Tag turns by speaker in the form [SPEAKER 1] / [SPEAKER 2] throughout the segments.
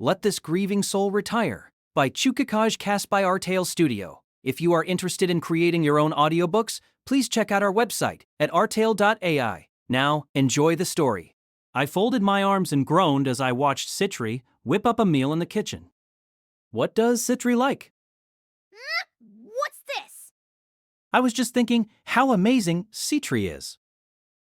[SPEAKER 1] Let This Grieving Soul Retire by Chukakaj cast by Artale Studio. If you are interested in creating your own audiobooks, please check out our website at artale.ai. Now, enjoy the story. I folded my arms and groaned as I watched Citri whip up a meal in the kitchen. What does Citri like?
[SPEAKER 2] What's this?
[SPEAKER 1] I was just thinking how amazing Citri is.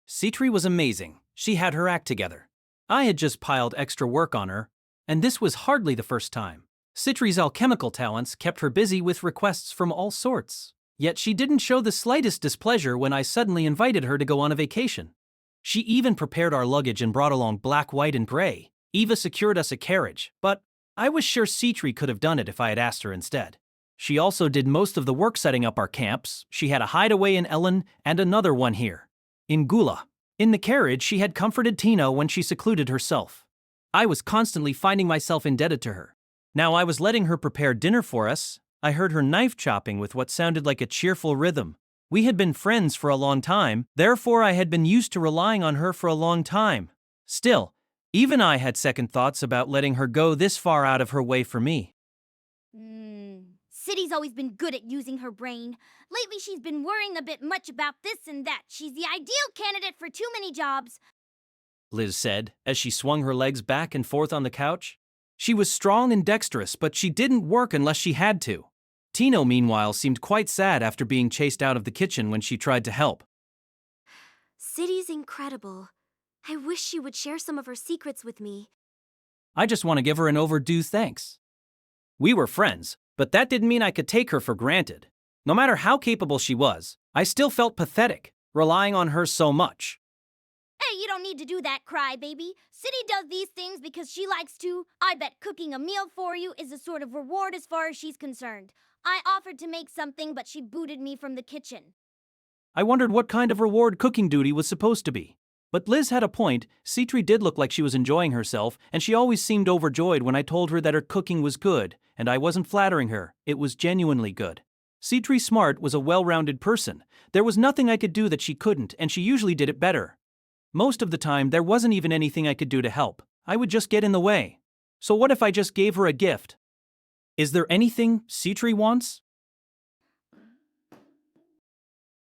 [SPEAKER 1] Citri was amazing. She had her act together. I had just piled extra work on her, and this was hardly the first time. Citri's alchemical talents kept her busy with requests from all sorts. Yet she didn't show the slightest displeasure when I suddenly invited her to go on a vacation. She even prepared our luggage and brought along black, white, and gray. Eva secured us a carriage, but I was sure Citri could have done it if I had asked her instead. She also did most of the work setting up our camps. She had a hideaway in Ellen and another one here, in Gula. In the carriage, she had comforted Tino when she secluded herself. I was constantly finding myself indebted to her. Now I was letting her prepare dinner for us. I heard her knife chopping with what sounded like a cheerful rhythm. We had been friends for a long time, therefore I had been used to relying on her for a long time. Still, even I had second thoughts about letting her go this far out of her way for me.
[SPEAKER 2] City's always been good at using her brain. Lately she's been worrying a bit much about this and that. She's the ideal candidate for too many jobs,
[SPEAKER 1] Liz said, as she swung her legs back and forth on the couch. She was strong and dexterous, but she didn't work unless she had to. Tino, meanwhile, seemed quite sad after being chased out of the kitchen when she tried to help.
[SPEAKER 3] City's incredible. I wish she would share some of her secrets with me.
[SPEAKER 1] I just want to give her an overdue thanks. We were friends, but that didn't mean I could take her for granted. No matter how capable she was, I still felt pathetic, relying on her so much.
[SPEAKER 2] Hey, you don't need to do that, Krai, baby. City does these things because she likes to. I bet cooking a meal for you is a sort of reward as far as she's concerned. I offered to make something, but she booted me from the kitchen.
[SPEAKER 1] I wondered what kind of reward cooking duty was supposed to be. But Liz had a point. Citri did look like she was enjoying herself, and she always seemed overjoyed when I told her that her cooking was good, and I wasn't flattering her. It was genuinely good. Citri Smart was a well-rounded person. There was nothing I could do that she couldn't, and she usually did it better. Most of the time, there wasn't even anything I could do to help. I would just get in the way. So what if I just gave her a gift? Is there anything Citri wants?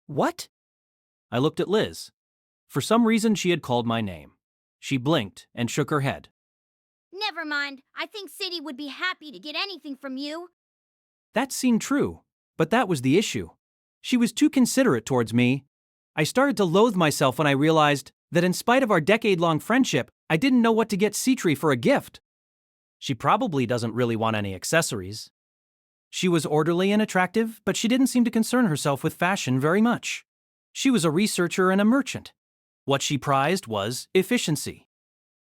[SPEAKER 1] What? I looked at Liz. For some reason, she had called my name. She blinked and shook her head.
[SPEAKER 2] Never mind. I think City would be happy to get anything from you.
[SPEAKER 1] That seemed true, but that was the issue. She was too considerate towards me. I started to loathe myself when I realized that in spite of our decade-long friendship, I didn't know what to get Citri for a gift. She probably doesn't really want any accessories. She was orderly and attractive, but she didn't seem to concern herself with fashion very much. She was a researcher and a merchant. What she prized was efficiency.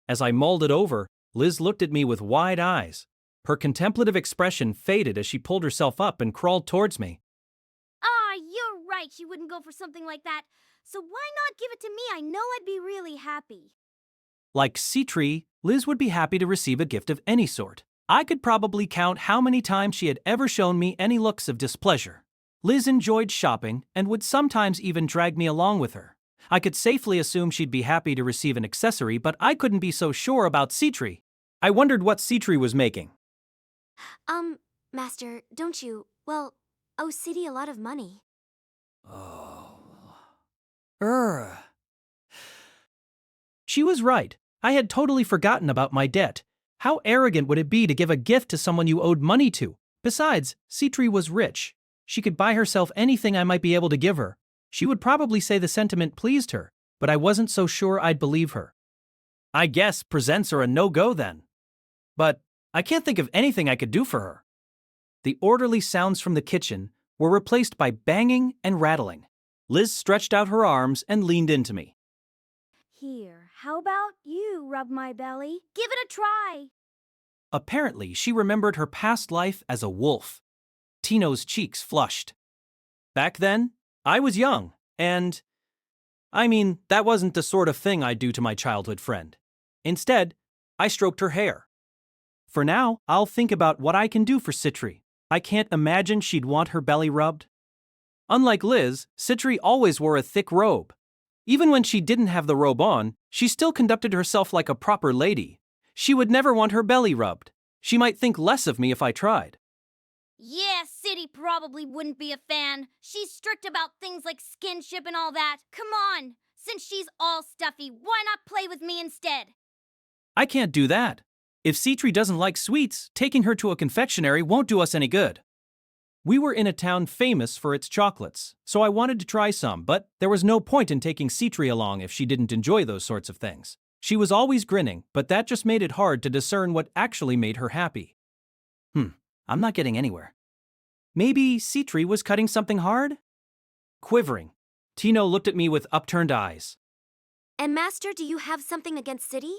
[SPEAKER 1] As I mulled it over, Liz looked at me with wide eyes. Her contemplative expression faded as she pulled herself up and crawled towards me.
[SPEAKER 2] You're right. She wouldn't go for something like that. So why not give it to me? I know I'd be really happy.
[SPEAKER 1] Like Citri, Liz would be happy to receive a gift of any sort. I could probably count how many times she had ever shown me any looks of displeasure. Liz enjoyed shopping and would sometimes even drag me along with her. I could safely assume she'd be happy to receive an accessory, but I couldn't be so sure about Citri. I wondered what Citri was making.
[SPEAKER 3] Master, don't you, owe City a lot of money.
[SPEAKER 1] She was right. I had totally forgotten about my debt. How arrogant would it be to give a gift to someone you owed money to? Besides, Citri was rich. She could buy herself anything I might be able to give her. She would probably say the sentiment pleased her, but I wasn't so sure I'd believe her. I guess presents are a no-go then. But I can't think of anything I could do for her. The orderly sounds from the kitchen were replaced by banging and rattling. Liz stretched out her arms and leaned into me.
[SPEAKER 2] Here, how about you rub my belly? Give it a try.
[SPEAKER 1] Apparently, she remembered her past life as a wolf. Tino's cheeks flushed. Back then, I was young, and that wasn't the sort of thing I'd do to my childhood friend. Instead, I stroked her hair. For now, I'll think about what I can do for Citri. I can't imagine she'd want her belly rubbed. Unlike Liz, Citri always wore a thick robe. Even when she didn't have the robe on, she still conducted herself like a proper lady. She would never want her belly rubbed. She might think less of me if I tried.
[SPEAKER 2] Yeah, City probably wouldn't be a fan. She's strict about things like skinship and all that. Come on! Since she's all stuffy, why not play with me instead?
[SPEAKER 1] I can't do that. If Citri doesn't like sweets, taking her to a confectionery won't do us any good. We were in a town famous for its chocolates, so I wanted to try some, but there was no point in taking Citri along if she didn't enjoy those sorts of things. She was always grinning, but that just made it hard to discern what actually made her happy. I'm not getting anywhere. Maybe Citri was cutting something hard? Quivering, Tino looked at me with upturned eyes.
[SPEAKER 3] And Master, do you have something against City?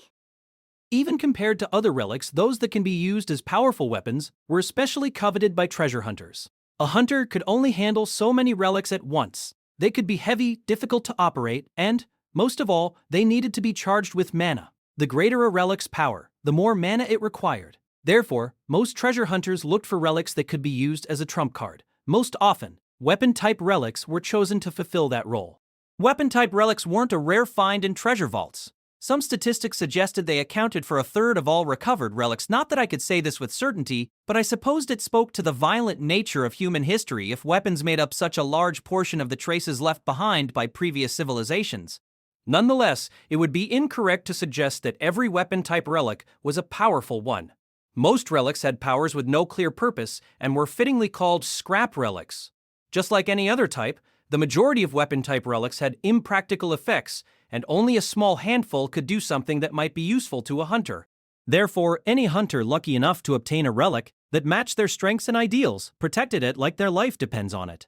[SPEAKER 1] Even compared to other relics, those that can be used as powerful weapons were especially coveted by treasure hunters. A hunter could only handle so many relics at once. They could be heavy, difficult to operate, and, most of all, they needed to be charged with mana. The greater a relic's power, the more mana it required. Therefore, most treasure hunters looked for relics that could be used as a trump card. Most often, weapon-type relics were chosen to fulfill that role. Weapon-type relics weren't a rare find in treasure vaults. Some statistics suggested they accounted for a third of all recovered relics. Not that I could say this with certainty, but I supposed it spoke to the violent nature of human history if weapons made up such a large portion of the traces left behind by previous civilizations. Nonetheless, it would be incorrect to suggest that every weapon-type relic was a powerful one. Most relics had powers with no clear purpose and were fittingly called scrap relics. Just like any other type, the majority of weapon-type relics had impractical effects, and only a small handful could do something that might be useful to a hunter. Therefore, any hunter lucky enough to obtain a relic that matched their strengths and ideals protected it like their life depends on it.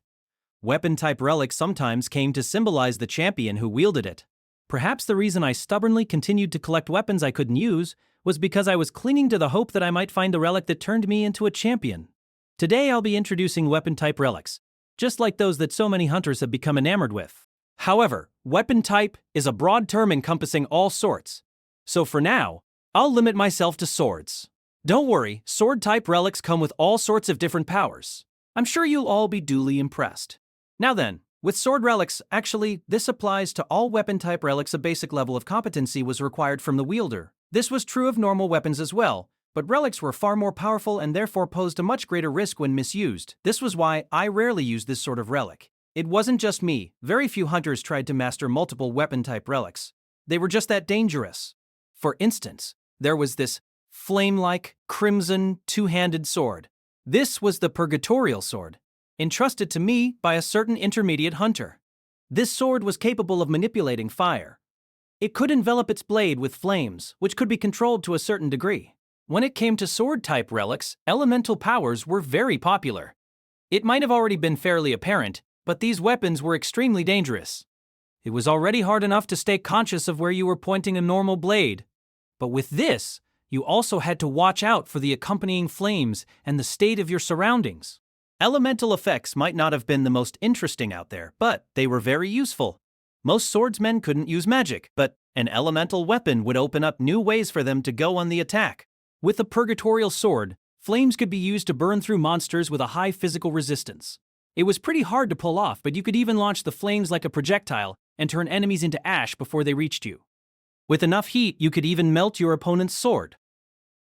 [SPEAKER 1] Weapon-type relics sometimes came to symbolize the champion who wielded it. Perhaps the reason I stubbornly continued to collect weapons I couldn't use was because I was clinging to the hope that I might find the relic that turned me into a champion. Today I'll be introducing weapon-type relics, just like those that so many hunters have become enamored with. However, weapon type is a broad term encompassing all sorts. So for now, I'll limit myself to swords. Don't worry, sword-type relics come with all sorts of different powers. I'm sure you'll all be duly impressed. Now then, with sword relics, actually, this applies to all weapon-type relics. A basic level of competency was required from the wielder. This was true of normal weapons as well, but relics were far more powerful and therefore posed a much greater risk when misused. This was why I rarely used this sort of relic. It wasn't just me. Very few hunters tried to master multiple weapon-type relics. They were just that dangerous. For instance, there was this flame-like, crimson, two-handed sword. This was the Purgatorial Sword, entrusted to me by a certain intermediate hunter. This sword was capable of manipulating fire. It could envelop its blade with flames, which could be controlled to a certain degree. When it came to sword-type relics, elemental powers were very popular. It might have already been fairly apparent, but these weapons were extremely dangerous. It was already hard enough to stay conscious of where you were pointing a normal blade. But with this, you also had to watch out for the accompanying flames and the state of your surroundings. Elemental effects might not have been the most interesting out there, but they were very useful. Most swordsmen couldn't use magic, but an elemental weapon would open up new ways for them to go on the attack. With a Purgatorial Sword, flames could be used to burn through monsters with a high physical resistance. It was pretty hard to pull off, but you could even launch the flames like a projectile and turn enemies into ash before they reached you. With enough heat, you could even melt your opponent's sword.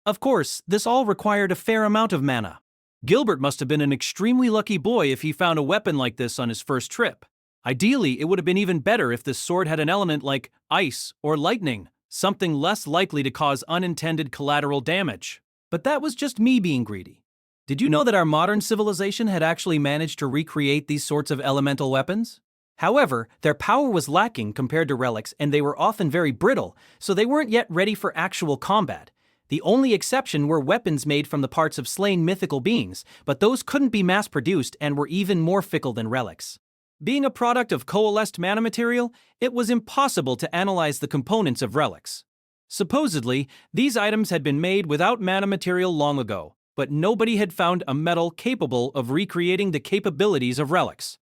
[SPEAKER 1] Of course, this all required a fair amount of mana. Gilbert must have been an extremely lucky boy if he found a weapon like this on his first trip. Ideally, it would have been even better if this sword had an element like ice or lightning, something less likely to cause unintended collateral damage. But that was just me being greedy. Did you know that our modern civilization had actually managed to recreate these sorts of elemental weapons? However, their power was lacking compared to relics, and they were often very brittle, so they weren't yet ready for actual combat. The only exception were weapons made from the parts of slain mythical beings, but those couldn't be mass-produced and were even more fickle than relics. Being a product of coalesced mana material, it was impossible to analyze the components of relics. Supposedly, these items had been made without mana material long ago, but nobody had found a metal capable of recreating the capabilities of relics.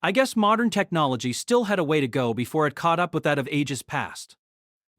[SPEAKER 1] I guess modern technology still had a way to go before it caught up with that of ages past.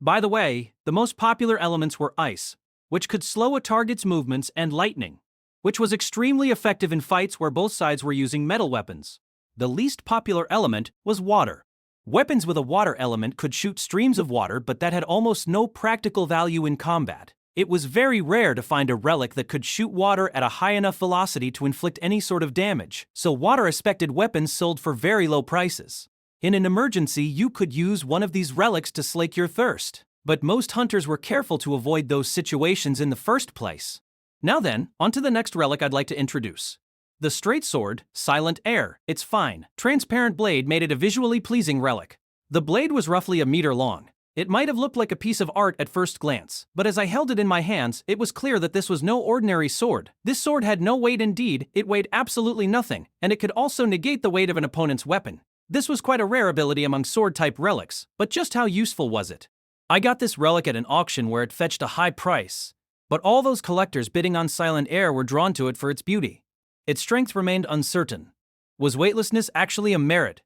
[SPEAKER 1] By the way, the most popular elements were ice, which could slow a target's movements, and lightning, which was extremely effective in fights where both sides were using metal weapons. The least popular element was water. Weapons with a water element could shoot streams of water, but that had almost no practical value in combat. It was very rare to find a relic that could shoot water at a high enough velocity to inflict any sort of damage, so water-aspected weapons sold for very low prices. In an emergency, you could use one of these relics to slake your thirst, but most hunters were careful to avoid those situations in the first place. Now then, on to the next relic I'd like to introduce. The straight sword, Silent Air. Its fine, transparent blade made it a visually pleasing relic. The blade was roughly a meter long. It might have looked like a piece of art at first glance, but as I held it in my hands, it was clear that this was no ordinary sword. This sword had no weight indeed, it weighed absolutely nothing, and it could also negate the weight of an opponent's weapon. This was quite a rare ability among sword-type relics, but just how useful was it? I got this relic at an auction where it fetched a high price, but all those collectors bidding on Silent Air were drawn to it for its beauty. Its strength remained uncertain. Was weightlessness actually a merit?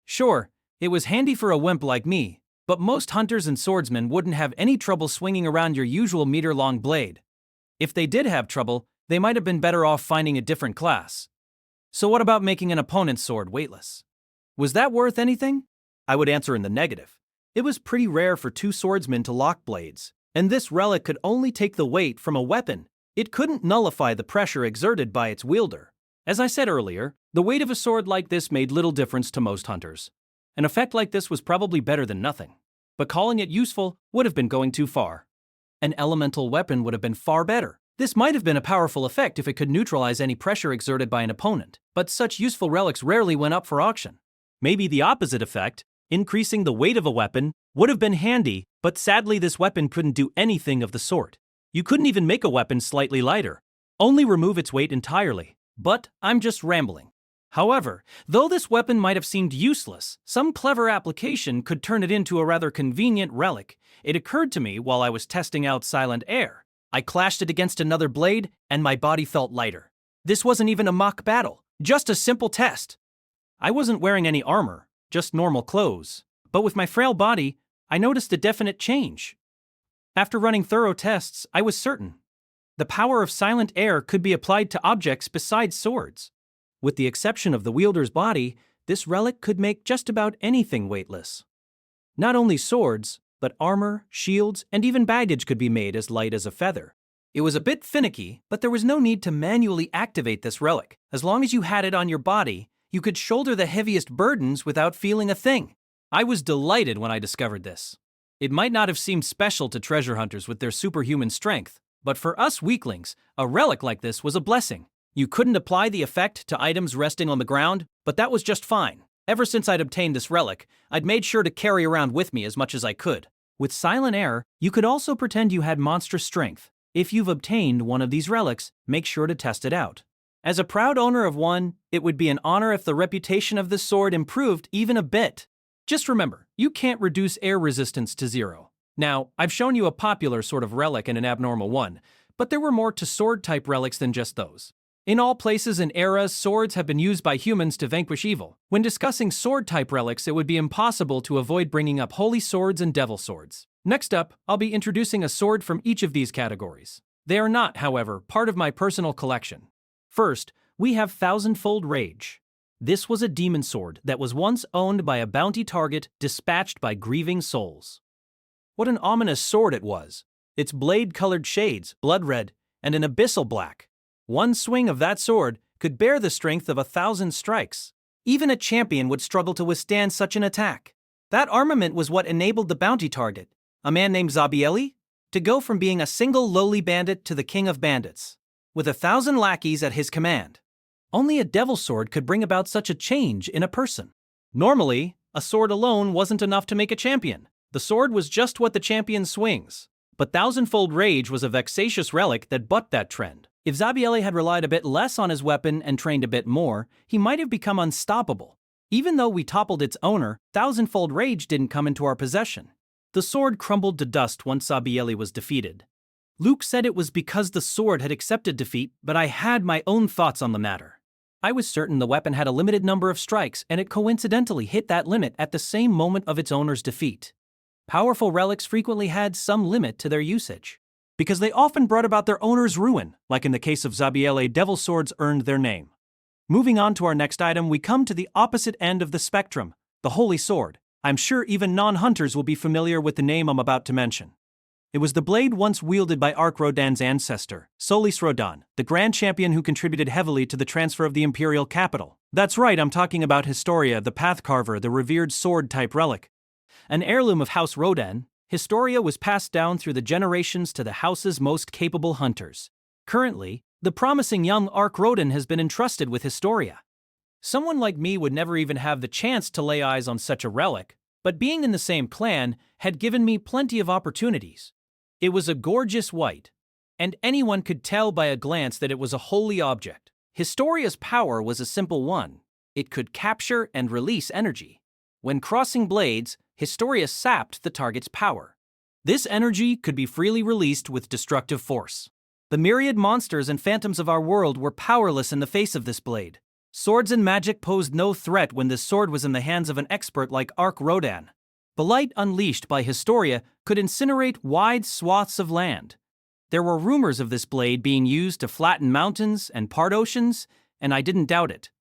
[SPEAKER 1] Sure, it was handy for a wimp like me, but most hunters and swordsmen wouldn't have any trouble swinging around your usual meter-long blade. If they did have trouble, they might have been better off finding a different class. So what about making an opponent's sword weightless? Was that worth anything? I would answer in the negative. It was pretty rare for two swordsmen to lock blades, and this relic could only take the weight from a weapon. It couldn't nullify the pressure exerted by its wielder. As I said earlier, the weight of a sword like this made little difference to most hunters. An effect like this was probably better than nothing, but calling it useful would have been going too far. An elemental weapon would have been far better. This might have been a powerful effect if it could neutralize any pressure exerted by an opponent, but such useful relics rarely went up for auction. Maybe the opposite effect, increasing the weight of a weapon, would have been handy, but sadly this weapon couldn't do anything of the sort. You couldn't even make a weapon slightly lighter, only remove its weight entirely. But I'm just rambling. However, though this weapon might have seemed useless, some clever application could turn it into a rather convenient relic. It occurred to me while I was testing out Silent Air. I clashed it against another blade, and my body felt lighter. This wasn't even a mock battle, just a simple test. I wasn't wearing any armor, just normal clothes. But with my frail body, I noticed a definite change. After running thorough tests, I was certain. The power of Silent Air could be applied to objects besides swords. With the exception of the wielder's body, this relic could make just about anything weightless. Not only swords, but armor, shields, and even baggage could be made as light as a feather. It was a bit finicky, but there was no need to manually activate this relic. As long as you had it on your body, you could shoulder the heaviest burdens without feeling a thing. I was delighted when I discovered this. It might not have seemed special to treasure hunters with their superhuman strength, but for us weaklings, a relic like this was a blessing. You couldn't apply the effect to items resting on the ground, but that was just fine. Ever since I'd obtained this relic, I'd made sure to carry around with me as much as I could. With Silent Air, you could also pretend you had monstrous strength. If you've obtained one of these relics, make sure to test it out. As a proud owner of one, it would be an honor if the reputation of this sword improved even a bit. Just remember, you can't reduce air resistance to 0. Now, I've shown you a popular sort of relic and an abnormal one, but there were more to sword-type relics than just those. In all places and eras, swords have been used by humans to vanquish evil. When discussing sword-type relics, it would be impossible to avoid bringing up holy swords and devil swords. Next up, I'll be introducing a sword from each of these categories. They are not, however, part of my personal collection. First, we have Thousandfold Rage. This was a demon sword that was once owned by a bounty target dispatched by grieving souls. What an ominous sword it was. Its blade-colored shades, blood red, and an abyssal black. One swing of that sword could bear the strength of 1,000 strikes. Even a champion would struggle to withstand such an attack. That armament was what enabled the bounty target, a man named Zabieli, to go from being a single lowly bandit to the king of bandits, with 1,000 lackeys at his command. Only a devil sword could bring about such a change in a person. Normally, a sword alone wasn't enough to make a champion. The sword was just what the champion swings. But Thousandfold Rage was a vexatious relic that bucked that trend. If Zabieli had relied a bit less on his weapon and trained a bit more, he might have become unstoppable. Even though we toppled its owner, Thousandfold Rage didn't come into our possession. The sword crumbled to dust once Zabieli was defeated. Luke said it was because the sword had accepted defeat, but I had my own thoughts on the matter. I was certain the weapon had a limited number of strikes, and it coincidentally hit that limit at the same moment of its owner's defeat. Powerful relics frequently had some limit to their usage, because they often brought about their owner's ruin, like in the case of Zabieli, devil swords earned their name. Moving on to our next item, we come to the opposite end of the spectrum, the Holy Sword. I'm sure even non-hunters will be familiar with the name I'm about to mention. It was the blade once wielded by Ark Rodan's ancestor, Solis Rodan, the grand champion who contributed heavily to the transfer of the imperial capital. That's right, I'm talking about Historia, the Pathcarver, the revered sword-type relic. An heirloom of House Rodan, Historia was passed down through the generations to the house's most capable hunters. Currently, the promising young Ark Rodan has been entrusted with Historia. Someone like me would never even have the chance to lay eyes on such a relic, but being in the same clan had given me plenty of opportunities. It was a gorgeous white, and anyone could tell by a glance that it was a holy object. Historia's power was a simple one. It could capture and release energy. When crossing blades, Historia sapped the target's power. This energy could be freely released with destructive force. The myriad monsters and phantoms of our world were powerless in the face of this blade. Swords and magic posed no threat when this sword was in the hands of an expert like Ark Rodan. The light unleashed by Historia could incinerate wide swaths of land. There were rumors of this blade being used to flatten mountains and part oceans, and I didn't doubt it.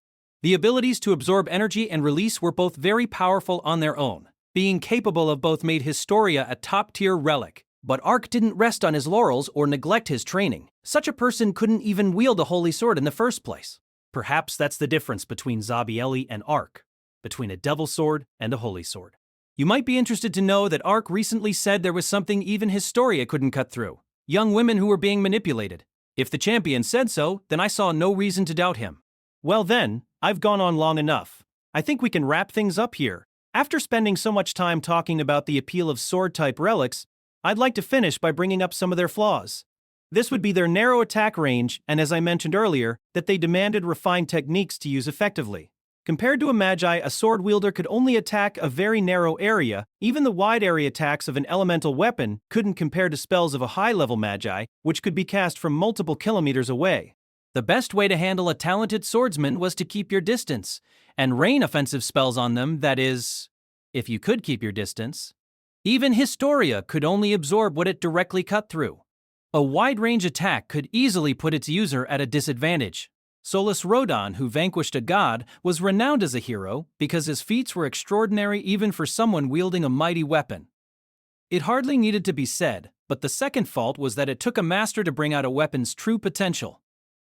[SPEAKER 1] The abilities to absorb energy and release were both very powerful on their own. Being capable of both made Historia a top-tier relic, but Ark didn't rest on his laurels or neglect his training. Such a person couldn't even wield a holy sword in the first place. Perhaps that's the difference between Zabieli and Ark, between a devil sword and a holy sword. You might be interested to know that Ark recently said there was something even Historia couldn't cut through: young women who were being manipulated. If the champion said so, then I saw no reason to doubt him. Well then, I've gone on long enough. I think we can wrap things up here. After spending so much time talking about the appeal of sword-type relics, I'd like to finish by bringing up some of their flaws. This would be their narrow attack range, and as I mentioned earlier, that they demanded refined techniques to use effectively. Compared to a magi, a sword wielder could only attack a very narrow area. Even the wide area attacks of an elemental weapon couldn't compare to spells of a high-level magi, which could be cast from multiple kilometers away. The best way to handle a talented swordsman was to keep your distance, and rain offensive spells on them, that is, if you could keep your distance. Even Historia could only absorb what it directly cut through. A wide-range attack could easily put its user at a disadvantage. Solis Rodan, who vanquished a god, was renowned as a hero because his feats were extraordinary even for someone wielding a mighty weapon. It hardly needed to be said, but the second fault was that it took a master to bring out a weapon's true potential.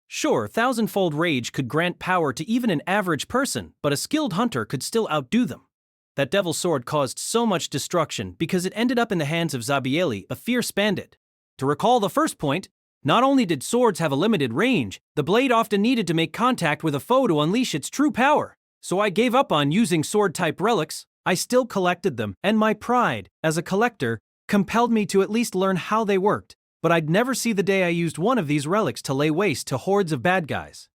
[SPEAKER 1] Sure, thousandfold rage could grant power to even an average person, but a skilled hunter could still outdo them. That devil sword caused so much destruction because it ended up in the hands of Zabieli, a fierce bandit. To recall the first point, not only did swords have a limited range, the blade often needed to make contact with a foe to unleash its true power. So I gave up on using sword-type relics. I still collected them, and my pride, as a collector, compelled me to at least learn how they worked. But I'd never see the day I used one of these relics to lay waste to hordes of bad guys.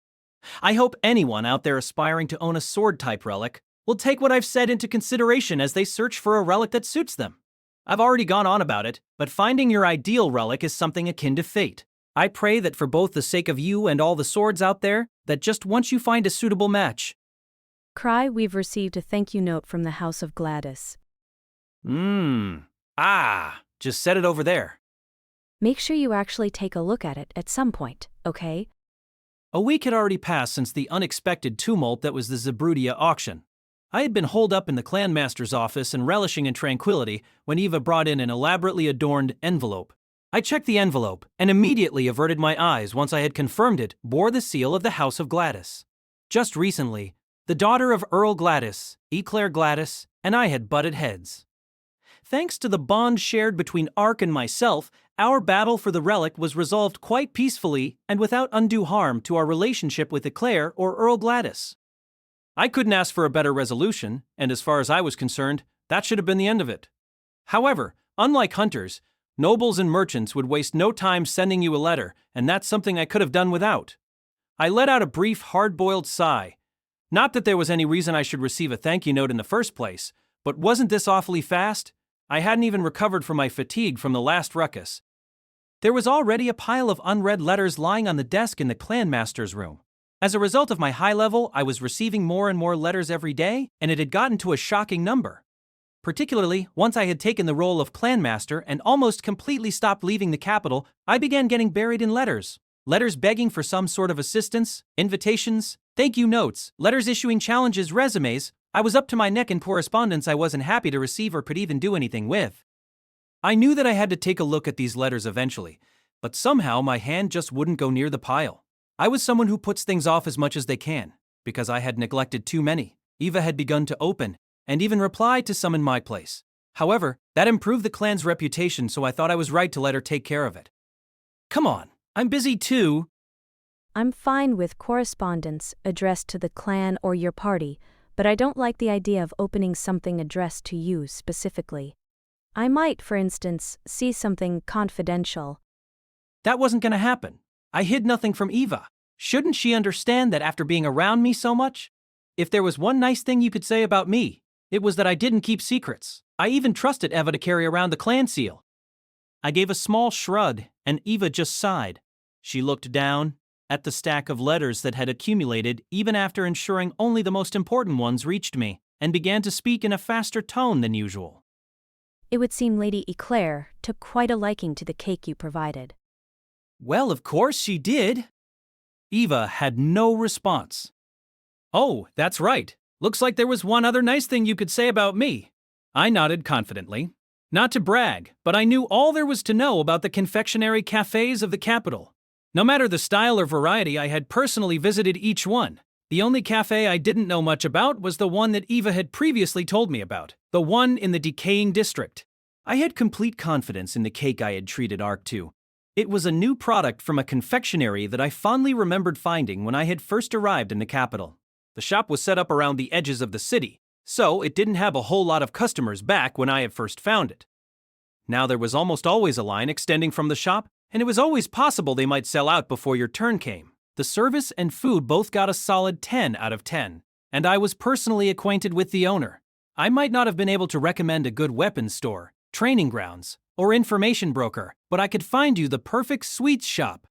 [SPEAKER 1] I hope anyone out there aspiring to own a sword-type relic will take what I've said into consideration as they search for a relic that suits them. I've already gone on about it, but finding your ideal relic is something akin to fate. I pray that for both the sake of you and all the swords out there, that just once you find a suitable match.
[SPEAKER 4] Krai, we've received a thank you note from the House of Gladys.
[SPEAKER 1] Just set it over there.
[SPEAKER 4] Make sure you actually take a look at it at some point, okay?
[SPEAKER 1] A week had already passed since the unexpected tumult that was the Zabrudia auction. I had been holed up in the clan master's office and relishing in tranquility when Eva brought in an elaborately adorned envelope. I checked the envelope and immediately averted my eyes once I had confirmed it bore the seal of the House of Gladys. Just recently, the daughter of Earl Gladys, Eclair Gladys, and I had butted heads. Thanks to the bond shared between Ark and myself, our battle for the relic was resolved quite peacefully and without undue harm to our relationship with Eclair or Earl Gladys. I couldn't ask for a better resolution, and as far as I was concerned, that should have been the end of it. However, unlike hunters, nobles and merchants would waste no time sending you a letter, and that's something I could have done without. I let out a brief, hard-boiled sigh. Not that there was any reason I should receive a thank you note in the first place, but wasn't this awfully fast? I hadn't even recovered from my fatigue from the last ruckus. There was already a pile of unread letters lying on the desk in the clan master's room. As a result of my high level, I was receiving more and more letters every day, and it had gotten to a shocking number. Particularly, once I had taken the role of clan master and almost completely stopped leaving the capital, I began getting buried in letters. Letters begging for some sort of assistance, invitations, thank you notes, letters issuing challenges, resumes. I was up to my neck in correspondence I wasn't happy to receive or could even do anything with. I knew that I had to take a look at these letters eventually, but somehow my hand just wouldn't go near the pile. I was someone who puts things off as much as they can, because I had neglected too many. Eva had begun to open, and even reply to some in my place. However, that improved the clan's reputation, so I thought I was right to let her take care of it. Come on, I'm busy too.
[SPEAKER 4] I'm fine with correspondence addressed to the clan or your party, but I don't like the idea of opening something addressed to you specifically. I might, for instance, see something confidential.
[SPEAKER 1] That wasn't going to happen. I hid nothing from Eva. Shouldn't she understand that after being around me so much? If there was one nice thing you could say about me, it was that I didn't keep secrets. I even trusted Eva to carry around the clan seal. I gave a small shrug, and Eva just sighed. She looked down at the stack of letters that had accumulated even after ensuring only the most important ones reached me, and began to speak in a faster tone than usual.
[SPEAKER 4] It would seem Lady Eclair took quite a liking to the cake you provided.
[SPEAKER 1] Well, of course she did. Eva had no response. Oh, that's right. Looks like there was one other nice thing you could say about me. I nodded confidently. Not to brag, but I knew all there was to know about the confectionery cafes of the capital. No matter the style or variety, I had personally visited each one. The only cafe I didn't know much about was the one that Eva had previously told me about, the one in the decaying district. I had complete confidence in the cake I had treated Ark to. It was a new product from a confectionery that I fondly remembered finding when I had first arrived in the capital. The shop was set up around the edges of the city, so it didn't have a whole lot of customers back when I had first found it. Now there was almost always a line extending from the shop, and it was always possible they might sell out before your turn came. The service and food both got a solid 10 out of 10, and I was personally acquainted with the owner. I might not have been able to recommend a good weapons store, training grounds, or information broker, but I could find you the perfect sweets shop.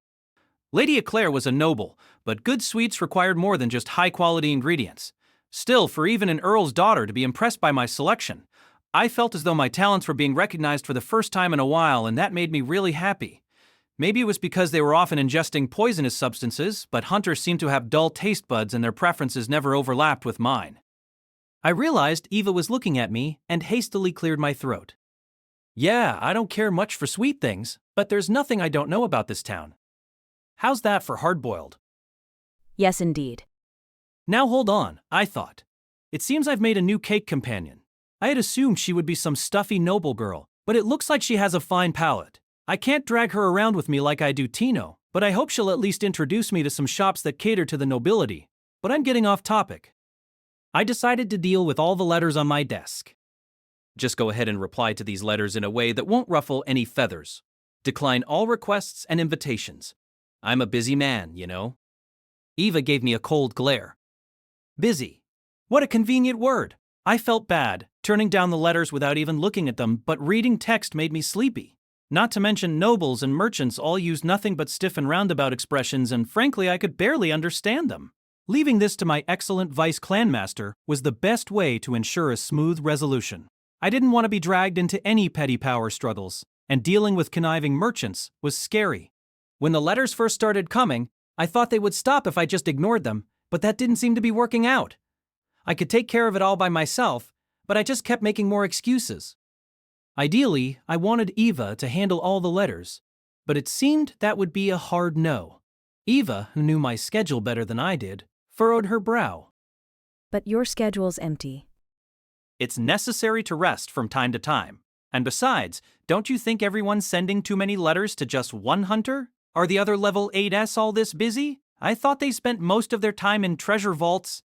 [SPEAKER 1] Lady Eclair was a noble, but good sweets required more than just high-quality ingredients. Still, for even an earl's daughter to be impressed by my selection, I felt as though my talents were being recognized for the first time in a while, and that made me really happy. Maybe it was because they were often ingesting poisonous substances, but hunters seemed to have dull taste buds and their preferences never overlapped with mine. I realized Eva was looking at me and hastily cleared my throat. Yeah, I don't care much for sweet things, but there's nothing I don't know about this town. How's that for hard-boiled?
[SPEAKER 4] Yes, indeed.
[SPEAKER 1] Now hold on, I thought. It seems I've made a new cake companion. I had assumed she would be some stuffy noble girl, but it looks like she has a fine palate. I can't drag her around with me like I do Tino, but I hope she'll at least introduce me to some shops that cater to the nobility. But I'm getting off topic. I decided to deal with all the letters on my desk. Just go ahead and reply to these letters in a way that won't ruffle any feathers. Decline all requests and invitations. I'm a busy man, you know. Eva gave me a cold glare. Busy. What a convenient word. I felt bad, turning down the letters without even looking at them, but reading text made me sleepy. Not to mention nobles and merchants all used nothing but stiff and roundabout expressions, and frankly I could barely understand them. Leaving this to my excellent vice clanmaster was the best way to ensure a smooth resolution. I didn't want to be dragged into any petty power struggles, and dealing with conniving merchants was scary. When the letters first started coming, I thought they would stop if I just ignored them, but that didn't seem to be working out. I could take care of it all by myself, but I just kept making more excuses. Ideally, I wanted Eva to handle all the letters, but it seemed that would be a hard no. Eva, who knew my schedule better than I did, furrowed her brow.
[SPEAKER 4] But your schedule's empty.
[SPEAKER 1] It's necessary to rest from time to time. And besides, don't you think everyone's sending too many letters to just one hunter? Are the other level 8s all this busy? I thought they spent most of their time in treasure vaults.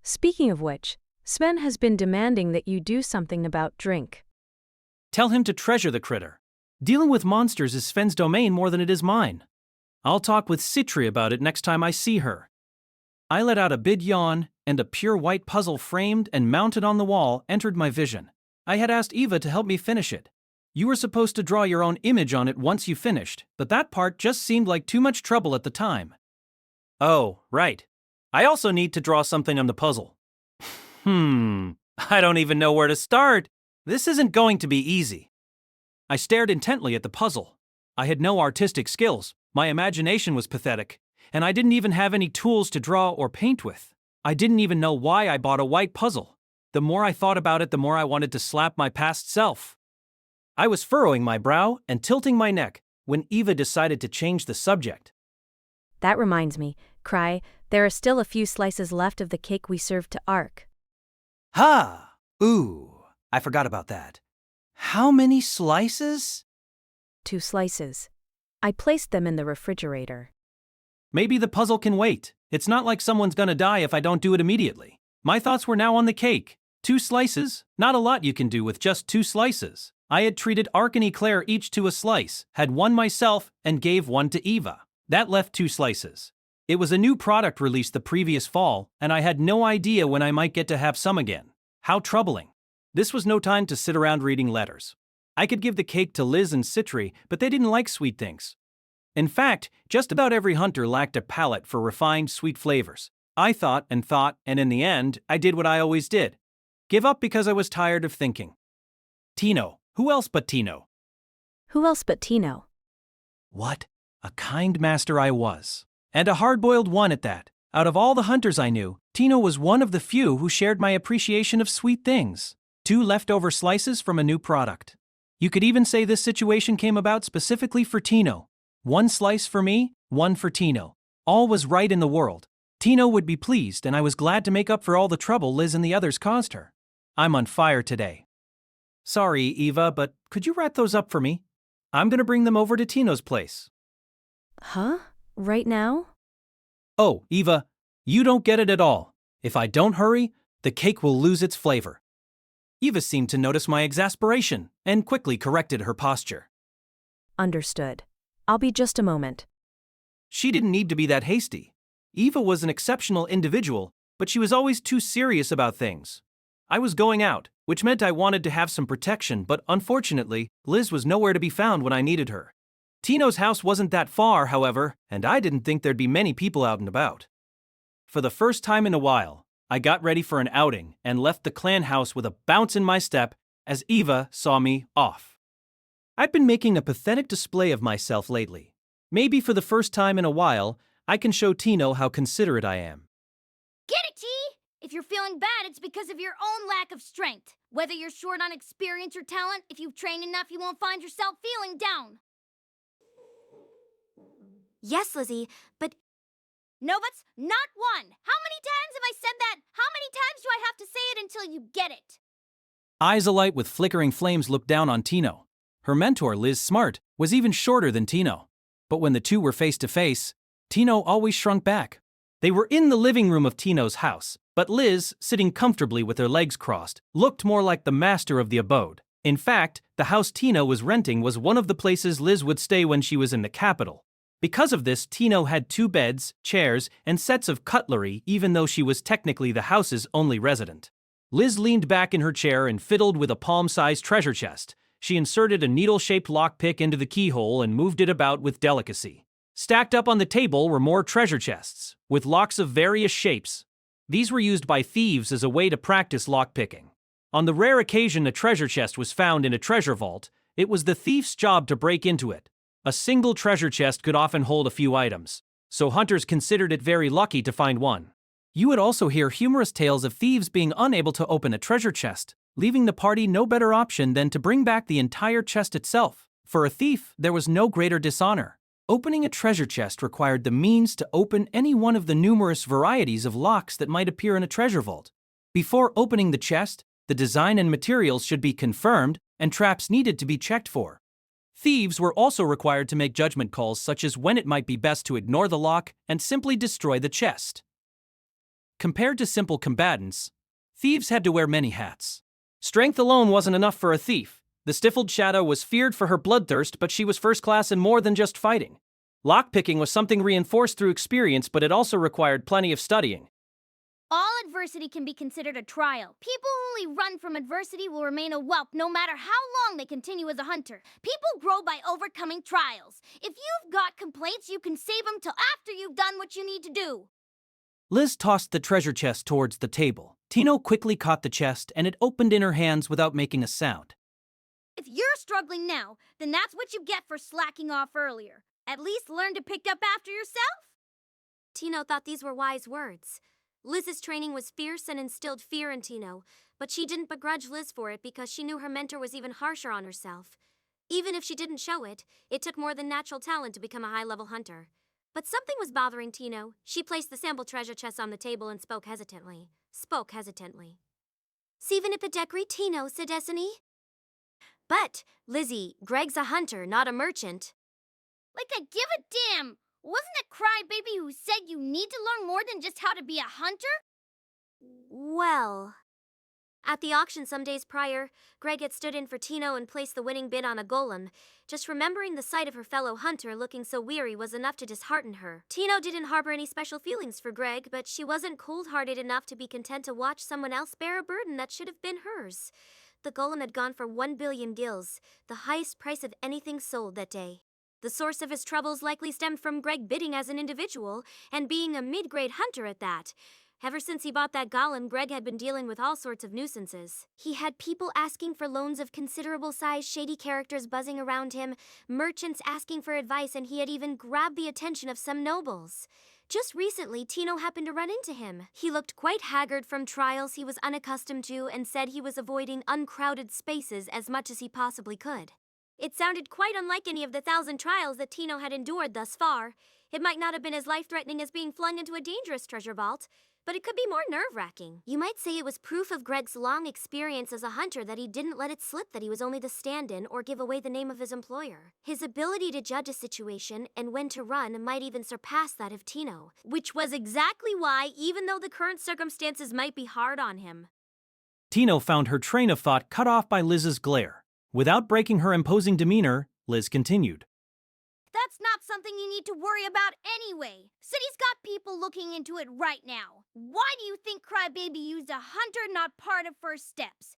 [SPEAKER 4] Speaking of which, Sven has been demanding that you do something about drink.
[SPEAKER 1] Tell him to treasure the critter. Dealing with monsters is Sven's domain more than it is mine. I'll talk with Citri about it next time I see her. I let out a big yawn, and a pure white puzzle framed and mounted on the wall entered my vision. I had asked Eva to help me finish it. You were supposed to draw your own image on it once you finished, but that part just seemed like too much trouble at the time. Oh, right. I also need to draw something on the puzzle. I don't even know where to start. This isn't going to be easy. I stared intently at the puzzle. I had no artistic skills, my imagination was pathetic, and I didn't even have any tools to draw or paint with. I didn't even know why I bought a white puzzle. The more I thought about it, the more I wanted to slap my past self. I was furrowing my brow and tilting my neck when Eva decided to change the subject.
[SPEAKER 4] That reminds me, Krai, there are still a few slices left of the cake we served to Ark.
[SPEAKER 1] Ha! Ooh, I forgot about that. How many slices?
[SPEAKER 4] 2 slices. I placed them in the refrigerator.
[SPEAKER 1] Maybe the puzzle can wait. It's not like someone's gonna die if I don't do it immediately. My thoughts were now on the cake. 2 slices? Not a lot you can do with just 2 slices. I had treated Ark and Eclair each to a slice, had one myself, and gave one to Eva. That left 2 slices. It was a new product released the previous fall, and I had no idea when I might get to have some again. How troubling. This was no time to sit around reading letters. I could give the cake to Liz and Citri, but they didn't like sweet things. In fact, just about every hunter lacked a palate for refined sweet flavors. I thought, and in the end, I did what I always did. Give up because I was tired of thinking. Tino. Who else but Tino?
[SPEAKER 4] Who else but Tino?
[SPEAKER 1] What? A kind master I was. And a hard-boiled one at that. Out of all the hunters I knew, Tino was one of the few who shared my appreciation of sweet things. 2 leftover slices from a new product. You could even say this situation came about specifically for Tino. 1 slice for me, 1 for Tino. All was right in the world. Tino would be pleased, and I was glad to make up for all the trouble Liz and the others caused her. I'm on fire today. Sorry, Eva, but could you wrap those up for me? I'm gonna bring them over to Tino's place.
[SPEAKER 4] Huh? Right now?
[SPEAKER 1] Oh, Eva, you don't get it at all. If I don't hurry, the cake will lose its flavor. Eva seemed to notice my exasperation and quickly corrected her posture.
[SPEAKER 4] Understood. I'll be just a moment.
[SPEAKER 1] She didn't need to be that hasty. Eva was an exceptional individual, but she was always too serious about things. I was going out, which meant I wanted to have some protection, but unfortunately, Liz was nowhere to be found when I needed her. Tino's house wasn't that far, however, and I didn't think there'd be many people out and about. For the first time in a while, I got ready for an outing and left the clan house with a bounce in my step as Eva saw me off. I've been making a pathetic display of myself lately. Maybe for the first time in a while, I can show Tino how considerate I am.
[SPEAKER 2] Get it, T? If you're feeling bad, it's because of your own lack of strength. Whether you're short on experience or talent, if you train enough, you won't find yourself feeling down.
[SPEAKER 3] Yes, Lizzie, but
[SPEAKER 2] No buts, not one. How many times have I said that? How many times do I have to say it until you get it?
[SPEAKER 1] Eyes alight with flickering flames looked down on Tino. Her mentor, Liz Smart, was even shorter than Tino. But when the two were face to face, Tino always shrunk back. They were in the living room of Tino's house, but Liz, sitting comfortably with her legs crossed, looked more like the master of the abode. In fact, the house Tino was renting was one of the places Liz would stay when she was in the capital. Because of this, Tino had 2 beds, chairs, and sets of cutlery, even though she was technically the house's only resident. Liz leaned back in her chair and fiddled with a palm-sized treasure chest. She inserted a needle-shaped lockpick into the keyhole and moved it about with delicacy. Stacked up on the table were more treasure chests, with locks of various shapes. These were used by thieves as a way to practice lockpicking. On the rare occasion a treasure chest was found in a treasure vault, it was the thief's job to break into it. A single treasure chest could often hold a few items, so hunters considered it very lucky to find one. You would also hear humorous tales of thieves being unable to open a treasure chest, leaving the party no better option than to bring back the entire chest itself. For a thief, there was no greater dishonor. Opening a treasure chest required the means to open any one of the numerous varieties of locks that might appear in a treasure vault. Before opening the chest, the design and materials should be confirmed, and traps needed to be checked for. Thieves were also required to make judgment calls such as when it might be best to ignore the lock and simply destroy the chest. Compared to simple combatants, thieves had to wear many hats. Strength alone wasn't enough for a thief. The stifled shadow was feared for her bloodthirst, but she was first class in more than just fighting. Lockpicking was something reinforced through experience, but it also required plenty of studying.
[SPEAKER 2] All adversity can be considered a trial. People who only run from adversity will remain a whelp no matter how long they continue as a hunter. People grow by overcoming trials. If you've got complaints, you can save them till after you've done what you need to do.
[SPEAKER 1] Liz tossed the treasure chest towards the table. Tino quickly caught the chest, and it opened in her hands without making a sound.
[SPEAKER 2] If you're struggling now, then that's what you get for slacking off earlier. At least learn to pick up after yourself.
[SPEAKER 3] Tino thought these were wise words. Liz's training was fierce and instilled fear in Tino, but she didn't begrudge Liz for it because she knew her mentor was even harsher on herself. Even if she didn't show it, it took more than natural talent to become a high-level hunter. But something was bothering Tino. She placed the sample treasure chest on the table and spoke hesitantly. Sivanipidekri Tino, Sedesini? But, Lizzie, Greg's a hunter, not a merchant.
[SPEAKER 2] Like I give a damn! Wasn't it Crybaby who said you need to learn more than just how to be a hunter?
[SPEAKER 3] Well... At the auction some days prior, Greg had stood in for Tino and placed the winning bid on a golem. Just remembering the sight of her fellow hunter looking so weary was enough to dishearten her. Tino didn't harbor any special feelings for Greg, but she wasn't cold-hearted enough to be content to watch someone else bear a burden that should have been hers. The golem had gone for 1 billion gils, the highest price of anything sold that day. The source of his troubles likely stemmed from Greg bidding as an individual, and being a mid-grade hunter at that. Ever since he bought that golem, Greg had been dealing with all sorts of nuisances. He had people asking for loans of considerable size, shady characters buzzing around him, merchants asking for advice, and he had even grabbed the attention of some nobles. Just recently, Tino happened to run into him. He looked quite haggard from trials he was unaccustomed to and said he was avoiding uncrowded spaces as much as he possibly could. It sounded quite unlike any of the 1,000 trials that Tino had endured thus far. It might not have been as life-threatening as being flung into a dangerous treasure vault, but it could be more nerve-wracking. You might say it was proof of Greg's long experience as a hunter that he didn't let it slip that he was only the stand-in or give away the name of his employer. His ability to judge a situation and when to run might even surpass that of Tino, which was exactly why, even though the current circumstances might be hard on him,
[SPEAKER 1] Tino found her train of thought cut off by Liz's glare. Without breaking her imposing demeanor, Liz continued.
[SPEAKER 2] That's not something you need to worry about anyway. City's got people looking into it right now. Why do you think Crybaby used a hunter not part of first steps?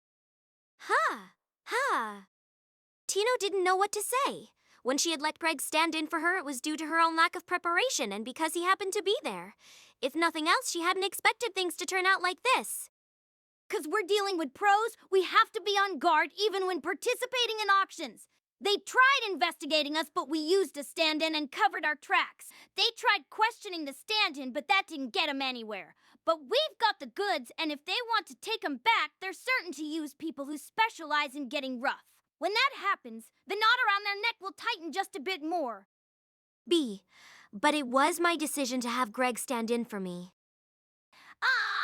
[SPEAKER 3] Tino didn't know what to say. When she had let Greg stand in for her, it was due to her own lack of preparation and because he happened to be there. If nothing else, she hadn't expected things to turn out like this.
[SPEAKER 2] 'Cause we're dealing with pros, we have to be on guard even when participating in auctions. They tried investigating us, but we used a stand-in and covered our tracks. They tried questioning the stand-in, but that didn't get them anywhere. But we've got the goods, and if they want to take them back, they're certain to use people who specialize in getting rough. When that happens, the knot around their neck will tighten just a bit more.
[SPEAKER 3] But it was my decision to have Greg stand in for me.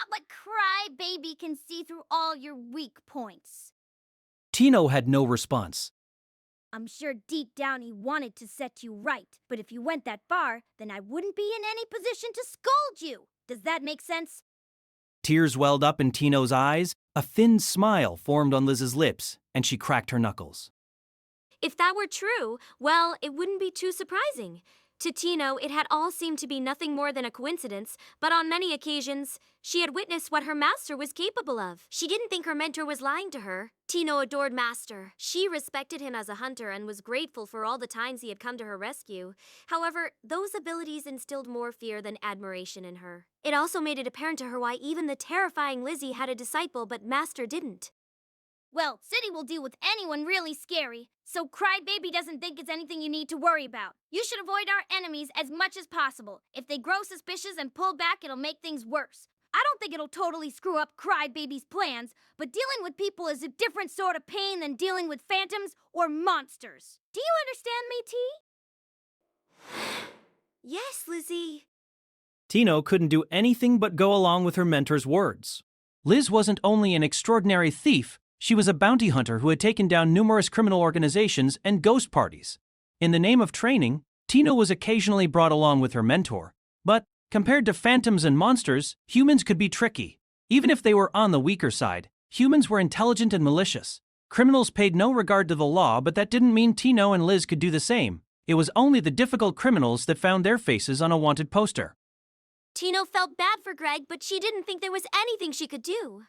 [SPEAKER 2] But Crybaby can see through all your weak points.
[SPEAKER 1] Tino had no response.
[SPEAKER 2] I'm sure deep down he wanted to set you right, but if you went that far, then I wouldn't be in any position to scold you. Does that make sense?
[SPEAKER 1] Tears welled up in Tino's eyes, a thin smile formed on Liz's lips, and she cracked her knuckles.
[SPEAKER 3] If that were true, well, it wouldn't be too surprising. To Tino, it had all seemed to be nothing more than a coincidence, but on many occasions, she had witnessed what her master was capable of. She didn't think her mentor was lying to her. Tino adored Master. She respected him as a hunter and was grateful for all the times he had come to her rescue. However, those abilities instilled more fear than admiration in her. It also made it apparent to her why even the terrifying Lizzie had a disciple, but Master didn't.
[SPEAKER 2] Well, City will deal with anyone really scary, so Crybaby doesn't think it's anything you need to worry about. You should avoid our enemies as much as possible. If they grow suspicious and pull back, it'll make things worse. I don't think it'll totally screw up Crybaby's plans, but dealing with people is a different sort of pain than dealing with phantoms or monsters. Do you understand me, T?
[SPEAKER 3] Yes, Lizzie.
[SPEAKER 1] Tino couldn't do anything but go along with her mentor's words. Liz wasn't only an extraordinary thief, she was a bounty hunter who had taken down numerous criminal organizations and ghost parties. In the name of training, Tino was occasionally brought along with her mentor, but compared to phantoms and monsters, humans could be tricky. Even if they were on the weaker side, humans were intelligent and malicious. Criminals paid no regard to the law, but that didn't mean Tino and Liz could do the same. It was only the difficult criminals that found their faces on a wanted poster.
[SPEAKER 3] Tino felt bad for Greg, but she didn't think there was anything she could do.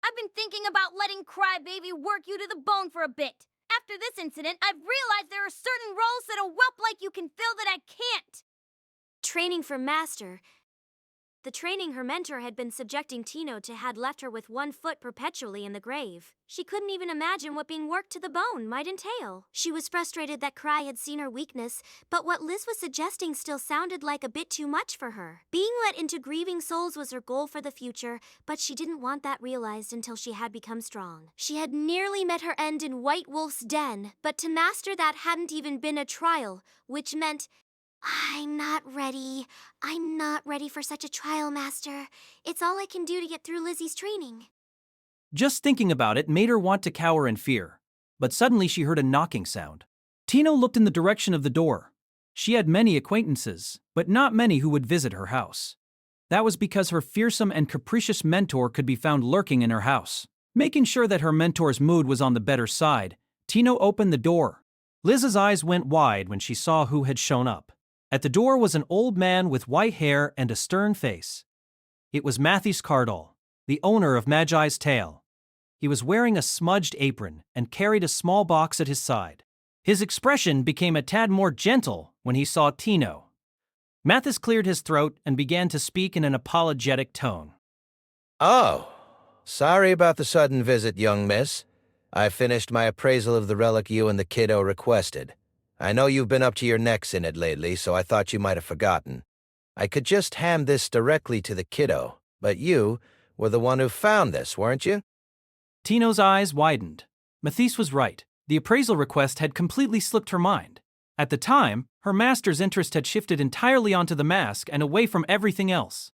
[SPEAKER 2] I've been thinking about letting Crybaby work you to the bone for a bit. After this incident, I've realized there are certain roles that a whelp like you can fill that I can't.
[SPEAKER 3] Training for Master. The training her mentor had been subjecting Tino to had left her with one foot perpetually in the grave. She couldn't even imagine what being worked to the bone might entail. She was frustrated that Krai had seen her weakness, but what Liz was suggesting still sounded like a bit too much for her. Being let into grieving souls was her goal for the future, but she didn't want that realized until she had become strong. She had nearly met her end in White Wolf's den, but to master that hadn't even been a trial, which meant, I'm not ready. I'm not ready for such a trial, Master. It's all I can do to get through Lizzie's training.
[SPEAKER 1] Just thinking about it made her want to cower in fear. But suddenly she heard a knocking sound. Tino looked in the direction of the door. She had many acquaintances, but not many who would visit her house. That was because her fearsome and capricious mentor could be found lurking in her house. Making sure that her mentor's mood was on the better side, Tino opened the door. Liz's eyes went wide when she saw who had shown up. At the door was an old man with white hair and a stern face. It was Matthias Cardall, the owner of Magi's Tale. He was wearing a smudged apron and carried a small box at his side. His expression became a tad more gentle when he saw Tino. Matthias cleared his throat and began to speak in an apologetic tone.
[SPEAKER 5] Oh, sorry about the sudden visit, young miss. I finished my appraisal of the relic you and the kiddo requested. I know you've been up to your necks in it lately, so I thought you might have forgotten. I could just hand this directly to the kiddo, but you were the one who found this, weren't you?
[SPEAKER 1] Tino's eyes widened. Matthias was right. The appraisal request had completely slipped her mind. At the time, her master's interest had shifted entirely onto the mask and away from everything else.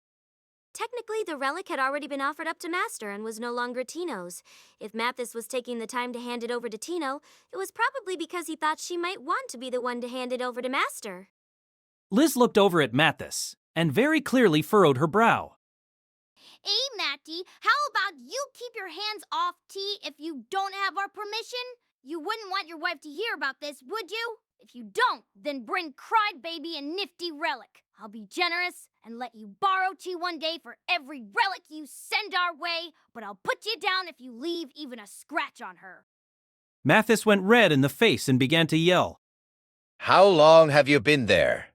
[SPEAKER 3] Technically, the relic had already been offered up to Master and was no longer Tino's. If Mathis was taking the time to hand it over to Tino, it was probably because he thought she might want to be the one to hand it over to Master.
[SPEAKER 1] Liz looked over at Mathis and very clearly furrowed her brow.
[SPEAKER 2] Hey, Matty, how about you keep your hands off T if you don't have our permission? You wouldn't want your wife to hear about this, would you? If you don't, then bring Krai Baby a nifty relic. I'll be generous and let you borrow T one day for every relic you send our way, but I'll put you down if you leave even a scratch on her.
[SPEAKER 1] Mathis went red in the face and began to yell.
[SPEAKER 5] How long have you been there?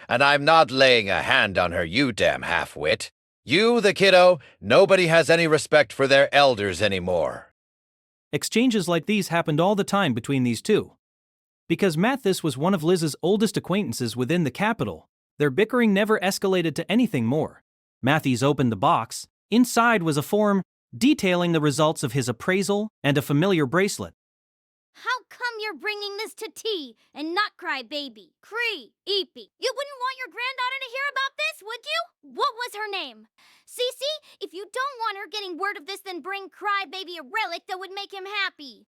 [SPEAKER 5] And I'm not laying a hand on her, you damn half-wit. You, the kiddo, nobody has any respect for their elders anymore.
[SPEAKER 1] Exchanges like these happened all the time between these two. Because Mathis was one of Liz's oldest acquaintances within the capital, their bickering never escalated to anything more. Mathis opened the box. Inside was a form detailing the results of his appraisal and a familiar bracelet.
[SPEAKER 2] How come you're bringing this to T and not Krai Baby? Cree, Eepy. You wouldn't want your granddaughter to hear about this, would you? What was her name? Cece, if you don't want her getting word of this, then bring Krai Baby a relic that would make him happy.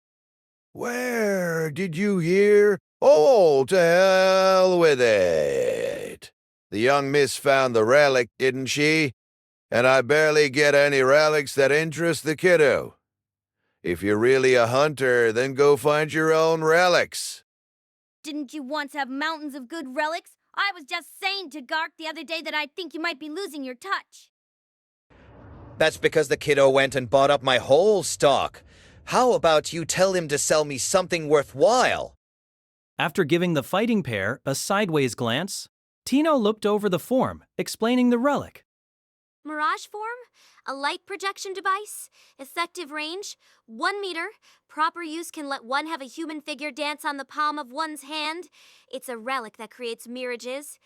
[SPEAKER 5] Where did you hear? Oh, to hell with it. The young miss found the relic, didn't she? And I barely get any relics that interest the kiddo. If you're really a hunter, then go find your own relics.
[SPEAKER 2] Didn't you once have mountains of good relics? I was just saying to Gark the other day that I think you might be losing your touch.
[SPEAKER 5] That's because the kiddo went and bought up my whole stock. How about you tell him to sell me something worthwhile?
[SPEAKER 1] After giving the fighting pair a sideways glance, Tino looked over the form, explaining the relic.
[SPEAKER 3] Mirage form? A light projection device? Effective range? 1 meter? Proper use can let one have a human figure dance on the palm of one's hand? It's a relic that creates mirages.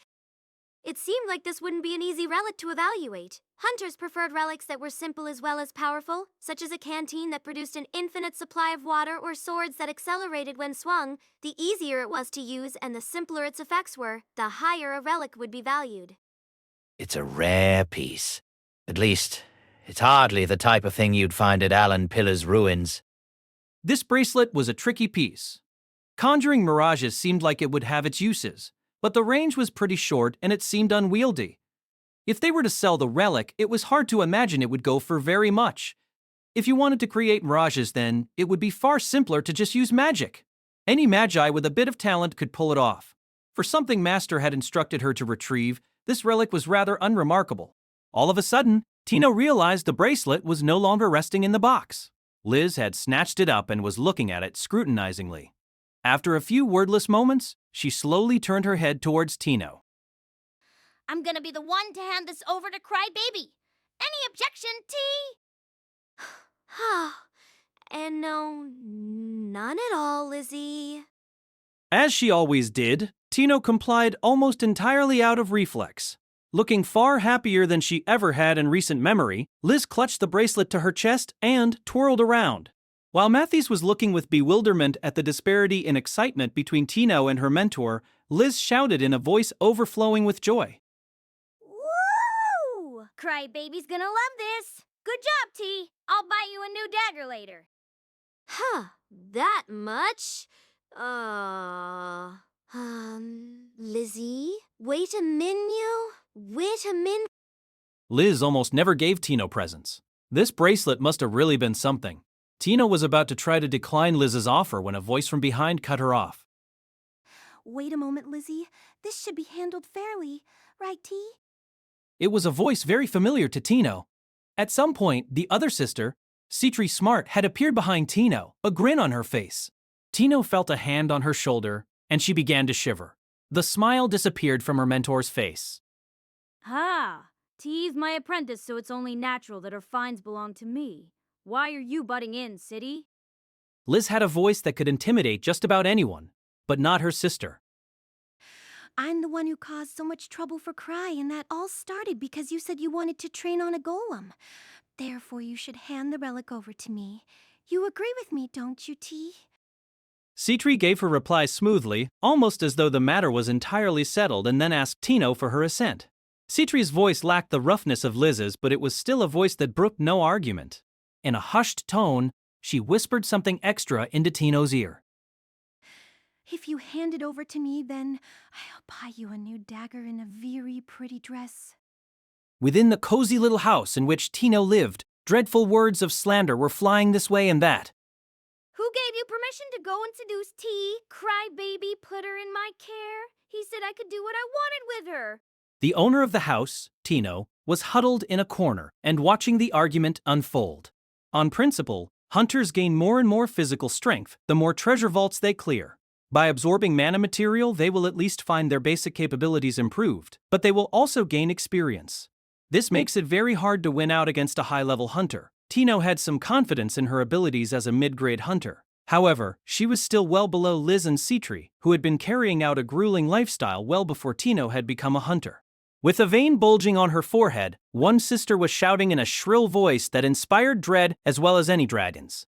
[SPEAKER 3] It seemed like this wouldn't be an easy relic to evaluate. Hunters preferred relics that were simple as well as powerful, such as a canteen that produced an infinite supply of water or swords that accelerated when swung. The easier it was to use and the simpler its effects were, the higher a relic would be valued.
[SPEAKER 5] It's a rare piece. At least, it's hardly the type of thing you'd find at Alan Pillar's ruins.
[SPEAKER 1] This bracelet was a tricky piece. Conjuring mirages seemed like it would have its uses, but the range was pretty short and it seemed unwieldy. If they were to sell the relic, it was hard to imagine it would go for very much. If you wanted to create mirages, then it would be far simpler to just use magic. Any magi with a bit of talent could pull it off. For something Master had instructed her to retrieve, this relic was rather unremarkable. All of a sudden, Tino realized the bracelet was no longer resting in the box. Liz had snatched it up and was looking at it scrutinizingly. After a few wordless moments, she slowly turned her head towards Tino.
[SPEAKER 2] I'm gonna be the one to hand this over to Krai Baby. Any objection, T?
[SPEAKER 3] And no, none at all, Lizzie.
[SPEAKER 1] As she always did, Tino complied almost entirely out of reflex. Looking far happier than she ever had in recent memory, Liz clutched the bracelet to her chest and twirled around. While Matthews was looking with bewilderment at the disparity in excitement between Tino and her mentor, Liz shouted in a voice overflowing with joy.
[SPEAKER 2] Woo! Krai Baby's gonna love this. Good job, T. I'll buy you a new dagger later.
[SPEAKER 3] That much? Lizzie? Wait a min.
[SPEAKER 1] Liz almost never gave Tino presents. This bracelet must have really been something. Tino was about to try to decline Liz's offer when a voice from behind cut her off.
[SPEAKER 2] Wait a moment, Lizzie. This should be handled fairly, right, T?
[SPEAKER 1] It was a voice very familiar to Tino. At some point, the other sister, Citri Smart, had appeared behind Tino, a grin on her face. Tino felt a hand on her shoulder, and she began to shiver. The smile disappeared from her mentor's face.
[SPEAKER 6] T's my apprentice, so it's only natural that her finds belong to me. Why are you butting in, City?
[SPEAKER 1] Liz had a voice that could intimidate just about anyone, but not her sister.
[SPEAKER 2] I'm the one who caused so much trouble for Krai, and that all started because you said you wanted to train on a golem. Therefore, you should hand the relic over to me. You agree with me, don't you, T?
[SPEAKER 1] Citri gave her reply smoothly, almost as though the matter was entirely settled, and then asked Tino for her assent. Citri's voice lacked the roughness of Liz's, but it was still a voice that brooked no argument. In a hushed tone, she whispered something extra into Tino's ear.
[SPEAKER 2] If you hand it over to me, then I'll buy you a new dagger and a very pretty dress.
[SPEAKER 1] Within the cozy little house in which Tino lived, dreadful words of slander were flying this way and that.
[SPEAKER 2] Who gave you permission to go and seduce T? Krai Baby put her in my care. He said I could do what I wanted with her.
[SPEAKER 1] The owner of the house, Tino, was huddled in a corner and watching the argument unfold. On principle, hunters gain more and more physical strength the more treasure vaults they clear. By absorbing mana material, they will at least find their basic capabilities improved, but they will also gain experience. This makes it very hard to win out against a high-level hunter. Tino had some confidence in her abilities as a mid-grade hunter. However, she was still well below Liz and Citri, who had been carrying out a grueling lifestyle well before Tino had become a hunter. With a vein bulging on her forehead, one sister was shouting in a shrill voice that inspired dread as well as any dragons.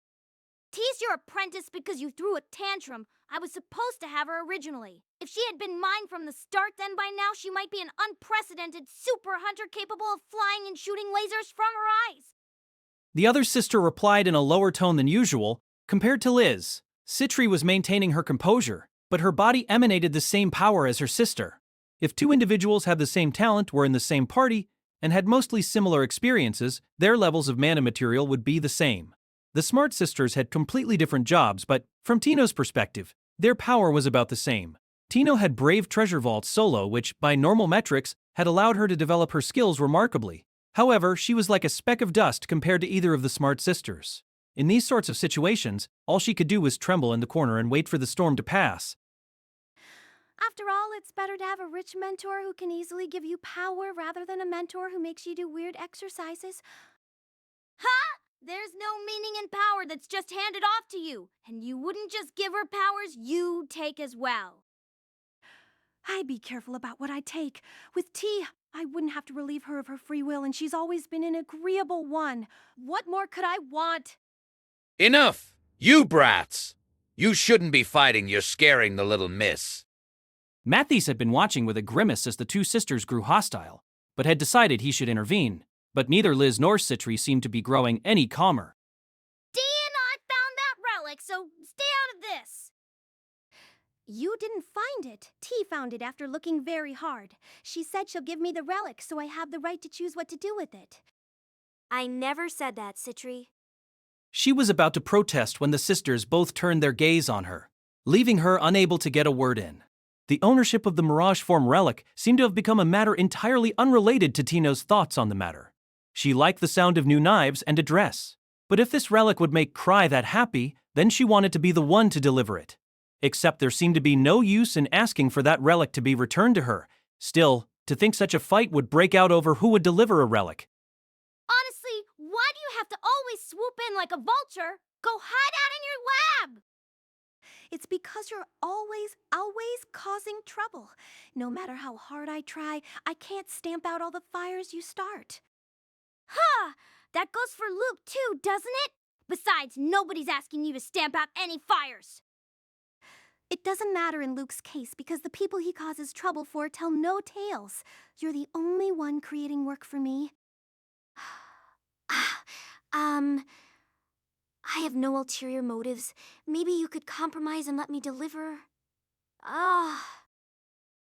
[SPEAKER 2] T's your apprentice because you threw a tantrum. I was supposed to have her originally. If she had been mine from the start, then by now she might be an unprecedented super hunter capable of flying and shooting lasers from her eyes.
[SPEAKER 1] The other sister replied in a lower tone than usual. Compared to Liz, Citri was maintaining her composure, but her body emanated the same power as her sister. If two individuals had the same talent, were in the same party, and had mostly similar experiences, their levels of mana material would be the same. The Smart sisters had completely different jobs, but from Tino's perspective, their power was about the same. Tino had braved treasure vaults solo, which, by normal metrics, had allowed her to develop her skills remarkably. However, she was like a speck of dust compared to either of the Smart sisters. In these sorts of situations, all she could do was tremble in the corner and wait for the storm to pass.
[SPEAKER 2] After all, it's better to have a rich mentor who can easily give you power rather than a mentor who makes you do weird exercises. Ha! There's no meaning in power that's just handed off to you. And you wouldn't just give her powers, you take as well. I'd be careful about what I take. With T, I wouldn't have to relieve her of her free will, and she's always been an agreeable one. What more could I want?
[SPEAKER 5] Enough! You brats! You shouldn't be fighting, you're scaring the little miss.
[SPEAKER 1] Matthews had been watching with a grimace as the two sisters grew hostile, but had decided he should intervene. But neither Liz nor Citri seemed to be growing any calmer.
[SPEAKER 2] T and I found that relic, so stay out of this. You didn't find it. T found it after looking very hard. She said she'll give me the relic, so I have the right to choose what to do with it.
[SPEAKER 3] I never said that, Citri.
[SPEAKER 1] She was about to protest when the sisters both turned their gaze on her, leaving her unable to get a word in. The ownership of the Mirage Form relic seemed to have become a matter entirely unrelated to Tino's thoughts on the matter. She liked the sound of new knives and a dress. But if this relic would make Krai that happy, then she wanted to be the one to deliver it. Except there seemed to be no use in asking for that relic to be returned to her. Still, To think such a fight would break out over who would deliver a relic.
[SPEAKER 2] Honestly, why do you have to always swoop in like a vulture? Go hide out in your lab!
[SPEAKER 7] It's because you're always causing trouble. No matter how hard I try, I can't stamp out all the fires you start.
[SPEAKER 2] Huh! That goes for Luke too, doesn't it? Besides, nobody's asking you to stamp out any fires.
[SPEAKER 7] It doesn't matter in Luke's case because the people he causes trouble for tell no tales. You're the only one creating work for me.
[SPEAKER 3] I have no ulterior motives. Maybe you could compromise and let me deliver.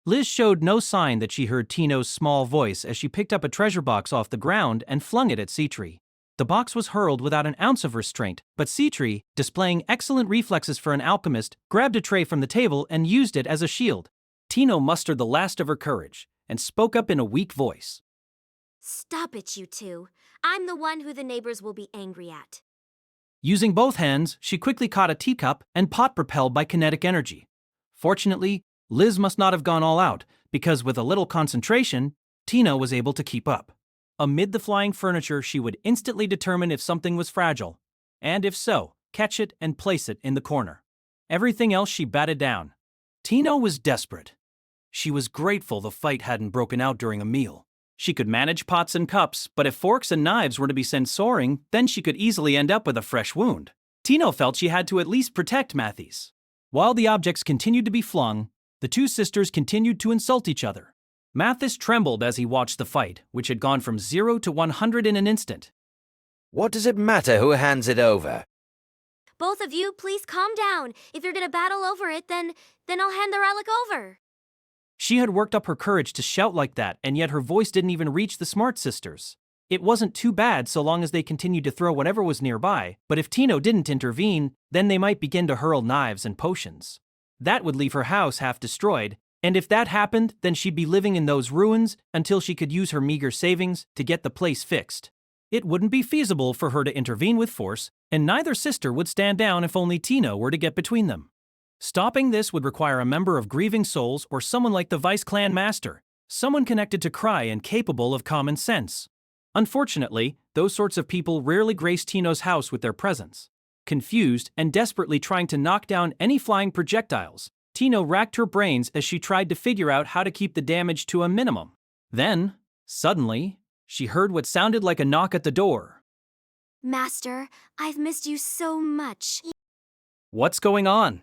[SPEAKER 1] Liz showed no sign that she heard Tino's small voice as she picked up a treasure box off the ground and flung it at Seatree. The box was hurled without an ounce of restraint, but Seatree, displaying excellent reflexes for an alchemist, grabbed a tray from the table and used it as a shield. Tino mustered the last of her courage and spoke up in a weak voice.
[SPEAKER 3] Stop it, you two. I'm the one who the neighbors will be angry at.
[SPEAKER 1] Using both hands, she quickly caught a teacup and pot propelled by kinetic energy. Fortunately, Liz must not have gone all out, because with a little concentration, Tino was able to keep up. Amid the flying furniture, she would instantly determine if something was fragile, and if so, catch it and place it in the corner. Everything else she batted down. Tino was desperate. She was grateful the fight hadn't broken out during a meal. She could manage pots and cups, but if forks and knives were to be sent soaring, then she could easily end up with a fresh wound. Tino felt she had to at least protect Matthews. While the objects continued to be flung, the two sisters continued to insult each other. Mathis trembled as he watched the fight, which had gone from 0 to 100 in an instant.
[SPEAKER 5] What does it matter who hands it over?
[SPEAKER 3] Both of you, please calm down. If you're gonna battle over it, then I'll hand the relic over.
[SPEAKER 1] She had worked up her courage to shout like that, and yet her voice didn't even reach the Smart sisters. It wasn't too bad so long as they continued to throw whatever was nearby, but if Tino didn't intervene, then they might begin to hurl knives and potions. That would leave her house half destroyed, and if that happened, then she'd be living in those ruins until she could use her meager savings to get the place fixed. It wouldn't be feasible for her to intervene with force, and neither sister would stand down if only Tino were to get between them. Stopping this would require a member of Grieving Souls or someone like the Vice Clan Master, someone connected to Krai and capable of common sense. Unfortunately, those sorts of people rarely grace Tino's house with their presence. Confused and desperately trying to knock down any flying projectiles, Tino racked her brains as she tried to figure out how to keep the damage to a minimum. Then, suddenly, she heard what sounded like a knock at the door.
[SPEAKER 3] Master, I've missed you so much.
[SPEAKER 1] What's going on?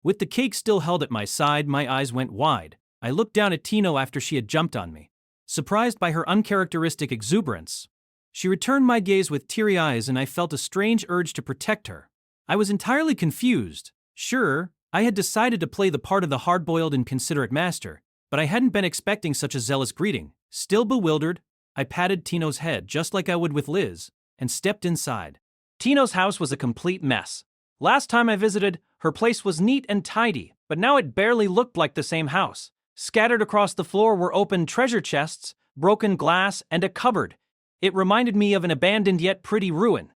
[SPEAKER 1] With the cake still held at my side, my eyes went wide. I looked down at Tino after she had jumped on me. Surprised by her uncharacteristic exuberance, she returned my gaze with teary eyes and I felt a strange urge to protect her. I was entirely confused. Sure, I had decided to play the part of the hard-boiled and considerate master, but I hadn't been expecting such a zealous greeting. Still bewildered, I patted Tino's head just like I would with Liz, and stepped inside. Tino's house was a complete mess. Last time I visited, her place was neat and tidy, but now it barely looked like the same house. Scattered across the floor were open treasure chests, broken glass, and a cupboard. It reminded me of an abandoned yet pretty ruin.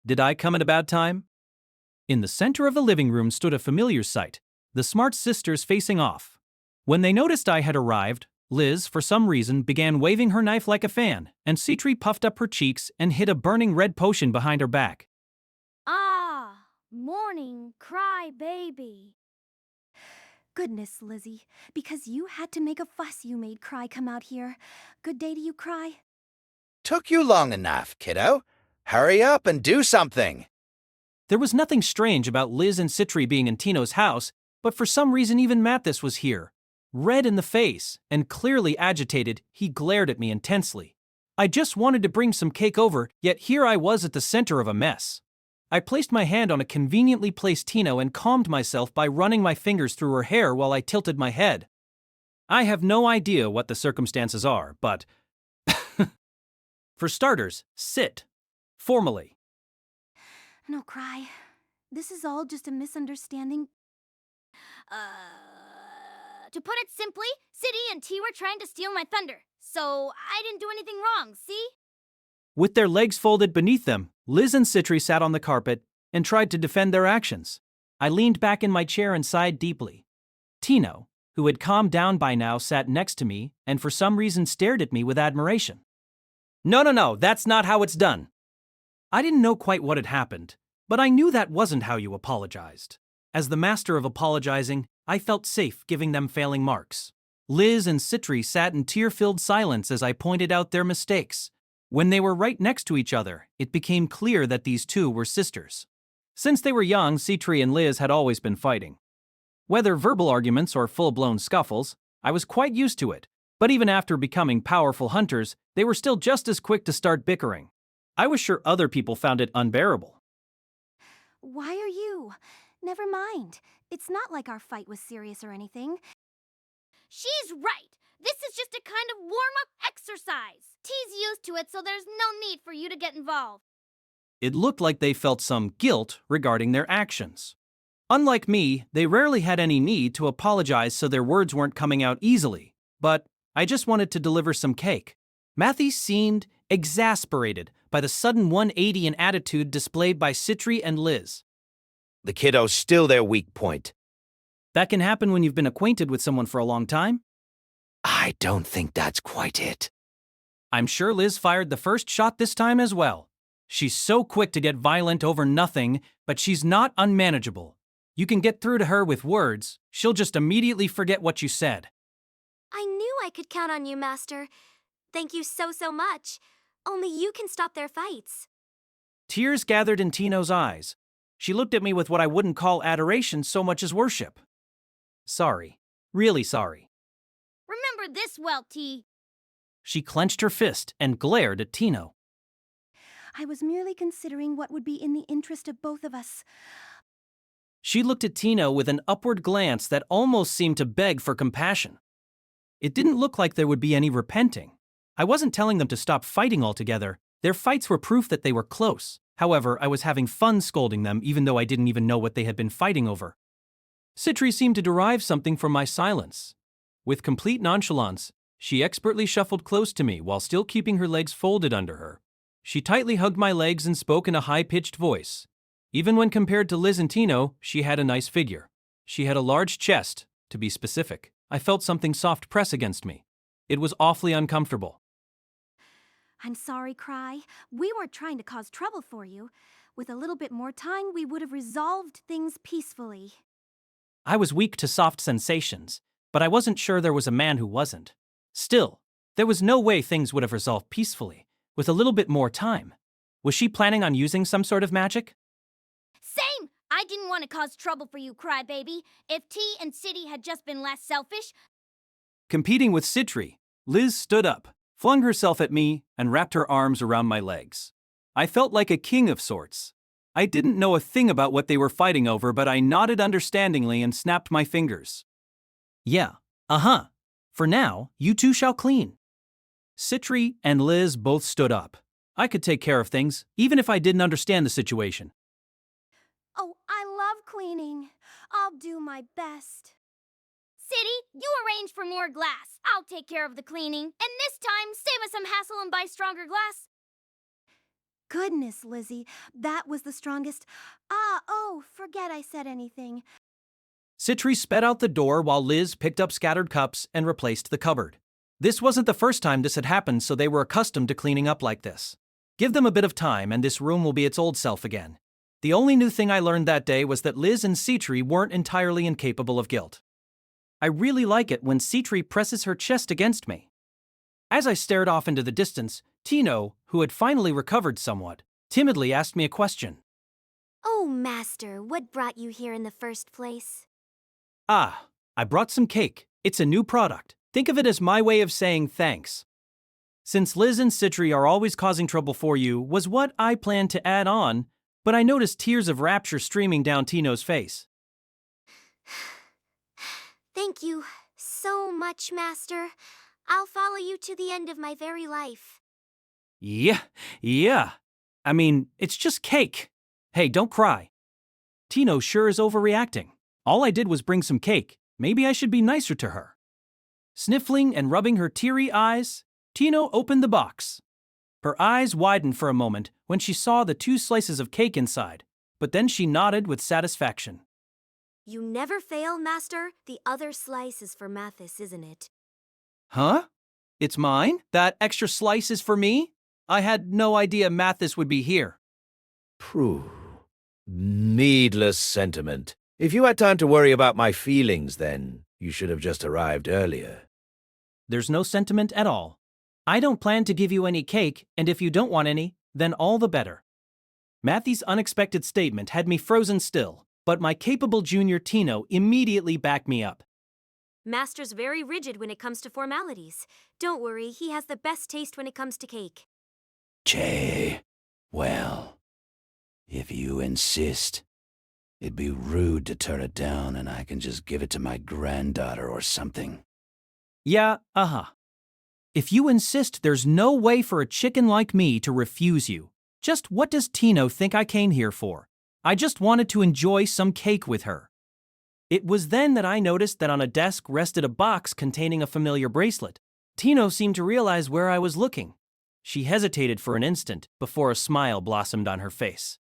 [SPEAKER 1] Did I come at a bad time? In the center of the living room stood a familiar sight, the Smart sisters facing off. When they noticed I had arrived, Liz, for some reason, began waving her knife like a fan, and Seatree puffed up her cheeks and hid a burning red potion behind her back.
[SPEAKER 2] Morning, Krai baby.
[SPEAKER 7] Goodness, Lizzie, because you had to make a fuss you made Krai come out here. Good day to you, Krai.
[SPEAKER 5] Took you long enough, kiddo. Hurry up and do something.
[SPEAKER 1] There was nothing strange about Liz and Seatree being in Tino's house, but for some reason even Mathis was here. Red in the face and clearly agitated, he glared at me intensely. I just wanted to bring some cake over, yet here I was at the center of a mess. I placed my hand on a conveniently placed Tino and calmed myself by running my fingers through her hair while I tilted my head. I have no idea what the circumstances are, but... For starters, sit. Formally.
[SPEAKER 7] No, Krai. This is all just a misunderstanding.
[SPEAKER 2] To put it simply, City and T were trying to steal my thunder, so I didn't do anything wrong, see?
[SPEAKER 1] With their legs folded beneath them, Liz and Seatree sat on the carpet and tried to defend their actions. I leaned back in my chair and sighed deeply. Tino, who had calmed down by now, sat next to me and for some reason stared at me with admiration. No, that's not how it's done. I didn't know quite what had happened, but I knew that wasn't how you apologized. As the master of apologizing, I felt safe giving them failing marks. Liz and Citri sat in tear-filled silence as I pointed out their mistakes. When they were right next to each other, it became clear that these two were sisters. Since they were young, Citri and Liz had always been fighting. Whether verbal arguments or full-blown scuffles, I was quite used to it, but even after becoming powerful hunters, they were still just as quick to start bickering. I was sure other people found it unbearable.
[SPEAKER 7] Why are you? Never mind. It's not like our fight was serious or anything.
[SPEAKER 2] She's right. This is just a kind of warm-up exercise. T's used to it, so there's no need for you to get involved.
[SPEAKER 1] It looked like they felt some guilt regarding their actions. Unlike me, they rarely had any need to apologize, so their words weren't coming out easily. But I just wanted to deliver some cake. Matthew seemed exasperated by the sudden 180 in attitude displayed by Citri and Liz.
[SPEAKER 5] The kiddo's still their weak point.
[SPEAKER 1] That can happen when you've been acquainted with someone for a long time.
[SPEAKER 5] I don't think that's quite it.
[SPEAKER 1] I'm sure Liz fired the first shot this time as well. She's so quick to get violent over nothing, but she's not unmanageable. You can get through to her with words, she'll just immediately forget what you said.
[SPEAKER 3] I knew I could count on you, Master. Thank you so much. Only you can stop their fights.
[SPEAKER 1] Tears gathered in Tino's eyes. She looked at me with what I wouldn't call adoration so much as worship. Sorry. Really sorry.
[SPEAKER 2] Remember this well, T.
[SPEAKER 1] She clenched her fist and glared at Tino.
[SPEAKER 7] I was merely considering what would be in the interest of both of us.
[SPEAKER 1] She looked at Tino with an upward glance that almost seemed to beg for compassion. It didn't look like there would be any repenting. I wasn't telling them to stop fighting altogether. Their fights were proof that they were close. However, I was having fun scolding them even though I didn't even know what they had been fighting over. Citri seemed to derive something from my silence. With complete nonchalance, she expertly shuffled close to me while still keeping her legs folded under her. She tightly hugged my legs and spoke in a high-pitched voice. Even when compared to Liz and Tino, she had a nice figure. She had a large chest, to be specific. I felt something soft press against me. It was awfully uncomfortable.
[SPEAKER 7] I'm sorry, Krai. We weren't trying to cause trouble for you. With a little bit more time, we would have resolved things peacefully.
[SPEAKER 1] I was weak to soft sensations, but I wasn't sure there was a man who wasn't. Still, there was no way things would have resolved peacefully, with a little bit more time. Was she planning on using some sort of magic?
[SPEAKER 2] Same! I didn't want to cause trouble for you, crybaby. If T and City had just been less selfish...
[SPEAKER 1] Competing with Citri, Liz stood up, flung herself at me, and wrapped her arms around my legs. I felt like a king of sorts. I didn't know a thing about what they were fighting over, but I nodded understandingly and snapped my fingers. Yeah, For now, you two shall clean. Citri and Liz both stood up. I could take care of things, even if I didn't understand the situation.
[SPEAKER 7] Oh, I love cleaning. I'll do my best.
[SPEAKER 2] City, you arrange for more glass. I'll take care of the cleaning. And this time, save us some hassle and buy stronger glass.
[SPEAKER 7] Goodness, Lizzie, that was the strongest. Forget I said anything.
[SPEAKER 1] Citri sped out the door while Liz picked up scattered cups and replaced the cupboard. This wasn't the first time this had happened, so they were accustomed to cleaning up like this. Give them a bit of time and this room will be its old self again. The only new thing I learned that day was that Liz and Citri weren't entirely incapable of guilt. I really like it when Citri presses her chest against me. As I stared off into the distance, Tino, who had finally recovered somewhat, timidly asked me a question.
[SPEAKER 3] Oh, Master, what brought you here in the first place?
[SPEAKER 1] I brought some cake. It's a new product. Think of it as my way of saying thanks. Since Liz and Citri are always causing trouble for you, was what I planned to add on, but I noticed tears of rapture streaming down Tino's face.
[SPEAKER 3] Thank you so much, Master. I'll follow you to the end of my very life.
[SPEAKER 1] Yeah. I mean, it's just cake. Hey, don't cry. Tino sure is overreacting. All I did was bring some cake. Maybe I should be nicer to her. Sniffling and rubbing her teary eyes, Tino opened the box. Her eyes widened for a moment when she saw the 2 slices of cake inside, but then she nodded with satisfaction.
[SPEAKER 3] You never fail, Master. The other slice is for Mathis, isn't it?
[SPEAKER 1] Huh? It's mine? That extra slice is for me? I had no idea Mathis would be here.
[SPEAKER 5] Phew. Needless sentiment. If you had time to worry about my feelings, then you should have just arrived earlier.
[SPEAKER 1] There's no sentiment at all. I don't plan to give you any cake, and if you don't want any, then all the better. Matthew's unexpected statement had me frozen still, but my capable junior Tino immediately backed me up.
[SPEAKER 3] Master's very rigid when it comes to formalities. Don't worry, he has the best taste when it comes to cake.
[SPEAKER 8] Jay, well, if you insist, it'd be rude to turn it down and I can just give it to my granddaughter or something.
[SPEAKER 1] Yeah, If you insist, there's no way for a chicken like me to refuse you. Just what does Tino think I came here for? I just wanted to enjoy some cake with her. It was then that I noticed that on a desk rested a box containing a familiar bracelet. Tino seemed to realize where I was looking. She hesitated for an instant before a smile blossomed on her face.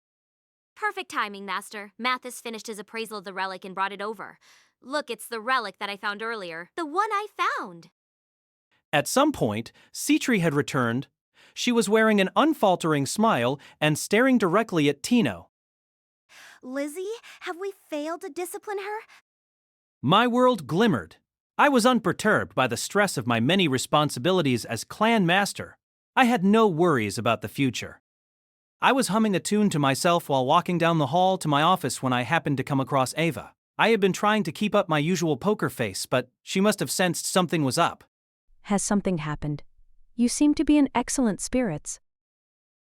[SPEAKER 3] Perfect timing, Master. Mathis finished his appraisal of the relic and brought it over. Look, it's the relic that I found earlier. The one I found.
[SPEAKER 1] At some point, Citri had returned. She was wearing an unfaltering smile and staring directly at Tino.
[SPEAKER 7] Lizzie, have we failed to discipline her?
[SPEAKER 1] My world glimmered. I was unperturbed by the stress of my many responsibilities as clan master. I had no worries about the future. I was humming a tune to myself while walking down the hall to my office when I happened to come across Ava. I had been trying to keep up my usual poker face, but she must have sensed something was up.
[SPEAKER 4] Has something happened? You seem to be in excellent spirits.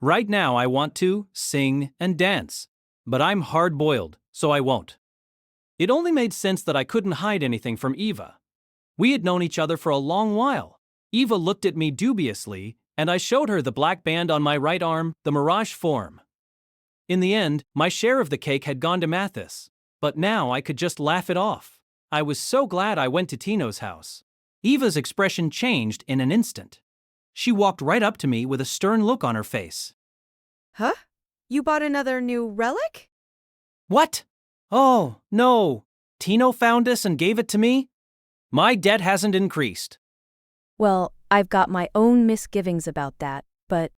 [SPEAKER 1] Right now I want to sing and dance, but I'm hard-boiled, so I won't. It only made sense that I couldn't hide anything from Eva. We had known each other for a long while. Eva looked at me dubiously, and I showed her the black band on my right arm, the mirage form. In the end, my share of the cake had gone to Mathis, but now I could just laugh it off. I was so glad I went to Tino's house. Eva's expression changed in an instant. She walked right up to me with a stern look on her face.
[SPEAKER 9] Huh? You bought another new relic?
[SPEAKER 1] What? Oh, no. Tino found this and gave it to me? My debt hasn't increased.
[SPEAKER 4] Well, I've got my own misgivings about that, but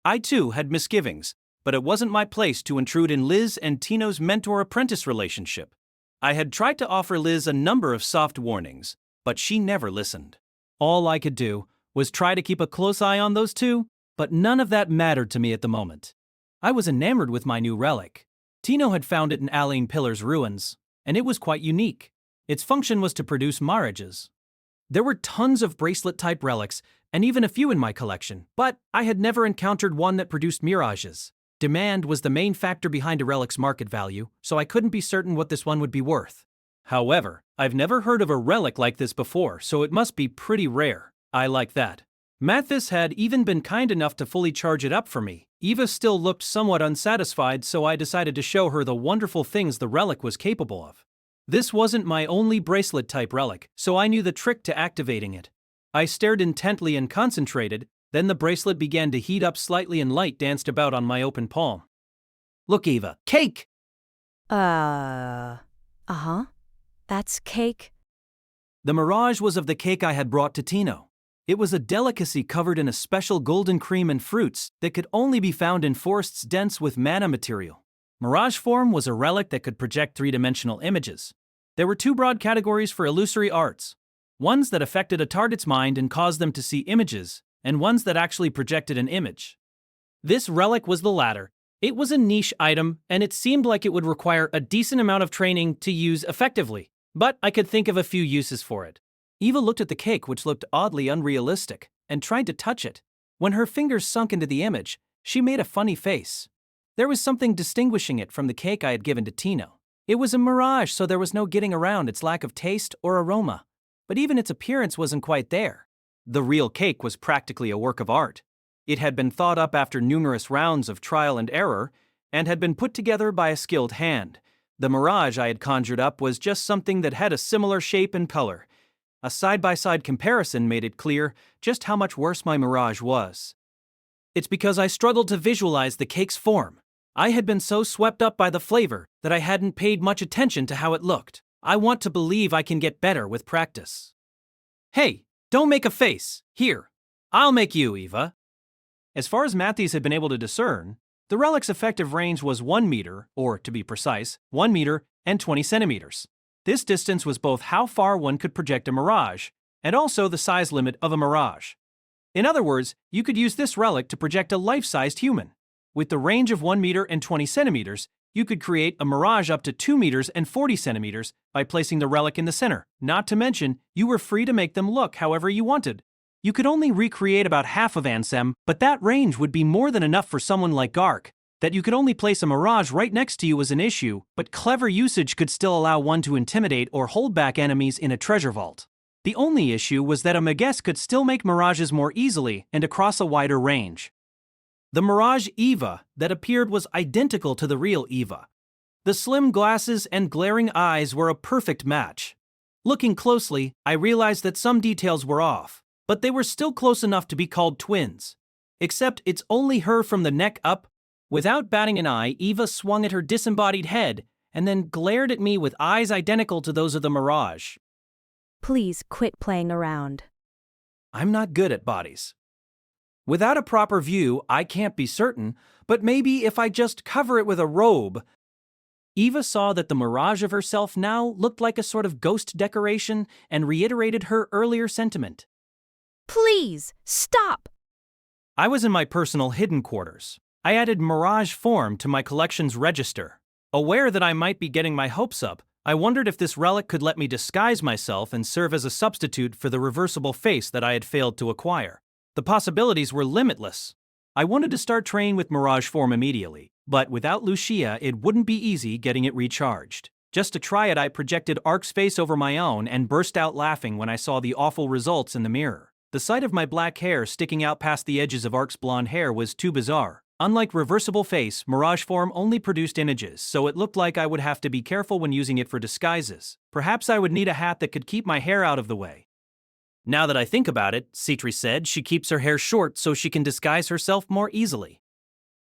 [SPEAKER 1] I too had misgivings, but it wasn't my place to intrude in Liz and Tino's mentor-apprentice relationship. I had tried to offer Liz a number of soft warnings, but she never listened. All I could do was try to keep a close eye on those two, but none of that mattered to me at the moment. I was enamored with my new relic. Tino had found it in Aline Pillar's ruins, and it was quite unique. Its function was to produce mirages. There were tons of bracelet-type relics, and even a few in my collection, but I had never encountered one that produced mirages. Demand was the main factor behind a relic's market value, so I couldn't be certain what this one would be worth. However, I've never heard of a relic like this before, so it must be pretty rare. I like that. Mathis had even been kind enough to fully charge it up for me. Eva still looked somewhat unsatisfied, so I decided to show her the wonderful things the relic was capable of. This wasn't my only bracelet-type relic, so I knew the trick to activating it. I stared intently and concentrated, then the bracelet began to heat up slightly and light danced about on my open palm. Look, Eva, cake!
[SPEAKER 4] That's cake?
[SPEAKER 1] The mirage was of the cake I had brought to Tino. It was a delicacy covered in a special golden cream and fruits that could only be found in forests dense with mana material. Mirage form was a relic that could project three-dimensional images. There were two broad categories for illusory arts. Ones that affected a target's mind and caused them to see images, and ones that actually projected an image. This relic was the latter. It was a niche item, and it seemed like it would require a decent amount of training to use effectively, but I could think of a few uses for it. Eva looked at the cake, which looked oddly unrealistic, and tried to touch it. When her fingers sunk into the image, she made a funny face. There was something distinguishing it from the cake I had given to Tino. It was a mirage, so there was no getting around its lack of taste or aroma. But even its appearance wasn't quite there. The real cake was practically a work of art. It had been thought up after numerous rounds of trial and error, and had been put together by a skilled hand. The mirage I had conjured up was just something that had a similar shape and color. A side-by-side comparison made it clear just how much worse my mirage was. It's because I struggled to visualize the cake's form. I had been so swept up by the flavor that I hadn't paid much attention to how it looked. I want to believe I can get better with practice. Hey, don't make a face. Here, I'll make you, Eva. As far as Matthews had been able to discern, the relic's effective range was 1 meter, or to be precise, 1 meter and 20 centimeters. This distance was both how far one could project a mirage, and also the size limit of a mirage. In other words, you could use this relic to project a life-sized human. With the range of 1 meter and 20 centimeters, you could create a mirage up to 2 meters and 40 centimeters by placing the relic in the center. Not to mention, you were free to make them look however you wanted. You could only recreate about half of Ansem, but that range would be more than enough for someone like Gark. That you could only place a mirage right next to you was an issue, but clever usage could still allow one to intimidate or hold back enemies in a treasure vault. The only issue was that a Magus could still make mirages more easily and across a wider range. The Mirage Eva that appeared was identical to the real Eva. The slim glasses and glaring eyes were a perfect match. Looking closely, I realized that some details were off, but they were still close enough to be called twins. Except it's only her from the neck up. Without batting an eye, Eva swung at her disembodied head and then glared at me with eyes identical to those of the Mirage.
[SPEAKER 4] Please quit playing around.
[SPEAKER 1] I'm not good at bodies. Without a proper view, I can't be certain, but maybe if I just cover it with a robe. Eva saw that the mirage of herself now looked like a sort of ghost decoration and reiterated her earlier sentiment.
[SPEAKER 4] Please, stop!
[SPEAKER 1] I was in my personal hidden quarters. I added Mirage form to my collection's register. Aware that I might be getting my hopes up, I wondered if this relic could let me disguise myself and serve as a substitute for the reversible face that I had failed to acquire. The possibilities were limitless. I wanted to start training with Mirage form immediately, but without Lucia, it wouldn't be easy getting it recharged. Just to try it, I projected Ark's face over my own and burst out laughing when I saw the awful results in the mirror. The sight of my black hair sticking out past the edges of Ark's blonde hair was too bizarre. Unlike reversible face, Mirage form only produced images, so it looked like I would have to be careful when using it for disguises. Perhaps I would need a hat that could keep my hair out of the way. Now that I think about it, Citri said she keeps her hair short so she can disguise herself more easily.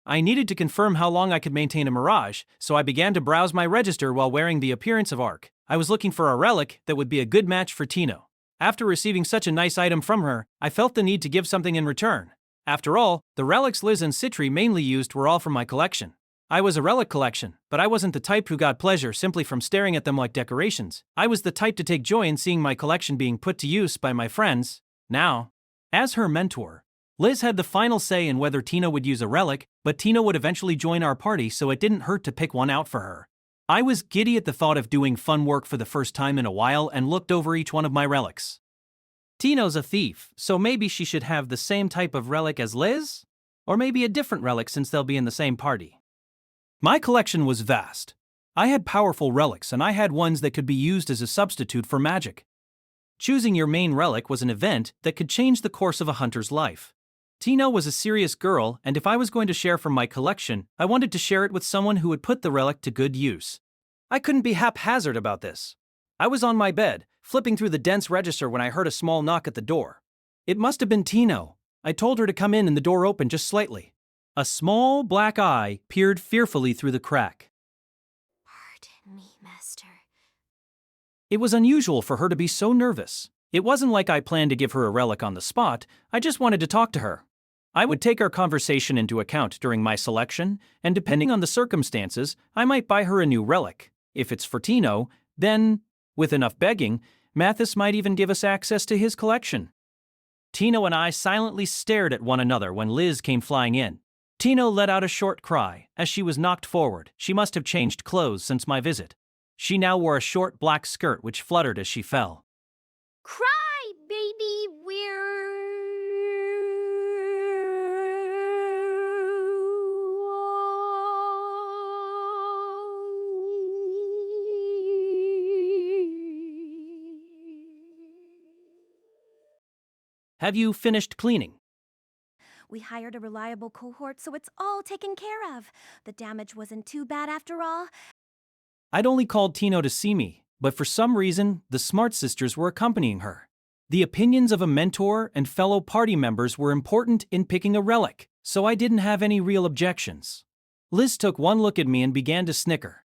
[SPEAKER 1] I needed to confirm how long I could maintain a mirage, so I began to browse my register while wearing the appearance of Ark. I was looking for a relic that would be a good match for Tino. After receiving such a nice item from her, I felt the need to give something in return. After all, the relics Liz and Citri mainly used were all from my collection. I was a relic collection, but I wasn't the type who got pleasure simply from staring at them like decorations. I was the type to take joy in seeing my collection being put to use by my friends. Now, as her mentor, Liz had the final say in whether Tina would use a relic, but Tina would eventually join our party, so it didn't hurt to pick one out for her. I was giddy at the thought of doing fun work for the first time in a while and looked over each one of my relics. Tino's a thief, so maybe she should have the same type of relic as Liz? Or maybe a different relic since they'll be in the same party. My collection was vast. I had powerful relics and I had ones that could be used as a substitute for magic. Choosing your main relic was an event that could change the course of a hunter's life. Tino was a serious girl, and if I was going to share from my collection, I wanted to share it with someone who would put the relic to good use. I couldn't be haphazard about this. I was on my bed, flipping through the dense register when I heard a small knock at the door. It must have been Tino. I told her to come in and the door opened just slightly. A small black eye peered fearfully through the crack.
[SPEAKER 3] Pardon me, master.
[SPEAKER 1] It was unusual for her to be so nervous. It wasn't like I planned to give her a relic on the spot, I just wanted to talk to her. I would take our conversation into account during my selection, and depending on the circumstances, I might buy her a new relic. If it's for Tino, then, with enough begging, Mathis might even give us access to his collection. Tino and I silently stared at one another when Liz came flying in. Tino let out a short cry as she was knocked forward. She must have changed clothes since my visit. She now wore a short black skirt which fluttered as she fell.
[SPEAKER 2] Cry, baby,
[SPEAKER 1] Have you finished cleaning?
[SPEAKER 7] We hired a reliable cohort, so it's all taken care of. The damage wasn't too bad after all.
[SPEAKER 1] I'd only called Tino to see me, but for some reason, the Smart Sisters were accompanying her. The opinions of a mentor and fellow party members were important in picking a relic, so I didn't have any real objections. Liz took one look at me and began to snicker.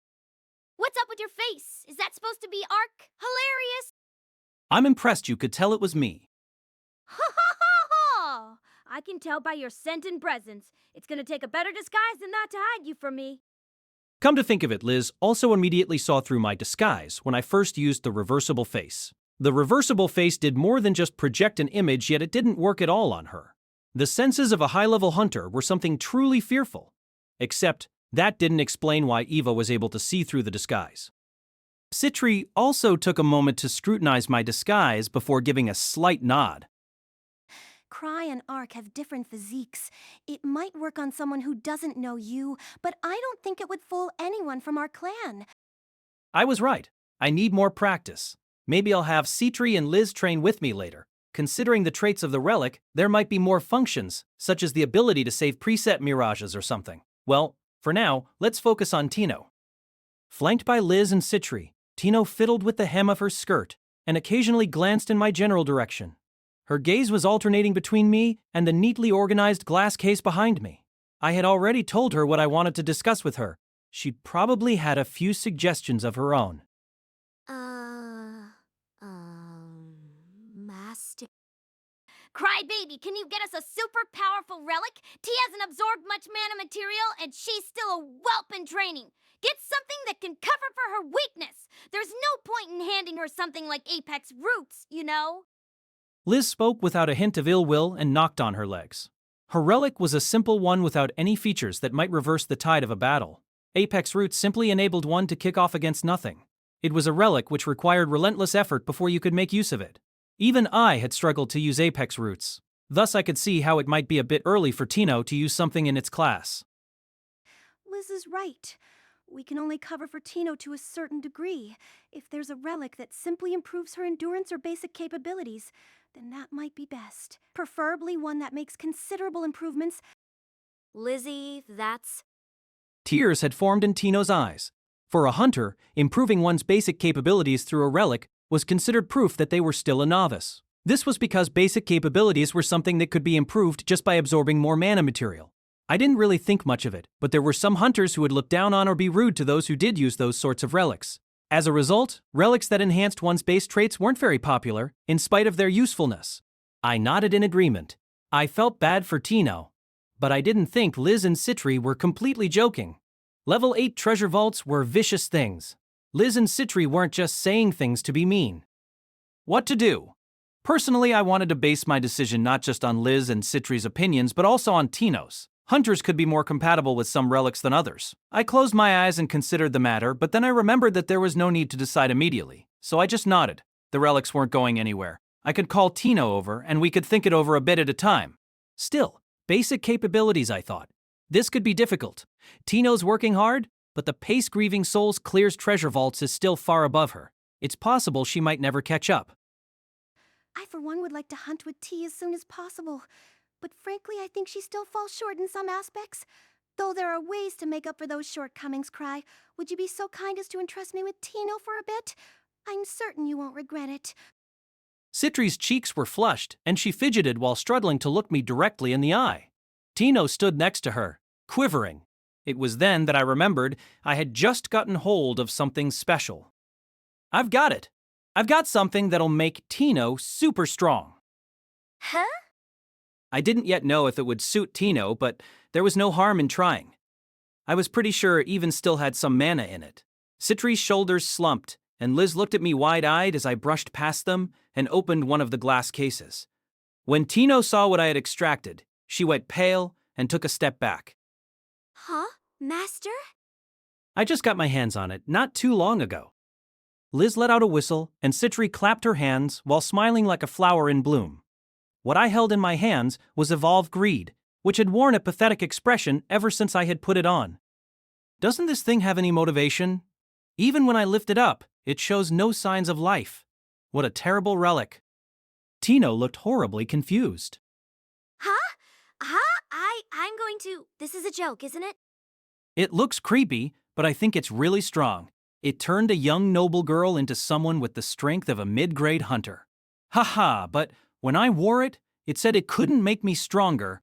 [SPEAKER 2] What's up with your face? Is that supposed to be arc? Hilarious?
[SPEAKER 1] I'm impressed you could tell it was me.
[SPEAKER 6] Ha ha ha ha! I can tell by your scent and presence. It's gonna take a better disguise than that to hide you from me.
[SPEAKER 1] Come to think of it, Liz also immediately saw through my disguise when I first used the reversible face. The reversible face did more than just project an image, yet it didn't work at all on her. The senses of a high-level hunter were something truly fearful. Except, that didn't explain why Eva was able to see through the disguise. Citri also took a moment to scrutinize my disguise before giving a slight nod.
[SPEAKER 7] Krai and Ark have different physiques. It might work on someone who doesn't know you, but I don't think it would fool anyone from our clan.
[SPEAKER 1] I was right. I need more practice. Maybe I'll have Citri and Liz train with me later. Considering the traits of the relic, there might be more functions, such as the ability to save preset mirages or something. Well, for now, let's focus on Tino. Flanked by Liz and Citri, Tino fiddled with the hem of her skirt and occasionally glanced in my general direction. Her gaze was alternating between me and the neatly organized glass case behind me. I had already told her what I wanted to discuss with her. She probably had a few suggestions of her own.
[SPEAKER 3] Master.
[SPEAKER 2] Cry baby, can you get us a super powerful relic? T hasn't absorbed much mana material and she's still a whelp in training. Get something that can cover for her weakness. There's no point in handing her something like Apex Roots, you know?
[SPEAKER 1] Liz spoke without a hint of ill will and knocked on her legs. Her relic was a simple one without any features that might reverse the tide of a battle. Apex Roots simply enabled one to kick off against nothing. It was a relic which required relentless effort before you could make use of it. Even I had struggled to use Apex Roots. Thus I could see how it might be a bit early for Tino to use something in its class.
[SPEAKER 7] Liz is right. We can only cover for Tino to a certain degree. If there's a relic that simply improves her endurance or basic capabilities, then that might be best. Preferably one that makes considerable improvements.
[SPEAKER 3] Lizzie, that's...
[SPEAKER 1] Tears had formed in Tino's eyes. For a hunter, improving one's basic capabilities through a relic was considered proof that they were still a novice. This was because basic capabilities were something that could be improved just by absorbing more mana material. I didn't really think much of it, but there were some hunters who would look down on or be rude to those who did use those sorts of relics. As a result, relics that enhanced one's base traits weren't very popular, in spite of their usefulness. I nodded in agreement. I felt bad for Tino, but I didn't think Liz and Citri were completely joking. Level 8 treasure vaults were vicious things. Liz and Citri weren't just saying things to be mean. What to do? Personally, I wanted to base my decision not just on Liz and Citri's opinions, but also on Tino's. Hunters could be more compatible with some relics than others. I closed my eyes and considered the matter, but then I remembered that there was no need to decide immediately, so I just nodded. The relics weren't going anywhere. I could call Tino over, and we could think it over a bit at a time. Still, basic capabilities, I thought. This could be difficult. Tino's working hard, but the pace Grieving Souls clears treasure vaults is still far above her. It's possible she might never catch up.
[SPEAKER 7] I, for one, would like to hunt with T as soon as possible. But frankly, I think she still falls short in some aspects. Though there are ways to make up for those shortcomings, Krai. Would you be so kind as to entrust me with Tino for a bit? I'm certain you won't regret it.
[SPEAKER 1] Citri's cheeks were flushed, and she fidgeted while struggling to look me directly in the eye. Tino stood next to her, quivering. It was then that I remembered I had just gotten hold of something special. I've got it. I've got something that'll make Tino super strong.
[SPEAKER 2] Huh?
[SPEAKER 1] I didn't yet know if it would suit Tino, but there was no harm in trying. I was pretty sure it even still had some mana in it. Citri's shoulders slumped, and Liz looked at me wide-eyed as I brushed past them and opened one of the glass cases. When Tino saw what I had extracted, she went pale and took a step back.
[SPEAKER 3] Huh? Master?
[SPEAKER 1] I just got my hands on it not too long ago. Liz let out a whistle, and Citri clapped her hands while smiling like a flower in bloom. What I held in my hands was Evolve Greed, which had worn a pathetic expression ever since I had put it on. Doesn't this thing have any motivation? Even when I lift it up, it shows no signs of life. What a terrible relic. Tino looked horribly confused.
[SPEAKER 3] Huh? I'm going to... This is a joke, isn't it?
[SPEAKER 1] It looks creepy, but I think it's really strong. It turned a young noble girl into someone with the strength of a mid-grade hunter. Haha, but when I wore it, it said it couldn't make me stronger.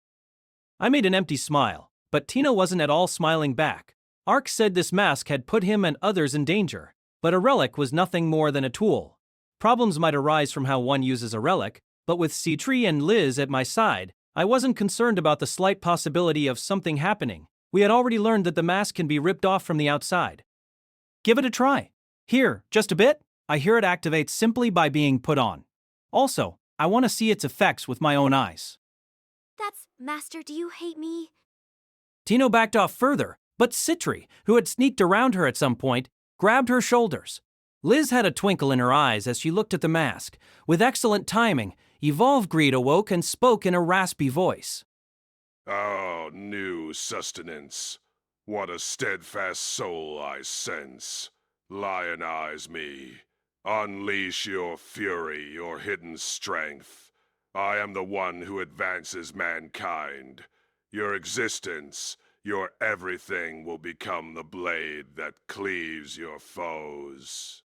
[SPEAKER 1] I made an empty smile, But Tino wasn't at all smiling back. Ark said this mask had put him and others in danger, but a relic was nothing more than a tool. Problems might arise from how one uses a relic, but with Citri and Liz at my side, I wasn't concerned about the slight possibility of something happening. We had already learned that the mask can be ripped off from the outside. Give it a try. Here, just a bit. I hear it activates simply by being put on. Also, I want to see its effects with my own eyes.
[SPEAKER 3] That's, Master, do you hate me?
[SPEAKER 1] Tino backed off further, but Citri, who had sneaked around her at some point, grabbed her shoulders. Liz had a twinkle in her eyes as she looked at the mask. With excellent timing, Evolve Greed awoke and spoke in a raspy voice.
[SPEAKER 10] Oh, new sustenance. What a steadfast soul I sense. Lionize me. Unleash your fury, your hidden strength. I am the one who advances mankind. Your existence, your everything will become the blade that cleaves your foes.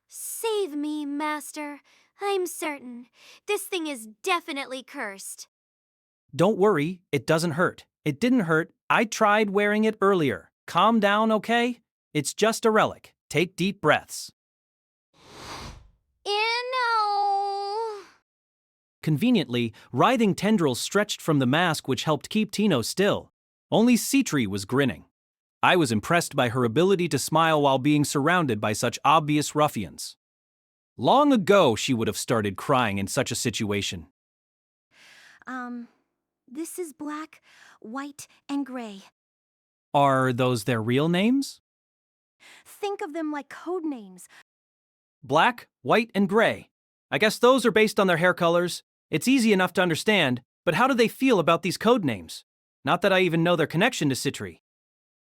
[SPEAKER 3] Save me, Master. I'm certain. This thing is definitely cursed.
[SPEAKER 1] Don't worry, it doesn't hurt. It didn't hurt. I tried wearing it earlier. Calm down, okay? It's just a relic. Take deep breaths.
[SPEAKER 2] No.
[SPEAKER 1] Conveniently, writhing tendrils stretched from the mask which helped keep Tino still. Only Citri was grinning. I was impressed by her ability to smile while being surrounded by such obvious ruffians. Long ago, she would have started crying in such a situation.
[SPEAKER 7] This is Black, White, and Gray.
[SPEAKER 1] Are those their real names?
[SPEAKER 7] Think of them like code names.
[SPEAKER 1] Black, White, and Gray. I guess those are based on their hair colors. It's easy enough to understand, but how do they feel about these code names? Not that I even know their connection to Citri.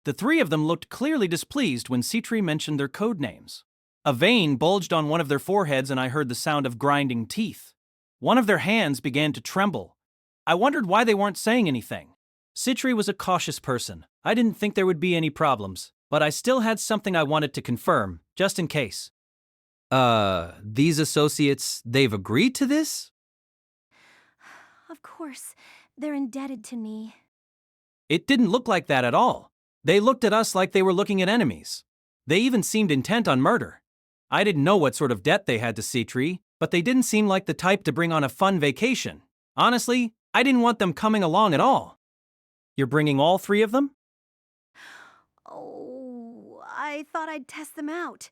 [SPEAKER 1] The three of them looked clearly displeased when Citri mentioned their code names. A vein bulged on one of their foreheads and I heard the sound of grinding teeth. One of their hands began to tremble. I wondered why they weren't saying anything. Citri was a cautious person. I didn't think there would be any problems, but I still had something I wanted to confirm, just in case. These associates, they've agreed to this?
[SPEAKER 7] Of course, they're indebted to me.
[SPEAKER 1] It didn't look like that at all. They looked at us like they were looking at enemies. They even seemed intent on murder. I didn't know what sort of debt they had to Citri, but they didn't seem like the type to bring on a fun vacation. Honestly, I didn't want them coming along at all. You're bringing all three of them?
[SPEAKER 7] Oh, I thought I'd test them out.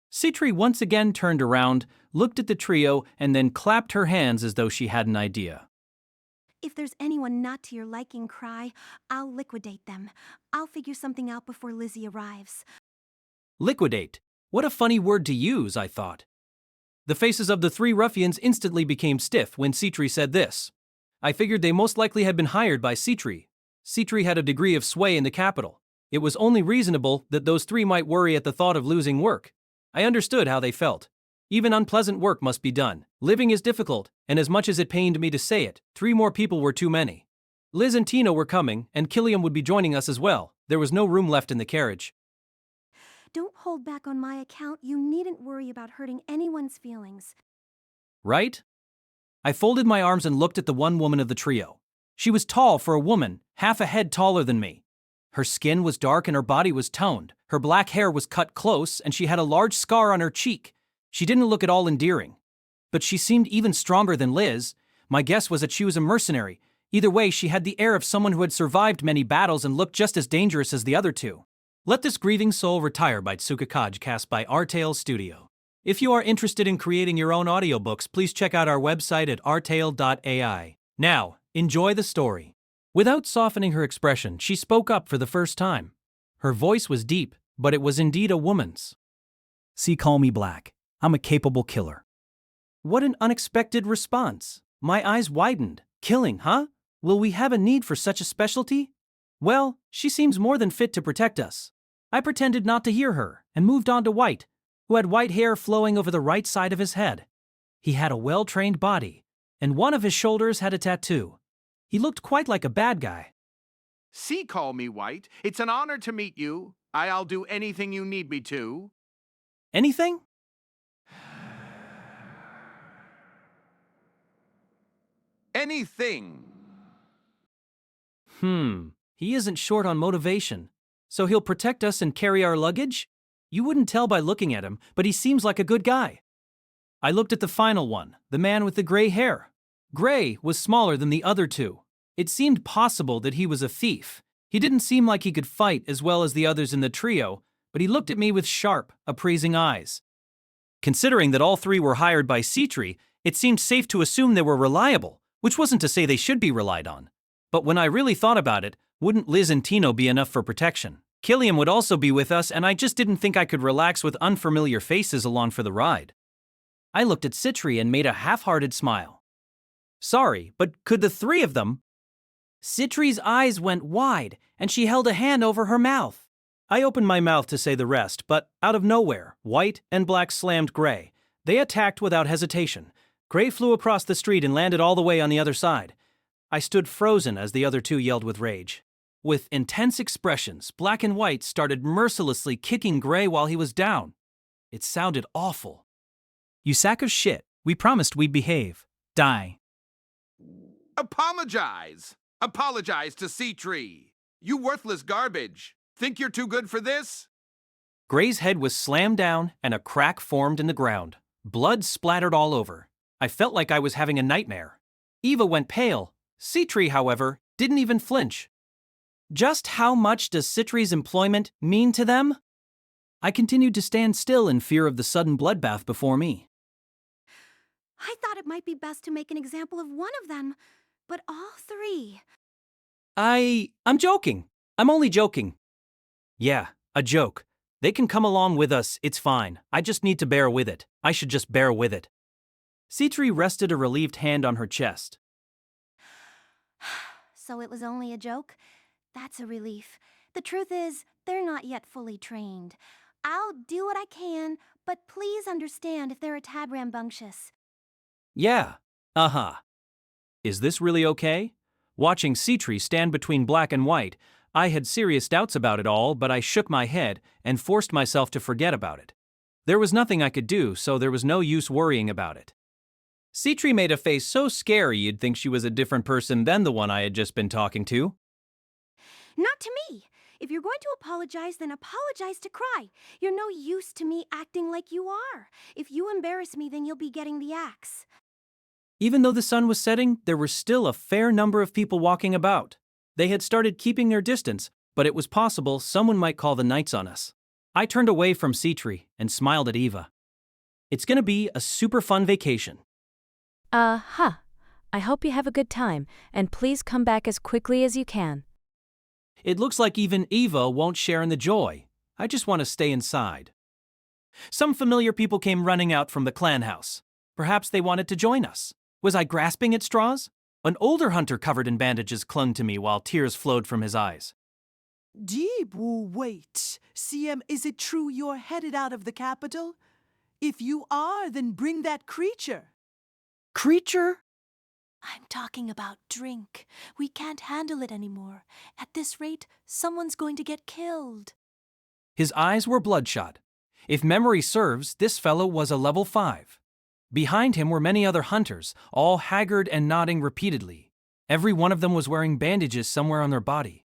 [SPEAKER 1] Citri once again turned around, looked at the trio, and then clapped her hands as though she had an idea.
[SPEAKER 7] If there's anyone not to your liking, Krai, I'll liquidate them. I'll figure something out before Lizzie arrives.
[SPEAKER 1] Liquidate. What a funny word to use, I thought. The faces of the three ruffians instantly became stiff when Citri said this. I figured they most likely had been hired by Citri. Citri had a degree of sway in the capital. It was only reasonable that those three might worry at the thought of losing work. I understood how they felt. Even unpleasant work must be done. Living is difficult, and as much as it pained me to say it, 3 more people were too many. Liz and Tino were coming, and Killiam would be joining us as well. There was no room left in the carriage.
[SPEAKER 7] Don't hold back on my account. You needn't worry about hurting anyone's feelings.
[SPEAKER 1] Right? I folded my arms and looked at the one woman of the trio. She was tall for a woman, half a head taller than me. Her skin was dark and her body was toned. Her black hair was cut close and she had a large scar on her cheek. She didn't look at all endearing. But she seemed even stronger than Liz. My guess was that she was a mercenary. Either way, she had the air of someone who had survived many battles and looked just as dangerous as the other two. Let This Grieving Soul Retire by Tsukakage, cast by Artale Studio. If you are interested in creating your own audiobooks, please check out our website at artale.ai. Now, enjoy the story. Without softening her expression, she spoke up for the first time. Her voice was deep, but it was indeed a woman's. See, call me Black. I'm a capable killer. What an unexpected response. My eyes widened. Killing, huh? Will we have a need for such a specialty? Well, she seems more than fit to protect us. I pretended not to hear her and moved on to White, who had white hair flowing over the right side of his head. He had a well-trained body, and one of his shoulders had a tattoo. He looked quite like a bad guy.
[SPEAKER 11] See, call me White. It's an honor to meet you. I'll do anything you need me to.
[SPEAKER 1] Anything?
[SPEAKER 11] Anything.
[SPEAKER 1] He isn't short on motivation. So he'll protect us and carry our luggage? You wouldn't tell by looking at him, but he seems like a good guy. I looked at the final one, the man with the gray hair. Gray was smaller than the other two. It seemed possible that he was a thief. He didn't seem like he could fight as well as the others in the trio, but he looked at me with sharp, appraising eyes. Considering that all three were hired by Citri, it seemed safe to assume they were reliable, which wasn't to say they should be relied on. But when I really thought about it, wouldn't Liz and Tino be enough for protection? Killiam would also be with us, and I just didn't think I could relax with unfamiliar faces along for the ride. I looked at Citri and made a half-hearted smile. Sorry, but could the three of them? Citri's eyes went wide, and she held a hand over her mouth. I opened my mouth to say the rest, but out of nowhere, White and Black slammed Gray. They attacked without hesitation. Gray flew across the street and landed all the way on the other side. I stood frozen as the other two yelled with rage. With intense expressions, Black and White started mercilessly kicking Gray while he was down. It sounded awful. You sack of shit. We promised we'd behave. Die.
[SPEAKER 11] Apologize! Apologize to Citri! You worthless garbage! Think you're too good for this?
[SPEAKER 1] Gray's head was slammed down and a crack formed in the ground. Blood splattered all over. I felt like I was having a nightmare. Eva went pale. Citri, however, didn't even flinch. Just how much does Citri's employment mean to them? I continued to stand still in fear of the sudden bloodbath before me.
[SPEAKER 7] I thought it might be best to make an example of one of them, but all three.
[SPEAKER 1] I'm joking. I'm only joking. Yeah, a joke. They can come along with us, it's fine. I just need to bear with it. I should just bear with it. Citri rested a relieved hand on her chest.
[SPEAKER 7] So it was only a joke? That's a relief. The truth is, they're not yet fully trained. I'll do what I can, but please understand if they're a tad rambunctious.
[SPEAKER 1] Yeah, Is this really okay? Watching Citri stand between Black and White, I had serious doubts about it all, but I shook my head and forced myself to forget about it. There was nothing I could do, so there was no use worrying about it. Citri made a face so scary you'd think she was a different person than the one I had just been talking to.
[SPEAKER 7] Not to me. If you're going to apologize, then apologize to Krai. You're no use to me acting like you are. If you embarrass me, then you'll be getting the axe.
[SPEAKER 1] Even though the sun was setting, there were still a fair number of people walking about. They had started keeping their distance, but it was possible someone might call the Knights on us. I turned away from Citri and smiled at Eva. It's gonna be a super fun vacation.
[SPEAKER 4] I hope you have a good time, and please come back as quickly as you can.
[SPEAKER 1] It looks like even Eva won't share in the joy. I just want to stay inside. Some familiar people came running out from the clan house. Perhaps they wanted to join us. Was I grasping at straws? An older hunter covered in bandages clung to me while tears flowed from his eyes.
[SPEAKER 12] Wait. CM, is it true you're headed out of the capital? If you are, then bring that creature.
[SPEAKER 1] Creature?
[SPEAKER 12] I'm talking about drink. We can't handle it anymore. At this rate, someone's going to get killed.
[SPEAKER 1] His eyes were bloodshot. If memory serves, this fellow was a level 5. Behind him were many other hunters, all haggard and nodding repeatedly. Every one of them was wearing bandages somewhere on their body.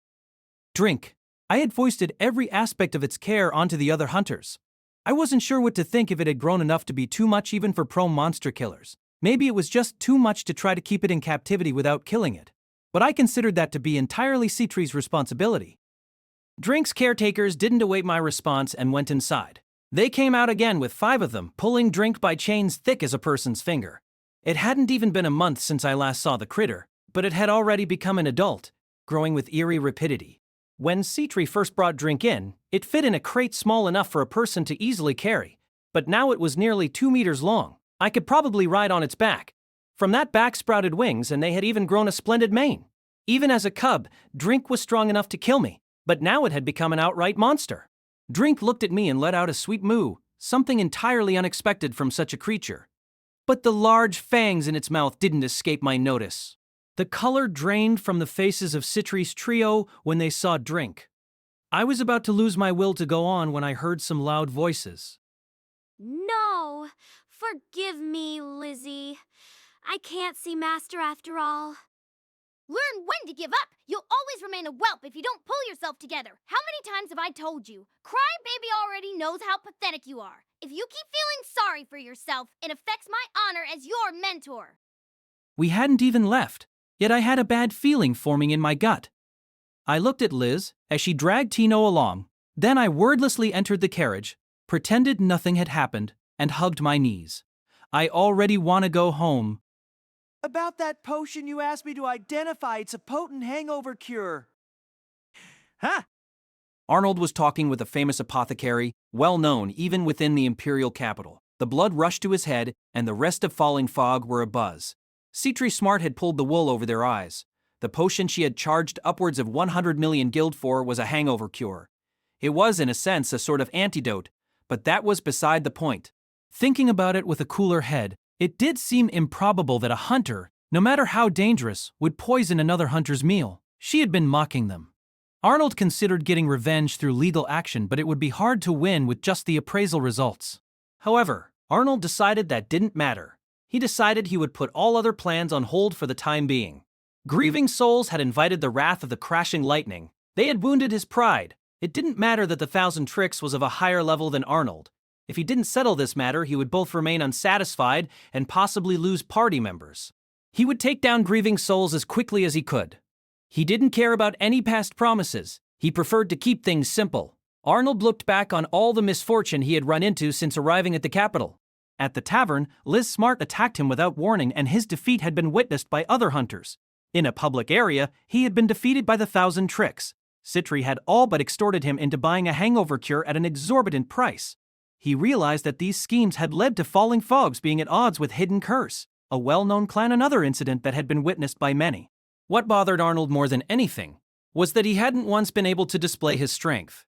[SPEAKER 1] Drink. I had foisted every aspect of its care onto the other hunters. I wasn't sure what to think if it had grown enough to be too much even for pro monster killers. Maybe it was just too much to try to keep it in captivity without killing it. But I considered that to be entirely Citri's responsibility. Drink's caretakers didn't await my response and went inside. They came out again with 5 of them, pulling Drink by chains thick as a person's finger. It hadn't even been a month since I last saw the critter, but it had already become an adult, growing with eerie rapidity. When Citri first brought Drink in, it fit in a crate small enough for a person to easily carry, but now it was nearly 2 meters long. I could probably ride on its back. From that back sprouted wings, and they had even grown a splendid mane. Even as a cub, Drink was strong enough to kill me, but now it had become an outright monster. Drink looked at me and let out a sweet moo, something entirely unexpected from such a creature. But the large fangs in its mouth didn't escape my notice. The color drained from the faces of Citri's trio when they saw Drink. I was about to lose my will to go on when I heard some loud voices.
[SPEAKER 3] No! Forgive me, Lizzie. I can't see Master after all.
[SPEAKER 2] Learn when to give up. You'll always remain a whelp if you don't pull yourself together. How many times have I told you? Crybaby already knows how pathetic you are. If you keep feeling sorry for yourself, it affects my honor as your mentor.
[SPEAKER 1] We hadn't even left, yet I had a bad feeling forming in my gut. I looked at Liz as she dragged Tino along. Then I wordlessly entered the carriage, pretended nothing had happened, and hugged my knees. I already want to go home.
[SPEAKER 13] About that potion you asked me to identify, it's a potent hangover cure. Huh?
[SPEAKER 1] Arnold was talking with a famous apothecary, well known even within the imperial capital. The blood rushed to his head, and the rest of Falling Fog were abuzz. Citri Smart had pulled the wool over their eyes. The potion she had charged upwards of 100 million guild for was a hangover cure. It was, in a sense, a sort of antidote, but that was beside the point. Thinking about it with a cooler head, it did seem improbable that a hunter, no matter how dangerous, would poison another hunter's meal. She had been mocking them. Arnold considered getting revenge through legal action, but it would be hard to win with just the appraisal results. However, Arnold decided that didn't matter. He decided he would put all other plans on hold for the time being. Grieving souls had invited the wrath of the crashing lightning. They had wounded his pride. It didn't matter that the 1,000 Tricks was of a higher level than Arnold. If he didn't settle this matter, he would both remain unsatisfied and possibly lose party members. He would take down Grieving souls as quickly as he could. He didn't care about any past promises. He preferred to keep things simple. Arnold looked back on all the misfortune he had run into since arriving at the capital. At the tavern, Liz Smart attacked him without warning, and his defeat had been witnessed by other hunters. In a public area, he had been defeated by the 1,000 Tricks. Citri had all but extorted him into buying a hangover cure at an exorbitant price. He realized that these schemes had led to Falling Fogs being at odds with Hidden Curse, a well-known clan, another incident that had been witnessed by many. What bothered Arnold more than anything was that he hadn't once been able to display his strength.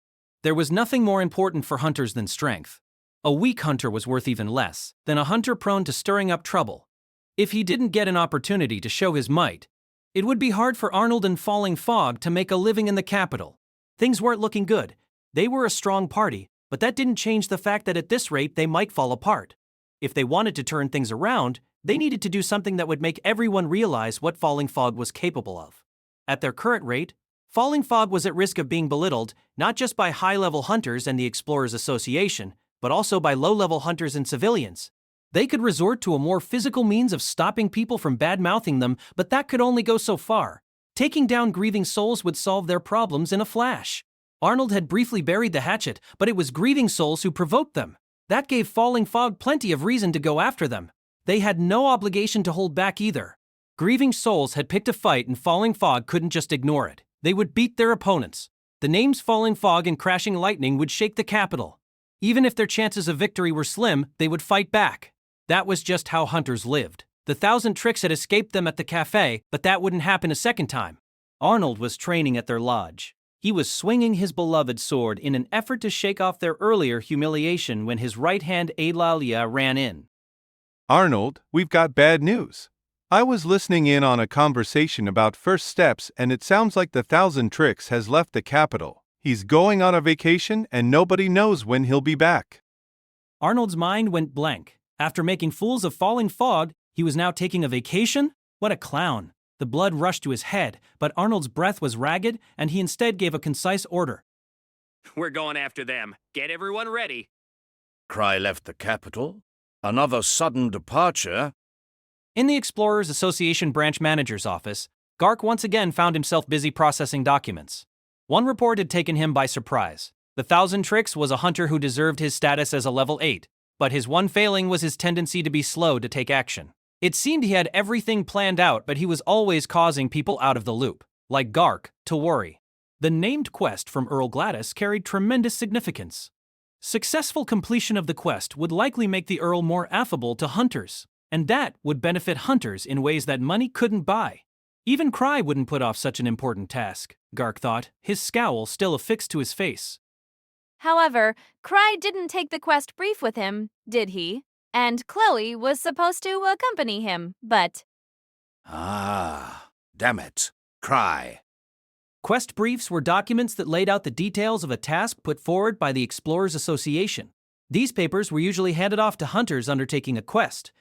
[SPEAKER 1] There was nothing more important for hunters than strength. A weak hunter was worth even less than a hunter prone to stirring up trouble. If he didn't get an opportunity to show his might, it would be hard for Arnold and Falling Fog to make a living in the capital. Things weren't looking good. They were a strong party, but that didn't change the fact that at this rate they might fall apart. If they wanted to turn things around, they needed to do something that would make everyone realize what Falling Fog was capable of. At their current rate, Falling Fog was at risk of being belittled not just by high-level hunters and the Explorers Association, but also by low-level hunters and civilians. They could resort to a more physical means of stopping people from bad-mouthing them, but that could only go so far. Taking down Grieving souls would solve their problems in a flash. Arnold had briefly buried the hatchet, but it was Grieving souls who provoked them. That gave Falling Fog plenty of reason to go after them. They had no obligation to hold back either. Grieving souls had picked a fight, and Falling Fog couldn't just ignore it. They would beat their opponents. The names Falling Fog and Crashing Lightning would shake the capital. Even if their chances of victory were slim, they would fight back. That was just how hunters lived. The 1,000 Tricks had escaped them at the cafe, but that wouldn't happen a second time. Arnold was training at their lodge. He was swinging his beloved sword in an effort to shake off their earlier humiliation when his right-hand Eulalia ran in.
[SPEAKER 14] Arnold, we've got bad news. I was listening in on a conversation about first steps, and it sounds like the 1,000 Tricks has left the capital. He's going on a vacation, and nobody knows when he'll be back.
[SPEAKER 1] Arnold's mind went blank. After making fools of Falling Fog, he was now taking a vacation? What a clown. The blood rushed to his head, but Arnold's breath was ragged, and he instead gave a concise order.
[SPEAKER 15] We're going after them. Get everyone ready.
[SPEAKER 8] Krai left the capital? Another sudden departure?
[SPEAKER 1] In the Explorers Association branch manager's office, Gark once again found himself busy processing documents. One report had taken him by surprise. The 1,000 Tricks was a hunter who deserved his status as a level 8, but his one failing was his tendency to be slow to take action. It seemed he had everything planned out, but he was always causing people out of the loop, like Gark, to worry. The named quest from Earl Gladys carried tremendous significance. Successful completion of the quest would likely make the Earl more affable to hunters, and that would benefit hunters in ways that money couldn't buy. Even Krai wouldn't put off such an important task, Gark thought, his scowl still affixed to his face.
[SPEAKER 16] However, Krai didn't take the quest brief with him, did he? And Chloe was supposed to accompany him, but...
[SPEAKER 8] Ah, damn it. Krai.
[SPEAKER 1] Quest briefs were documents that laid out the details of a task put forward by the Explorers Association. These papers were usually handed off to hunters undertaking a quest.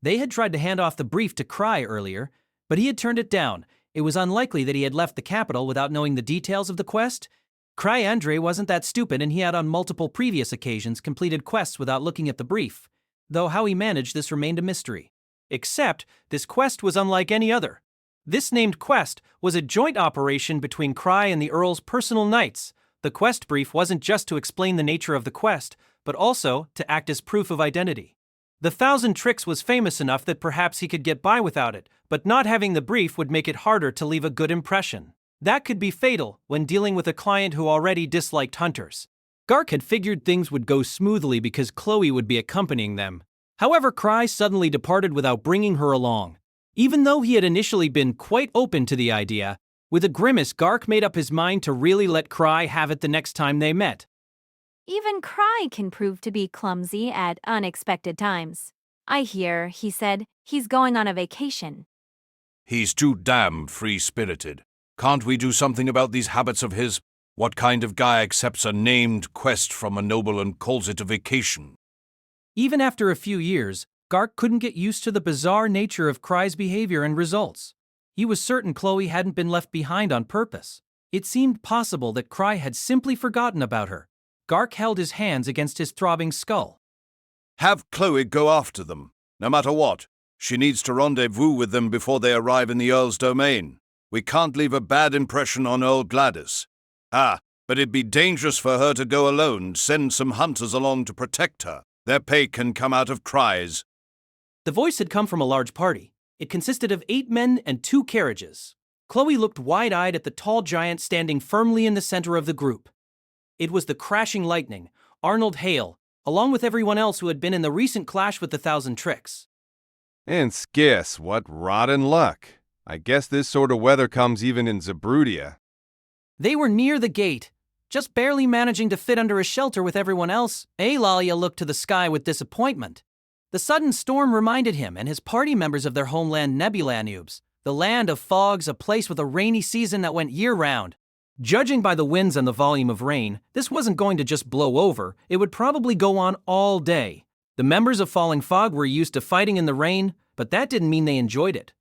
[SPEAKER 1] They had tried to hand off the brief to Krai earlier, but he had turned it down. it was unlikely that he had left the capital without knowing the details of the quest. Krai Andrey wasn't that stupid, and he had on multiple previous occasions completed quests without looking at the brief, though how he managed this remained a mystery. Except, this quest was unlike any other. This named quest was a joint operation between Krai and the Earl's personal knights. The quest brief wasn't just to explain the nature of the quest, but also to act as proof of identity. The 1,000 Tricks was famous enough that perhaps he could get by without it, but not having the brief would make it harder to leave a good impression. That could be fatal when dealing with a client who already disliked hunters. Gark had figured things would go smoothly because Chloe would be accompanying them. However, Krai suddenly departed without bringing her along. Even though he had initially been quite open to the idea, with a grimace, Gark made up his mind to really let Krai have it the next time they met.
[SPEAKER 16] Even Krai can prove to be clumsy at unexpected times. I hear, he said, he's going on a vacation.
[SPEAKER 8] He's too damned free-spirited. Can't we do something about these habits of his? What kind of guy accepts a named quest from a noble and calls it a vacation?
[SPEAKER 1] Even after a few years, Gark couldn't get used to the bizarre nature of Krai's behavior and results. He was certain Chloe hadn't been left behind on purpose. It seemed possible that Krai had simply forgotten about her. Gark held his hands against his throbbing skull.
[SPEAKER 8] Have Chloe go after them, no matter what. She needs to rendezvous with them before they arrive in the Earl's domain. We can't leave a bad impression on old Gladys. But it'd be dangerous for her to go alone. Send some hunters along to protect her. Their pay can come out of Krai's.
[SPEAKER 1] The voice had come from a large party. It consisted of 8 men and 2 carriages. Chloe looked wide-eyed at the tall giant standing firmly in the center of the group. It was the Crashing Lightning, Arnold Hale, along with everyone else who had been in the recent clash with the 1,000 Tricks.
[SPEAKER 14] And Skiss, what rotten luck. I guess this sort of weather comes even in Zabrudia.
[SPEAKER 1] They were near the gate, just barely managing to fit under a shelter with everyone else. Eulalia looked to the sky with disappointment. The sudden storm reminded him and his party members of their homeland Nebulanubes, the land of fogs, a place with a rainy season that went year-round. Judging by the winds and the volume of rain, this wasn't going to just blow over, it would probably go on all day. The members of Falling Fog were used to fighting in the rain, but that didn't mean they enjoyed it.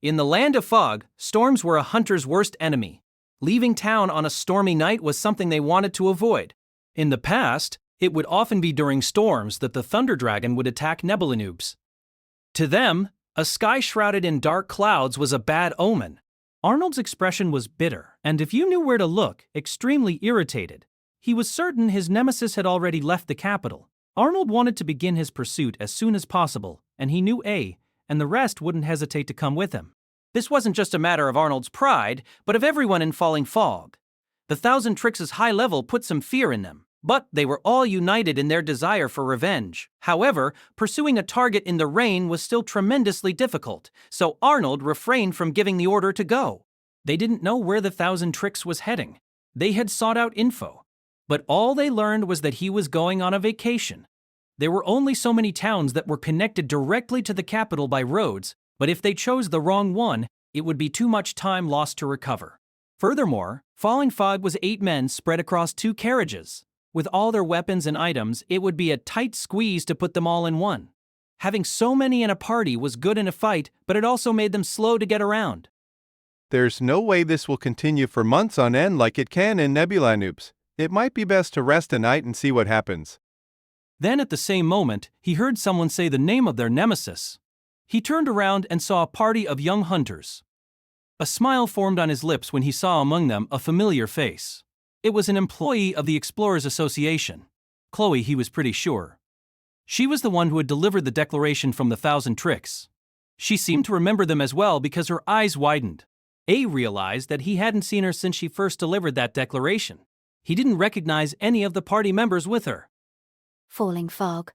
[SPEAKER 1] In the land of fog, storms were a hunter's worst enemy. Leaving town on a stormy night was something they wanted to avoid. In the past, it would often be during storms that the Thunder Dragon would attack Nebulanubes. To them, a sky shrouded in dark clouds was a bad omen. Arnold's expression was bitter, and if you knew where to look, extremely irritated. He was certain his nemesis had already left the capital. Arnold wanted to begin his pursuit as soon as possible, and he knew and the rest wouldn't hesitate to come with him. This wasn't just a matter of Arnold's pride, but of everyone in Falling Fog. The 1,000 Tricks' high level put some fear in them, but they were all united in their desire for revenge. However, pursuing a target in the rain was still tremendously difficult, so Arnold refrained from giving the order to go. They didn't know where the 1,000 Tricks was heading. They had sought out info, but all they learned was that he was going on a vacation. There were only so many towns that were connected directly to the capital by roads, but if they chose the wrong one, it would be too much time lost to recover. Furthermore, Falling Fog was 8 men spread across 2 carriages. With all their weapons and items, it would be a tight squeeze to put them all in one. Having so many in a party was good in a fight, but it also made them slow to get around.
[SPEAKER 14] There's no way this will continue for months on end like it can in Nebulanubes. It might be best to rest a night and see what happens.
[SPEAKER 1] Then at the same moment, he heard someone say the name of their nemesis. He turned around and saw a party of young hunters. A smile formed on his lips when he saw among them a familiar face. It was an employee of the Explorers Association. Chloe, he was pretty sure. She was the one who had delivered the declaration from the 1,000 Tricks. She seemed to remember them as well because her eyes widened. Realized that he hadn't seen her since she first delivered that declaration. He didn't recognize any of the party members with her.
[SPEAKER 17] Falling Fog.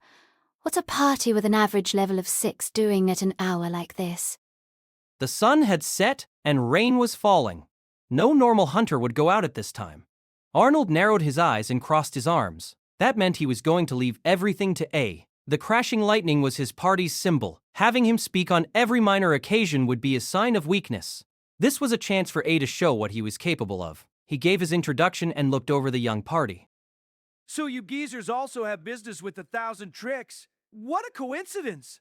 [SPEAKER 17] What's a party with an average level of 6 doing at an hour like this?
[SPEAKER 1] The sun had set and rain was falling. No normal hunter would go out at this time. Arnold narrowed his eyes and crossed his arms. That meant he was going to leave everything to A. The Crashing Lightning was his party's symbol. Having him speak on every minor occasion would be a sign of weakness. This was a chance for A to show what he was capable of. He gave his introduction and looked over the young party.
[SPEAKER 13] So you geezers also have business with the 1,000 Tricks. What a coincidence!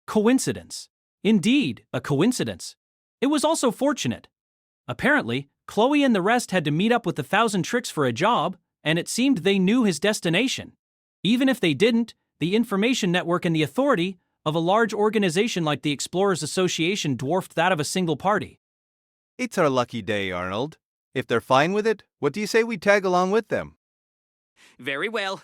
[SPEAKER 1] Coincidence. Indeed, a coincidence. It was also fortunate. Apparently, Chloe and the rest had to meet up with the 1,000 Tricks for a job, and it seemed they knew his destination. Even if they didn't, the information network and the authority of a large organization like the Explorers Association dwarfed that of a single party.
[SPEAKER 14] It's our lucky day, Arnold. If they're fine with it, what do you say we tag along with them?
[SPEAKER 15] Very well.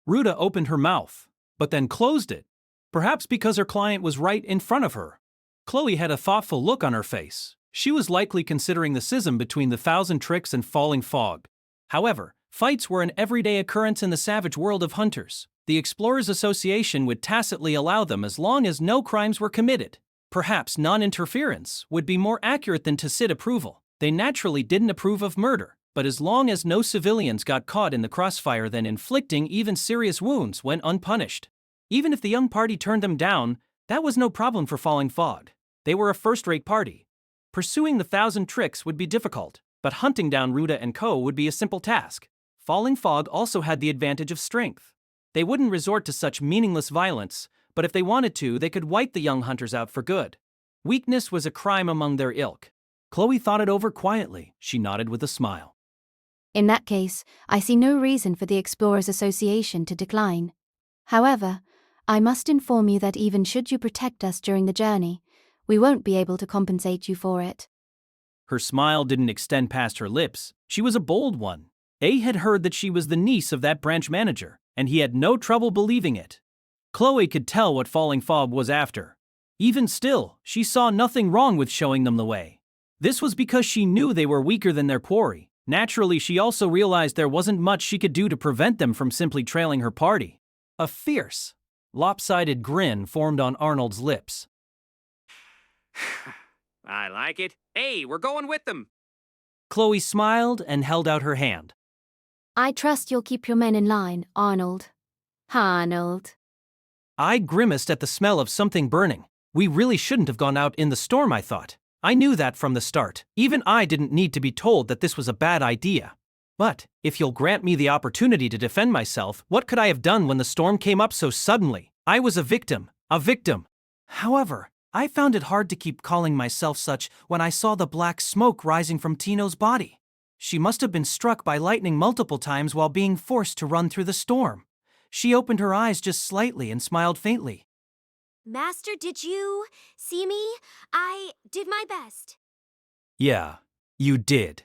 [SPEAKER 1] Ruta opened her mouth, but then closed it, perhaps because her client was right in front of her. Chloe had a thoughtful look on her face. She was likely considering the schism between the 1,000 Tricks and falling fog. However, fights were an everyday occurrence in the savage world of hunters. The Explorers Association would tacitly allow them as long as no crimes were committed. Perhaps non-interference would be more accurate than tacit approval. They naturally didn't approve of murder, but as long as no civilians got caught in the crossfire, then inflicting even serious wounds went unpunished. Even if the young party turned them down, that was no problem for Falling Fog. They were a first-rate party. Pursuing the 1,000 Tricks would be difficult, but hunting down Ruta and Co. would be a simple task. Falling Fog also had the advantage of strength. They wouldn't resort to such meaningless violence, but if they wanted to, they could wipe the young hunters out for good. Weakness was a crime among their ilk. Chloe thought it over quietly. She nodded with a smile.
[SPEAKER 17] In that case, I see no reason for the Explorers Association to decline. However, I must inform you that even should you protect us during the journey, we won't be able to compensate you for it.
[SPEAKER 1] Her smile didn't extend past her lips. She was a bold one. A had heard that she was the niece of that branch manager, and he had no trouble believing it. Chloe could tell what Falling Fog was after. Even still, she saw nothing wrong with showing them the way. This was because she knew they were weaker than their quarry. Naturally, she also realized there wasn't much she could do to prevent them from simply trailing her party. A fierce, lopsided grin formed on Arnold's lips.
[SPEAKER 15] I like it. Hey, we're going with them.
[SPEAKER 1] Chloe smiled and held out her hand.
[SPEAKER 17] I trust you'll keep your men in line, Arnold. Arnold.
[SPEAKER 1] I grimaced at the smell of something burning. We really shouldn't have gone out in the storm, I thought. I knew that from the start. Even I didn't need to be told that this was a bad idea. But, if you'll grant me the opportunity to defend myself, what could I have done when the storm came up so suddenly? I was a victim. A victim. However, I found it hard to keep calling myself such when I saw the black smoke rising from Tino's body. She must have been struck by lightning multiple times while being forced to run through the storm. She opened her eyes just slightly and smiled faintly.
[SPEAKER 3] Master, did you see me? I did my best.
[SPEAKER 1] Yeah, you did.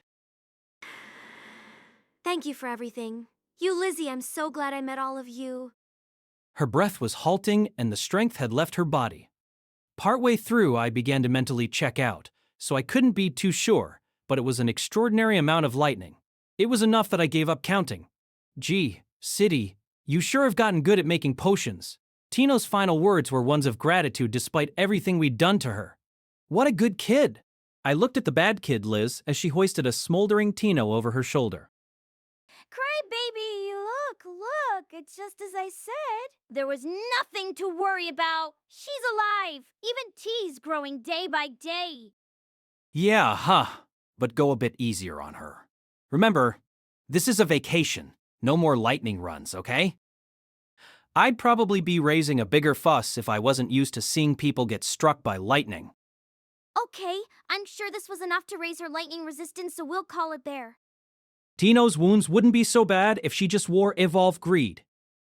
[SPEAKER 3] Thank you for everything. You, Lizzie, I'm so glad I met all of you.
[SPEAKER 1] Her breath was halting and the strength had left her body. Partway through, I began to mentally check out, so I couldn't be too sure, but it was an extraordinary amount of lightning. It was enough that I gave up counting. Gee, City, you sure have gotten good at making potions. Tino's final words were ones of gratitude despite everything we'd done to her. What a good kid! I looked at the bad kid, Liz, as she hoisted a smoldering Tino over her shoulder.
[SPEAKER 2] Cry, baby, look, it's just as I said. There was nothing to worry about. She's alive. Even T's growing day by day.
[SPEAKER 1] Yeah, but go a bit easier on her. Remember, this is a vacation. No more lightning runs, okay? I'd probably be raising a bigger fuss if I wasn't used to seeing people get struck by lightning.
[SPEAKER 2] Okay, I'm sure this was enough to raise her lightning resistance, so we'll call it there.
[SPEAKER 1] Tino's wounds wouldn't be so bad if she just wore Evolve Greed.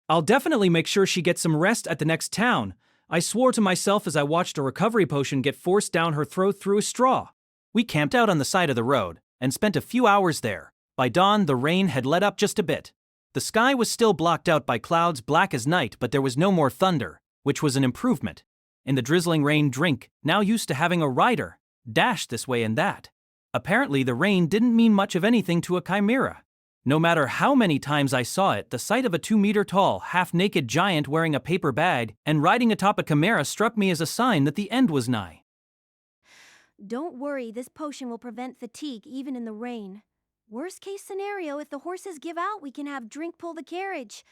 [SPEAKER 1] I'll definitely make sure she gets some rest at the next town. I swore to myself as I watched a recovery potion get forced down her throat through a straw. We camped out on the side of the road and spent a few hours there. By dawn, the rain had let up just a bit. The sky was still blocked out by clouds black as night, but there was no more thunder, which was an improvement. In the drizzling rain, Drink, now used to having a rider, dashed this way and that. Apparently, the rain didn't mean much of anything to a chimera. No matter how many times I saw it, the sight of a 2-meter-tall, half-naked giant wearing a paper bag and riding atop a chimera struck me as a sign that the end was nigh.
[SPEAKER 6] Don't worry, this potion will prevent fatigue even in the rain. Worst case scenario, if the horses give out, we can have Drink pull the carriage.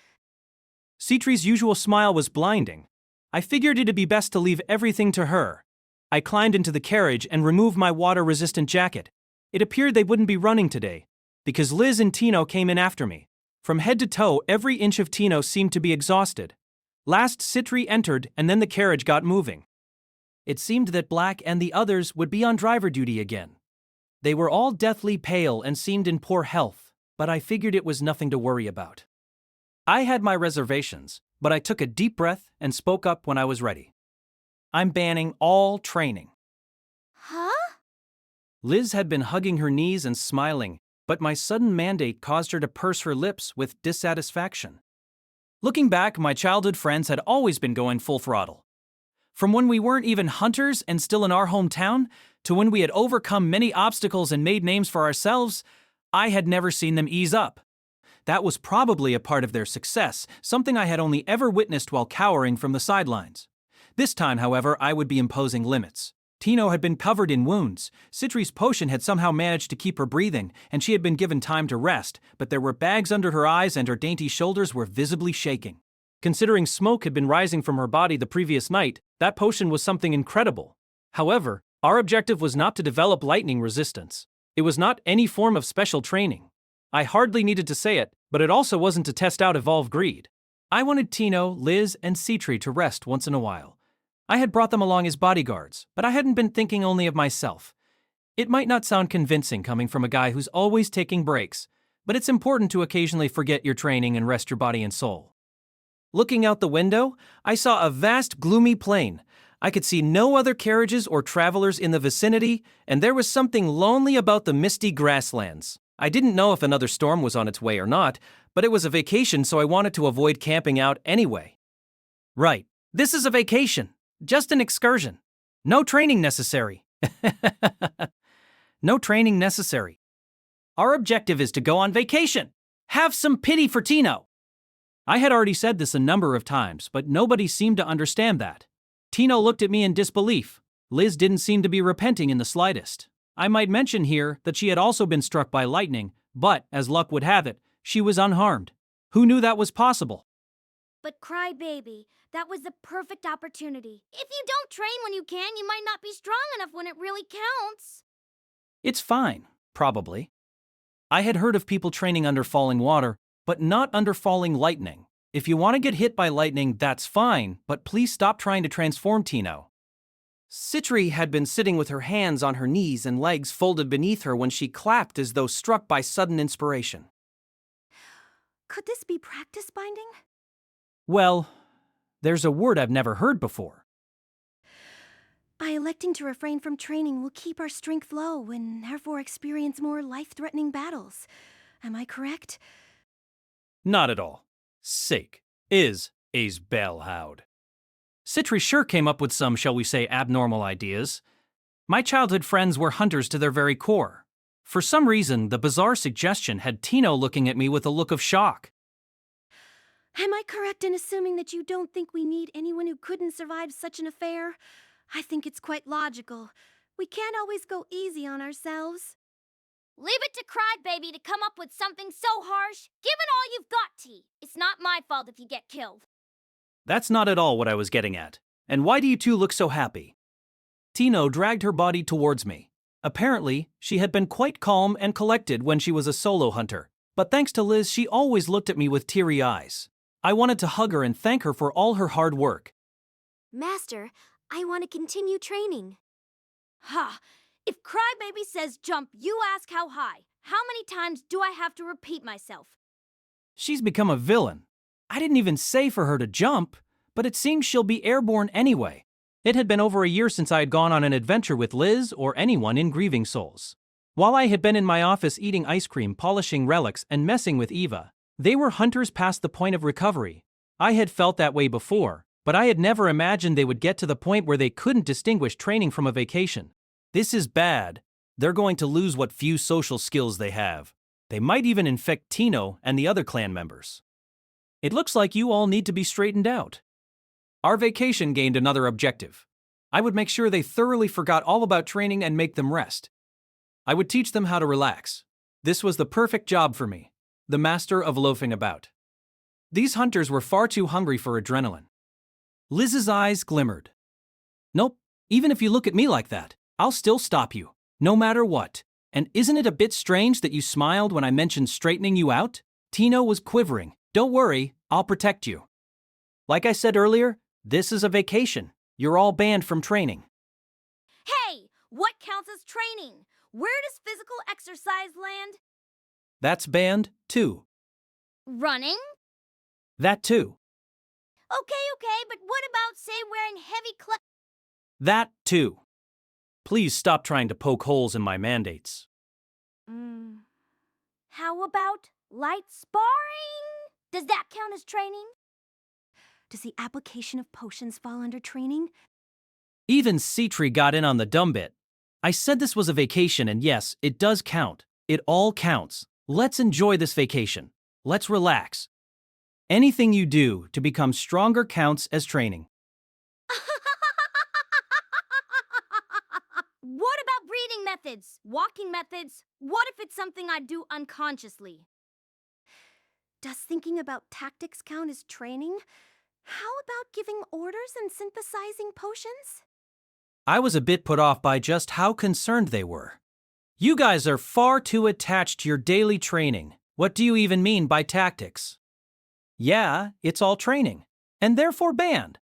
[SPEAKER 1] Citri's usual smile was blinding. I figured it'd be best to leave everything to her. I climbed into the carriage and removed my water-resistant jacket. It appeared they wouldn't be running today, because Liz and Tino came in after me. From head to toe, every inch of Tino seemed to be exhausted. Last, Citri entered, and then the carriage got moving. it seemed that Black and the others would be on driver duty again. They were all deathly pale and seemed in poor health, but I figured it was nothing to worry about. I had my reservations, but I took a deep breath and spoke up when I was ready. I'm banning all training.
[SPEAKER 2] Huh?
[SPEAKER 1] Liz had been hugging her knees and smiling, but my sudden mandate caused her to purse her lips with dissatisfaction. Looking back, my childhood friends had always been going full throttle. From when we weren't even hunters and still in our hometown, to when we had overcome many obstacles and made names for ourselves, I had never seen them ease up. That was probably a part of their success, something I had only ever witnessed while cowering from the sidelines. This time, however, I would be imposing limits. Tino had been covered in wounds. Citri's potion had somehow managed to keep her breathing, and she had been given time to rest, but there were bags under her eyes and her dainty shoulders were visibly shaking. Considering smoke had been rising from her body the previous night, that potion was something incredible. However, our objective was not to develop lightning resistance. It was not any form of special training. I hardly needed to say it, but it also wasn't to test out Evolve Greed. I wanted Tino, Liz, and Citri to rest once in a while. I had brought them along as bodyguards, but I hadn't been thinking only of myself. It might not sound convincing coming from a guy who's always taking breaks, but it's important to occasionally forget your training and rest your body and soul. Looking out the window, I saw a vast, gloomy plain. I could see no other carriages or travelers in the vicinity, and there was something lonely about the misty grasslands. I didn't know if another storm was on its way or not, but it was a vacation, so I wanted to avoid camping out anyway. Right, this is a vacation. Just an excursion. No training necessary. No training necessary. Our objective is to go on vacation. Have some pity for Tino. I had already said this a number of times, but nobody seemed to understand that. Tino looked at me in disbelief. Liz didn't seem to be repenting in the slightest. I might mention here that she had also been struck by lightning, but, as luck would have it, she was unharmed. Who knew that was possible?
[SPEAKER 2] But Krai baby, that was the perfect opportunity. If you don't train when you can, you might not be strong enough when it really counts.
[SPEAKER 1] It's fine, probably. I had heard of people training under falling water, but not under falling lightning. If you want to get hit by lightning, that's fine, but please stop trying to transform Tino. Citri had been sitting with her hands on her knees and legs folded beneath her when she clapped as though struck by sudden inspiration.
[SPEAKER 6] Could this be practice binding?
[SPEAKER 1] Well, there's a word I've never heard before.
[SPEAKER 6] By electing to refrain from training, we'll keep our strength low and therefore experience more life-threatening battles. Am I correct?
[SPEAKER 1] Not at all. Sake is a's bellhoud. Citri sure came up with some, shall we say, abnormal ideas. My childhood friends were hunters to their very core. For some reason, the bizarre suggestion had Tino looking at me with a look of shock.
[SPEAKER 6] Am I correct in assuming that you don't think we need anyone who couldn't survive such an affair? I think it's quite logical. We can't always go easy on ourselves.
[SPEAKER 2] Leave it to Krai baby to come up with something so harsh. Give it all you've got, T. It's not my fault if you get killed.
[SPEAKER 1] That's not at all what I was getting at. And why do you two look so happy? Tino dragged her body towards me. Apparently, she had been quite calm and collected when she was a solo hunter, but thanks to Liz, she always looked at me with teary eyes. I wanted to hug her and thank her for all her hard work.
[SPEAKER 3] Master, I want to continue training.
[SPEAKER 2] Ha! If Krai baby says jump, you ask how high. How many times do I have to repeat myself?
[SPEAKER 1] She's become a villain. I didn't even say for her to jump, but it seems she'll be airborne anyway. It had been over a year since I had gone on an adventure with Liz or anyone in Grieving Souls. While I had been in my office eating ice cream, polishing relics, and messing with Eva, they were hunters past the point of recovery. I had felt that way before, but I had never imagined they would get to the point where they couldn't distinguish training from a vacation. This is bad. They're going to lose what few social skills they have. They might even infect Tino and the other clan members. It looks like you all need to be straightened out. Our vacation gained another objective. I would make sure they thoroughly forgot all about training and make them rest. I would teach them how to relax. This was the perfect job for me, the master of loafing about. These hunters were far too hungry for adrenaline. Liz's eyes glimmered. Nope, even if you look at me like that, I'll still stop you, no matter what. And isn't it a bit strange that you smiled when I mentioned straightening you out? Tino was quivering. Don't worry, I'll protect you. Like I said earlier, this is a vacation. You're all banned from training.
[SPEAKER 2] What counts as training? Where does physical exercise land?
[SPEAKER 1] That's banned, too.
[SPEAKER 2] Running?
[SPEAKER 1] That too.
[SPEAKER 2] Okay, but what about, say, wearing heavy
[SPEAKER 1] That too. Please stop trying to poke holes in my mandates.
[SPEAKER 2] How about light sparring? Does that count as training?
[SPEAKER 6] Does the application of potions fall under training?
[SPEAKER 1] Even Citri got in on the dumb bit. I said this was a vacation, and yes, it does count. It all counts. Let's enjoy this vacation. Let's relax. Anything you do to become stronger counts as training.
[SPEAKER 2] What about breathing methods? Walking methods? What if it's something I do unconsciously?
[SPEAKER 6] Does thinking about tactics count as training? How about giving orders and synthesizing potions?
[SPEAKER 1] I was a bit put off by just how concerned they were. You guys are far too attached to your daily training. What do you even mean by tactics? Yeah, it's all training, and therefore banned.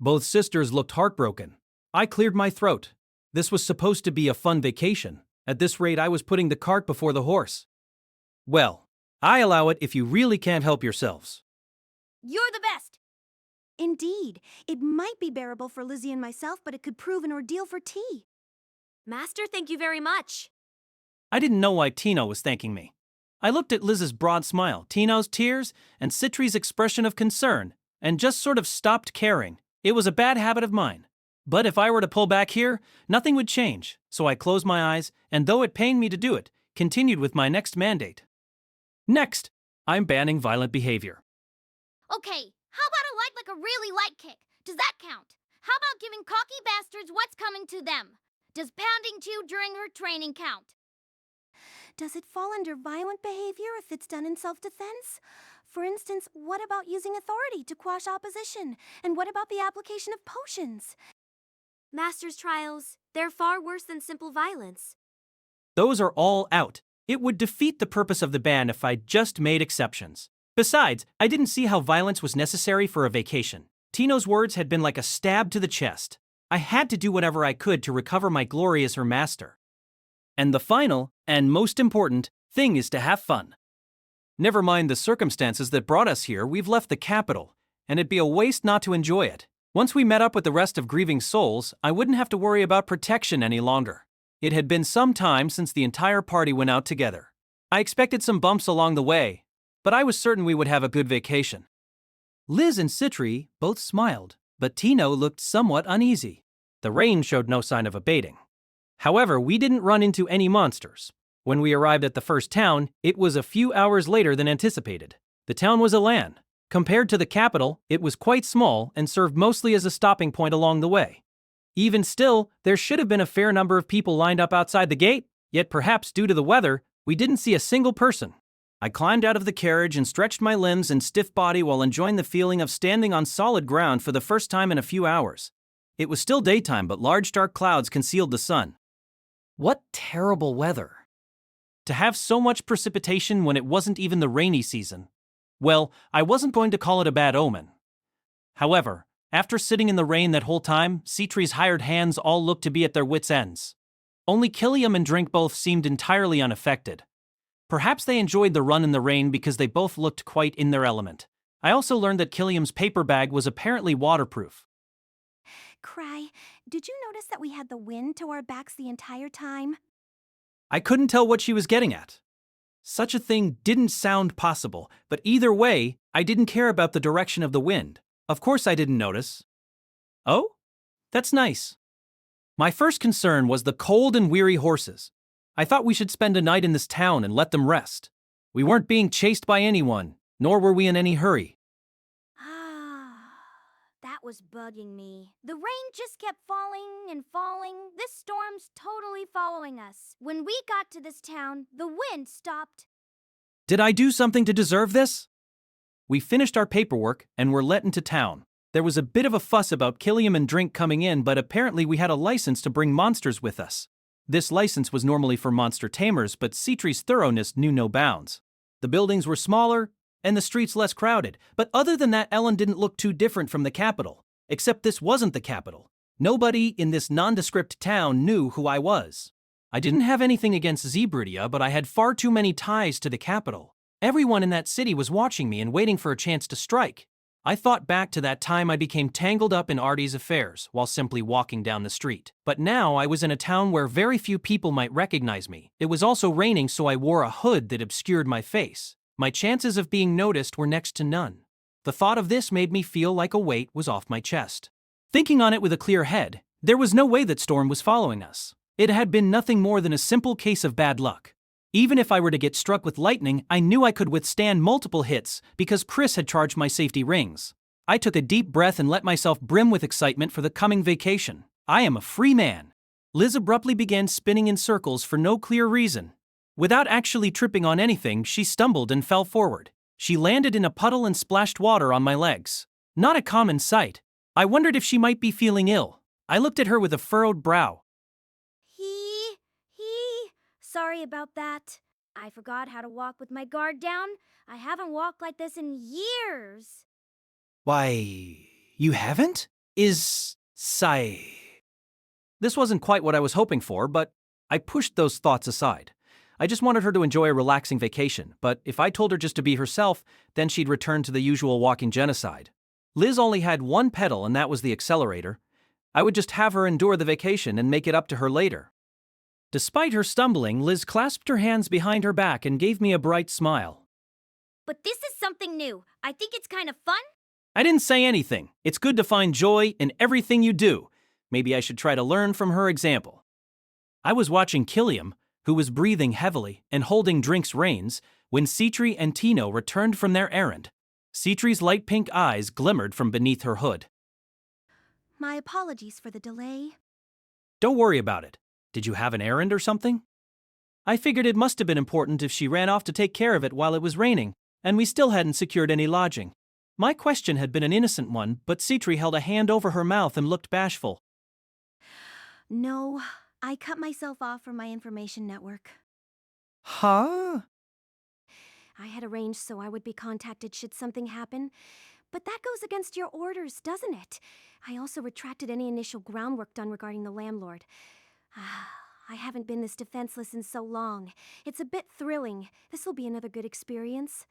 [SPEAKER 1] Both sisters looked heartbroken. I cleared my throat. This was supposed to be a fun vacation. At this rate, I was putting the cart before the horse. Well, I allow it if you really can't help yourselves.
[SPEAKER 2] You're the best!
[SPEAKER 6] Indeed, it might be bearable for Lizzie and myself, but it could prove an ordeal for T.
[SPEAKER 3] Master, thank you very much.
[SPEAKER 1] I didn't know why Tino was thanking me. I looked at Liz's broad smile, Tino's tears, and Citri's expression of concern, and just sort of stopped caring. It was a bad habit of mine. But if I were to pull back here, nothing would change, so I closed my eyes, and though it pained me to do it, continued with my next mandate. Next, I'm banning violent behavior.
[SPEAKER 2] Okay, how about a like a really light kick? Does that count? How about giving cocky bastards what's coming to them? Does pounding Chew during her training count?
[SPEAKER 6] Does it fall under violent behavior if it's done in self-defense? For instance, what about using authority to quash opposition? And what about the application of potions?
[SPEAKER 3] Master's trials, they're far worse than simple violence.
[SPEAKER 1] Those are all out. It would defeat the purpose of the ban if I just made exceptions. Besides, I didn't see how violence was necessary for a vacation. Tino's words had been like a stab to the chest. I had to do whatever I could to recover my glory as her master. And the final, and most important, thing is to have fun. Never mind the circumstances that brought us here, we've left the capital, and it'd be a waste not to enjoy it. Once we met up with the rest of Grieving Souls, I wouldn't have to worry about protection any longer. It had been some time since the entire party went out together. I expected some bumps along the way, but I was certain we would have a good vacation. Liz and Citri both smiled, but Tino looked somewhat uneasy. The rain showed no sign of abating. However, we didn't run into any monsters. When we arrived at the first town, it was a few hours later than anticipated. The town was a land. Compared to the capital, it was quite small and served mostly as a stopping point along the way. Even still, there should have been a fair number of people lined up outside the gate, yet perhaps due to the weather, we didn't see a single person. I climbed out of the carriage and stretched my limbs and stiff body while enjoying the feeling of standing on solid ground for the first time in a few hours. It was still daytime, but large dark clouds concealed the sun. What terrible weather. To have so much precipitation when it wasn't even the rainy season. Well, I wasn't going to call it a bad omen. However, after sitting in the rain that whole time, Citri's hired hands all looked to be at their wits' ends. Only Killiam and Drink both seemed entirely unaffected. Perhaps they enjoyed the run in the rain because they both looked quite in their element. I also learned that Killiam's paper bag was apparently waterproof.
[SPEAKER 6] Krai, did you notice that we had the wind to our backs the entire time?
[SPEAKER 1] I couldn't tell what she was getting at. Such a thing didn't sound possible, but either way, I didn't care about the direction of the wind. Of course I didn't notice. Oh? That's nice. My first concern was the cold and weary horses. I thought we should spend a night in this town and let them rest. We weren't being chased by anyone, nor were we in any hurry.
[SPEAKER 2] That was bugging me. The rain just kept falling and falling. This storm's totally following us. When we got to this town, the wind stopped.
[SPEAKER 1] Did I do something to deserve this? We finished our paperwork and were let into town. There was a bit of a fuss about Killiam and Drink coming in, but apparently we had a license to bring monsters with us. This license was normally for monster tamers, but Citri's thoroughness knew no bounds. The buildings were smaller, and the streets less crowded, but other than that, Ellen didn't look too different from the capital. Except this wasn't the capital. Nobody in this nondescript town knew who I was. I didn't have anything against Zebridia, but I had far too many ties to the capital. Everyone in that city was watching me and waiting for a chance to strike. I thought back to that time I became tangled up in Artie's affairs while simply walking down the street. But now I was in a town where very few people might recognize me. It was also raining, so I wore a hood that obscured my face. My chances of being noticed were next to none. The thought of this made me feel like a weight was off my chest. Thinking on it with a clear head, there was no way that Storm was following us. It had been nothing more than a simple case of bad luck. Even if I were to get struck with lightning, I knew I could withstand multiple hits because Chris had charged my safety rings. I took a deep breath and let myself brim with excitement for the coming vacation. I am a free man. Liz abruptly began spinning in circles for no clear reason. Without actually tripping on anything, she stumbled and fell forward. She landed in a puddle and splashed water on my legs. Not a common sight. I wondered if she might be feeling ill. I looked at her with a furrowed brow.
[SPEAKER 2] Sorry about that. I forgot how to walk with my guard down. I haven't walked like this in years.
[SPEAKER 1] Why, you haven't? This wasn't quite what I was hoping for, but I pushed those thoughts aside. I just wanted her to enjoy a relaxing vacation, but if I told her just to be herself, then she'd return to the usual walking genocide. Liz only had one pedal, and that was the accelerator. I would just have her endure the vacation and make it up to her later. Despite her stumbling, Liz clasped her hands behind her back and gave me a bright smile.
[SPEAKER 2] But this is something new. I think it's kind of fun.
[SPEAKER 1] I didn't say anything. It's good to find joy in everything you do. Maybe I should try to learn from her example. I was watching Killiam, who was breathing heavily and holding Drink's reins, when Citri and Tino returned from their errand. Citri's light pink eyes glimmered from beneath her hood.
[SPEAKER 7] My apologies for the delay.
[SPEAKER 1] Don't worry about it. Did you have an errand or something? I figured it must have been important if she ran off to take care of it while it was raining, and we still hadn't secured any lodging. My question had been an innocent one, but Citri held a hand over her mouth and looked bashful.
[SPEAKER 7] No, I cut myself off from my information network.
[SPEAKER 1] Huh?
[SPEAKER 7] I had arranged so I would be contacted should something happen, but that goes against your orders, doesn't it? I also retracted any initial groundwork done regarding the landlord. I haven't been this defenseless in so long. It's a bit thrilling. This will be another good experience.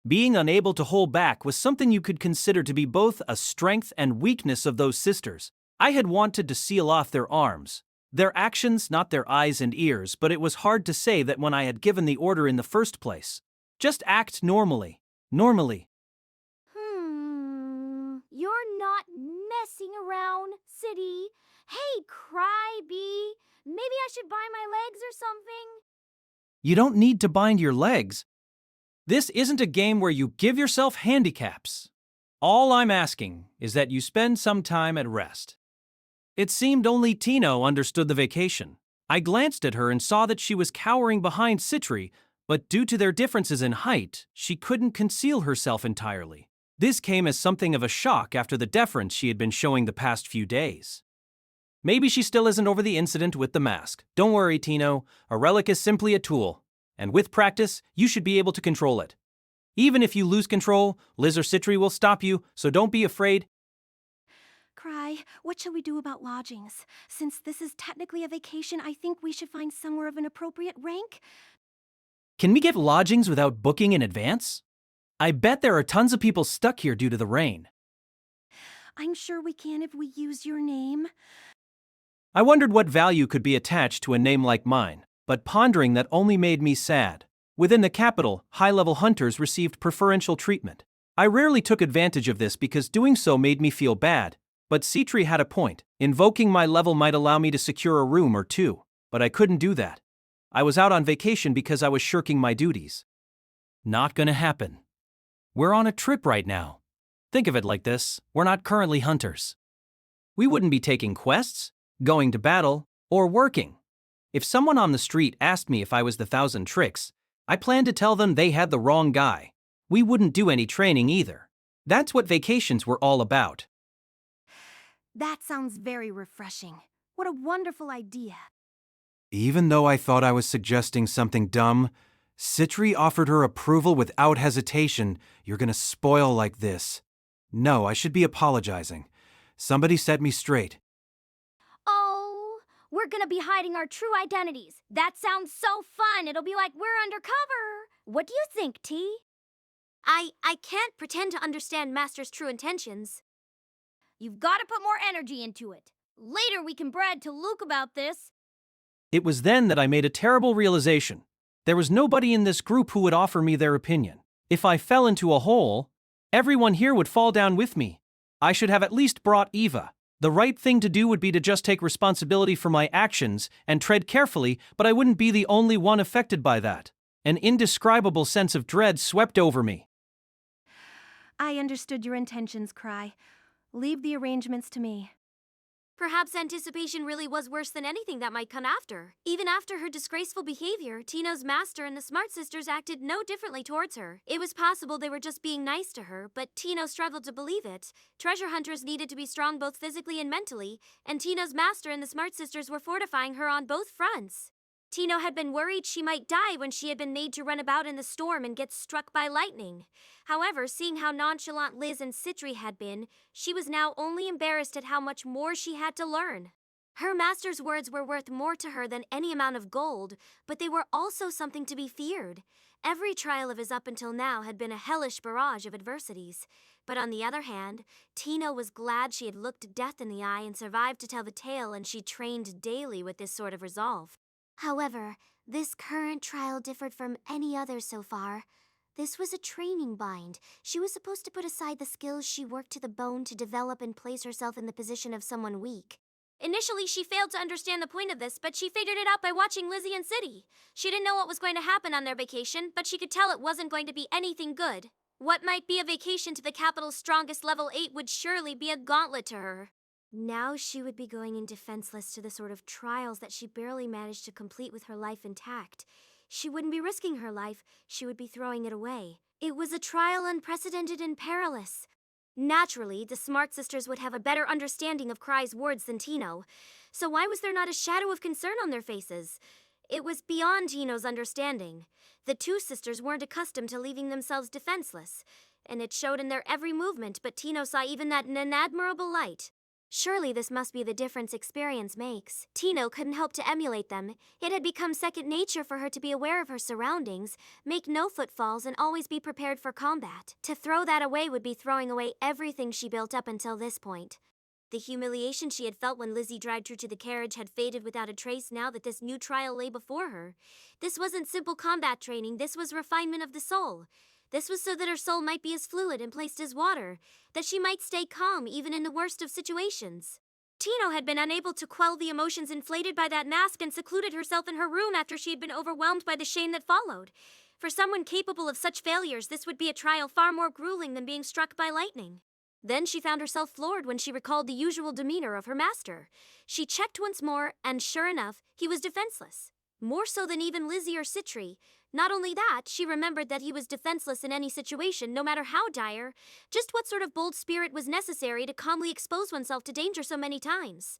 [SPEAKER 1] Being unable to hold back was something you could consider to be both a strength and weakness of those sisters. I had wanted to seal off their arms. Their actions, not their eyes and ears, but it was hard to say that when I had given the order in the first place. Just act normally. Normally.
[SPEAKER 2] You're not messing around, City. Hey, Cryby, maybe I should bind my legs or something?
[SPEAKER 1] You don't need to bind your legs. This isn't a game where you give yourself handicaps. All I'm asking is that you spend some time at rest. It seemed only Tino understood the vacation. I glanced at her and saw that she was cowering behind Citri, but due to their differences in height, she couldn't conceal herself entirely. This came as something of a shock after the deference she had been showing the past few days. Maybe she still isn't over the incident with the mask. Don't worry, Tino. A relic is simply a tool, and with practice, you should be able to control it. Even if you lose control, Liz or Citri will stop you, so don't be afraid.
[SPEAKER 7] Krai, what shall we do about lodgings? Since this is technically a vacation, I think we should find somewhere of an appropriate rank.
[SPEAKER 1] Can we get lodgings without booking in advance? I bet there are tons of people stuck here due to the rain.
[SPEAKER 7] I'm sure we can if we use your name.
[SPEAKER 1] I wondered what value could be attached to a name like mine, but pondering that only made me sad. Within the capital, high-level hunters received preferential treatment. I rarely took advantage of this because doing so made me feel bad, but Citri had a point. Invoking my level might allow me to secure a room or two, but I couldn't do that. I was out on vacation because I was shirking my duties. Not gonna happen. We're on a trip right now. Think of it like this, we're not currently hunters. We wouldn't be taking quests, going to battle, or working. If someone on the street asked me if I was the Thousand Tricks, I planned to tell them they had the wrong guy. We wouldn't do any training either. That's what vacations were all about.
[SPEAKER 7] That sounds very refreshing. What a wonderful idea.
[SPEAKER 14] Even though I thought I was suggesting something dumb, Citri offered her approval without hesitation. You're gonna spoil like this. No, I should be apologizing. Somebody set me straight.
[SPEAKER 2] We're gonna be hiding our true identities. That sounds so fun. It'll be like we're undercover. What do you think, T?
[SPEAKER 3] I can't pretend to understand Master's true intentions.
[SPEAKER 2] You've got to put more energy into it. Later we can brag to Luke about this.
[SPEAKER 1] It was then that I made a terrible realization. There was nobody in this group who would offer me their opinion. If I fell into a hole, everyone here would fall down with me. I should have at least brought Eva. The right thing to do would be to just take responsibility for my actions and tread carefully, but I wouldn't be the only one affected by that. An indescribable sense of dread swept over me.
[SPEAKER 6] I understood your intentions, Krai. Leave the arrangements to me.
[SPEAKER 3] Perhaps anticipation really was worse than anything that might come after. Even after her disgraceful behavior, Tino's master and the Smart Sisters acted no differently towards her. It was possible they were just being nice to her, but Tino struggled to believe it. Treasure hunters needed to be strong both physically and mentally, and Tino's master and the Smart Sisters were fortifying her on both fronts. Tino had been worried she might die when she had been made to run about in the storm and get struck by lightning. However, seeing how nonchalant Liz and Citri had been, she was now only embarrassed at how much more she had to learn. Her master's words were worth more to her than any amount of gold, but they were also something to be feared. Every trial of his up until now had been a hellish barrage of adversities. But on the other hand, Tino was glad she had looked death in the eye and survived to tell the tale, and she trained daily with this sort of resolve.
[SPEAKER 18] However, this current trial differed from any other so far. This was a training bind. She was supposed to put aside the skills she worked to the bone to develop and place herself in the position of someone weak.
[SPEAKER 3] Initially, she failed to understand the point of this, but she figured it out by watching Lizzie and City. She didn't know what was going to happen on their vacation, but she could tell it wasn't going to be anything good. What might be a vacation to the capital's strongest level 8 would surely be a gauntlet to her. Now she would be going in defenseless to the sort of trials that she barely managed to complete with her life intact. She wouldn't be risking her life, she would be throwing it away. It was a trial unprecedented and perilous. Naturally, the Smart Sisters would have a better understanding of Krai's words than Tino, so why was there not a shadow of concern on their faces? It was beyond Tino's understanding. The two sisters weren't accustomed to leaving themselves defenseless, and it showed in their every movement, but Tino saw even that in an admirable light. Surely this must be the difference experience makes. Tino couldn't help to emulate them. It had become second nature for her to be aware of her surroundings, make no footfalls, and always be prepared for combat. To throw that away would be throwing away everything she built up until this point. The humiliation she had felt when Lizzie dragged her to the carriage had faded without a trace now that this new trial lay before her. This wasn't simple combat training, this was refinement of the soul. This was so that her soul might be as fluid and placed as water, that she might stay calm even in the worst of situations. Tino had been unable to quell the emotions inflated by that mask and secluded herself in her room after she had been overwhelmed by the shame that followed. For someone capable of such failures, this would be a trial far more grueling than being struck by lightning. Then she found herself floored when she recalled the usual demeanor of her master. She checked once more, and sure enough, he was defenseless. More so than even Lizzie or Citri. Not only that, she remembered that he was defenseless in any situation, no matter how dire. Just what sort of bold spirit was necessary to calmly expose oneself to danger so many times?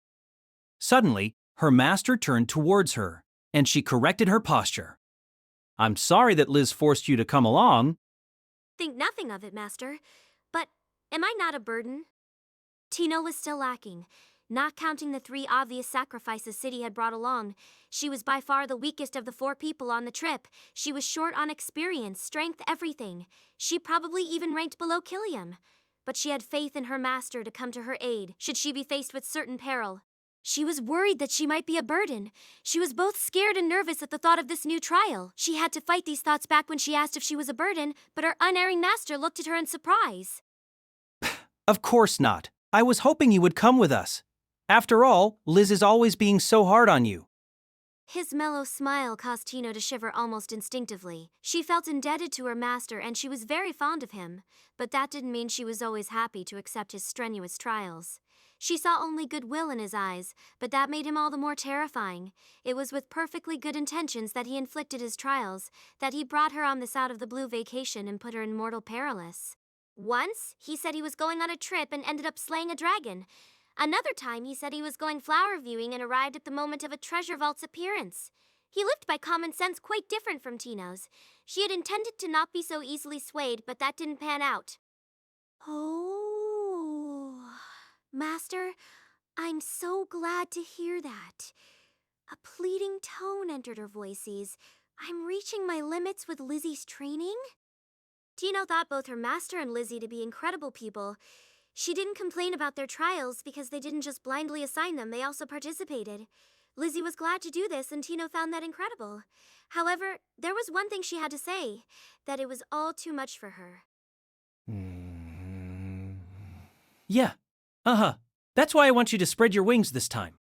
[SPEAKER 1] Suddenly, her master turned towards her, and she corrected her posture. "I'm sorry that Liz forced you to come along."
[SPEAKER 3] Think nothing of it, Master. But am I not a burden? Tino was still lacking. Not counting the 3 obvious sacrifices City had brought along, she was by far the weakest of the 4 people on the trip. She was short on experience, strength, everything. She probably even ranked below Killiam. But she had faith in her master to come to her aid, should she be faced with certain peril. She was worried that she might be a burden. She was both scared and nervous at the thought of this new trial. She had to fight these thoughts back when she asked if she was a burden, but her unerring master looked at her in surprise.
[SPEAKER 1] "Of course not. I was hoping you would come with us. After all, Liz is always being so hard on you."
[SPEAKER 3] His mellow smile caused Tino to shiver almost instinctively. She felt indebted to her master and she was very fond of him, but that didn't mean she was always happy to accept his strenuous trials. She saw only goodwill in his eyes, but that made him all the more terrifying. It was with perfectly good intentions that he inflicted his trials, that he brought her on this out-of-the-blue vacation and put her in mortal perilous. Once, he said he was going on a trip and ended up slaying a dragon. Another time, he said he was going flower viewing and arrived at the moment of a treasure vault's appearance. He lived by common sense quite different from Tino's. She had intended to not be so easily swayed, but that didn't pan out.
[SPEAKER 18] Oh, Master, I'm so glad to hear that. A pleading tone entered her voices. I'm reaching my limits with Lizzie's training?
[SPEAKER 3] Tino thought both her master and Lizzie to be incredible people. She didn't complain about their trials because they didn't just blindly assign them, they also participated. Lizzie was glad to do this, and Tino found that incredible. However, there was one thing she had to say, that it was all too much for her.
[SPEAKER 1] Yeah. That's why I want you to spread your wings this time.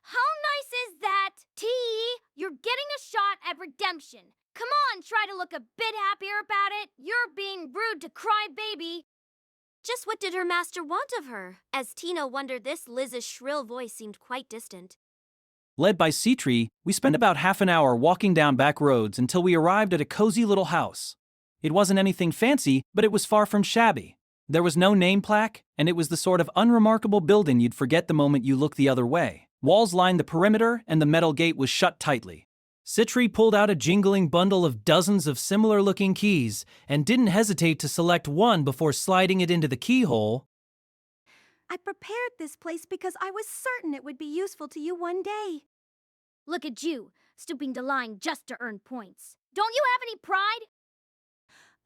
[SPEAKER 2] How nice is that? T, you're getting a shot at redemption. Come on, try to look a bit happier about it. You're being rude to Krai Baby.
[SPEAKER 3] Just what did her master want of her? As Tino wondered this, Liz's shrill voice seemed quite distant.
[SPEAKER 1] Led by Citri, we spent about half an hour walking down back roads until we arrived at a cozy little house. It wasn't anything fancy, but it was far from shabby. There was no name plaque, and it was the sort of unremarkable building you'd forget the moment you look the other way. Walls lined the perimeter, and the metal gate was shut tightly. Citri pulled out a jingling bundle of dozens of similar-looking keys and didn't hesitate to select one before sliding it into the keyhole.
[SPEAKER 6] I prepared this place because I was certain it would be useful to you one day.
[SPEAKER 2] Look at you, stooping to lying just to earn points. Don't you have any pride?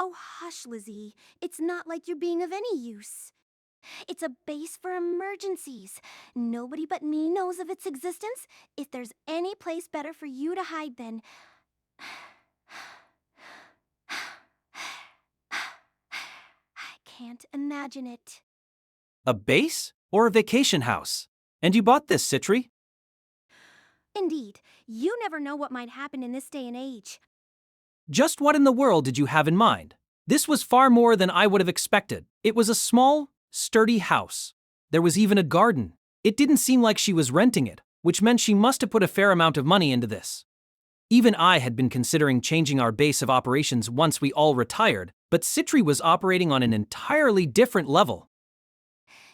[SPEAKER 6] Oh, hush, Lizzie. It's not like you're being of any use. It's a base for emergencies. Nobody but me knows of its existence. If there's any place better for you to hide, then... I can't imagine it.
[SPEAKER 1] A base or a vacation house? And you bought this, Citri?
[SPEAKER 6] Indeed. You never know what might happen in this day and age.
[SPEAKER 1] Just what in the world did you have in mind? This was far more than I would have expected. It was a small, sturdy house. There was even a garden. It didn't seem like she was renting it, which meant she must have put a fair amount of money into this. Even I had been considering changing our base of operations once we all retired, but Citri was operating on an entirely different level.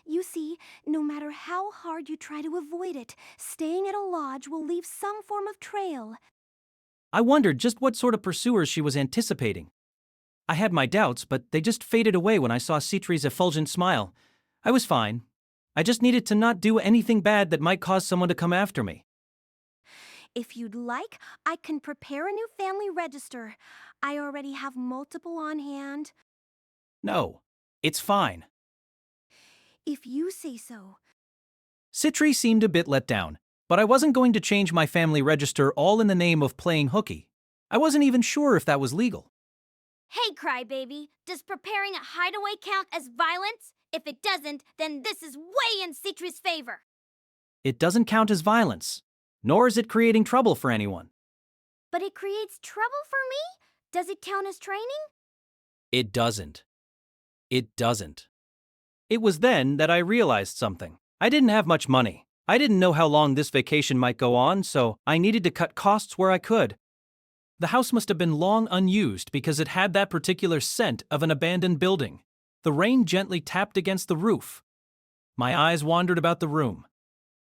[SPEAKER 6] You see, no matter how hard you try to avoid it, staying at a lodge will leave some form of trail.
[SPEAKER 1] I wondered just what sort of pursuers she was anticipating. I had my doubts, but they just faded away when I saw Citri's effulgent smile. I was fine. I just needed to not do anything bad that might cause someone to come after me.
[SPEAKER 6] If you'd like, I can prepare a new family register. I already have multiple on hand.
[SPEAKER 1] No, it's fine.
[SPEAKER 6] If you say so.
[SPEAKER 1] Citri seemed a bit let down, but I wasn't going to change my family register all in the name of playing hooky. I wasn't even sure if that was legal.
[SPEAKER 2] Hey, Krai Baby, does preparing a hideaway count as violence? If it doesn't, then this is way in Citri's favor.
[SPEAKER 1] It doesn't count as violence, nor is it creating trouble for anyone.
[SPEAKER 2] But it creates trouble for me? Does it count as training?
[SPEAKER 1] It doesn't. It doesn't. It was then that I realized something. I didn't have much money. I didn't know how long this vacation might go on, so I needed to cut costs where I could. The house must have been long unused because it had that particular scent of an abandoned building. The rain gently tapped against the roof. My eyes wandered about the room.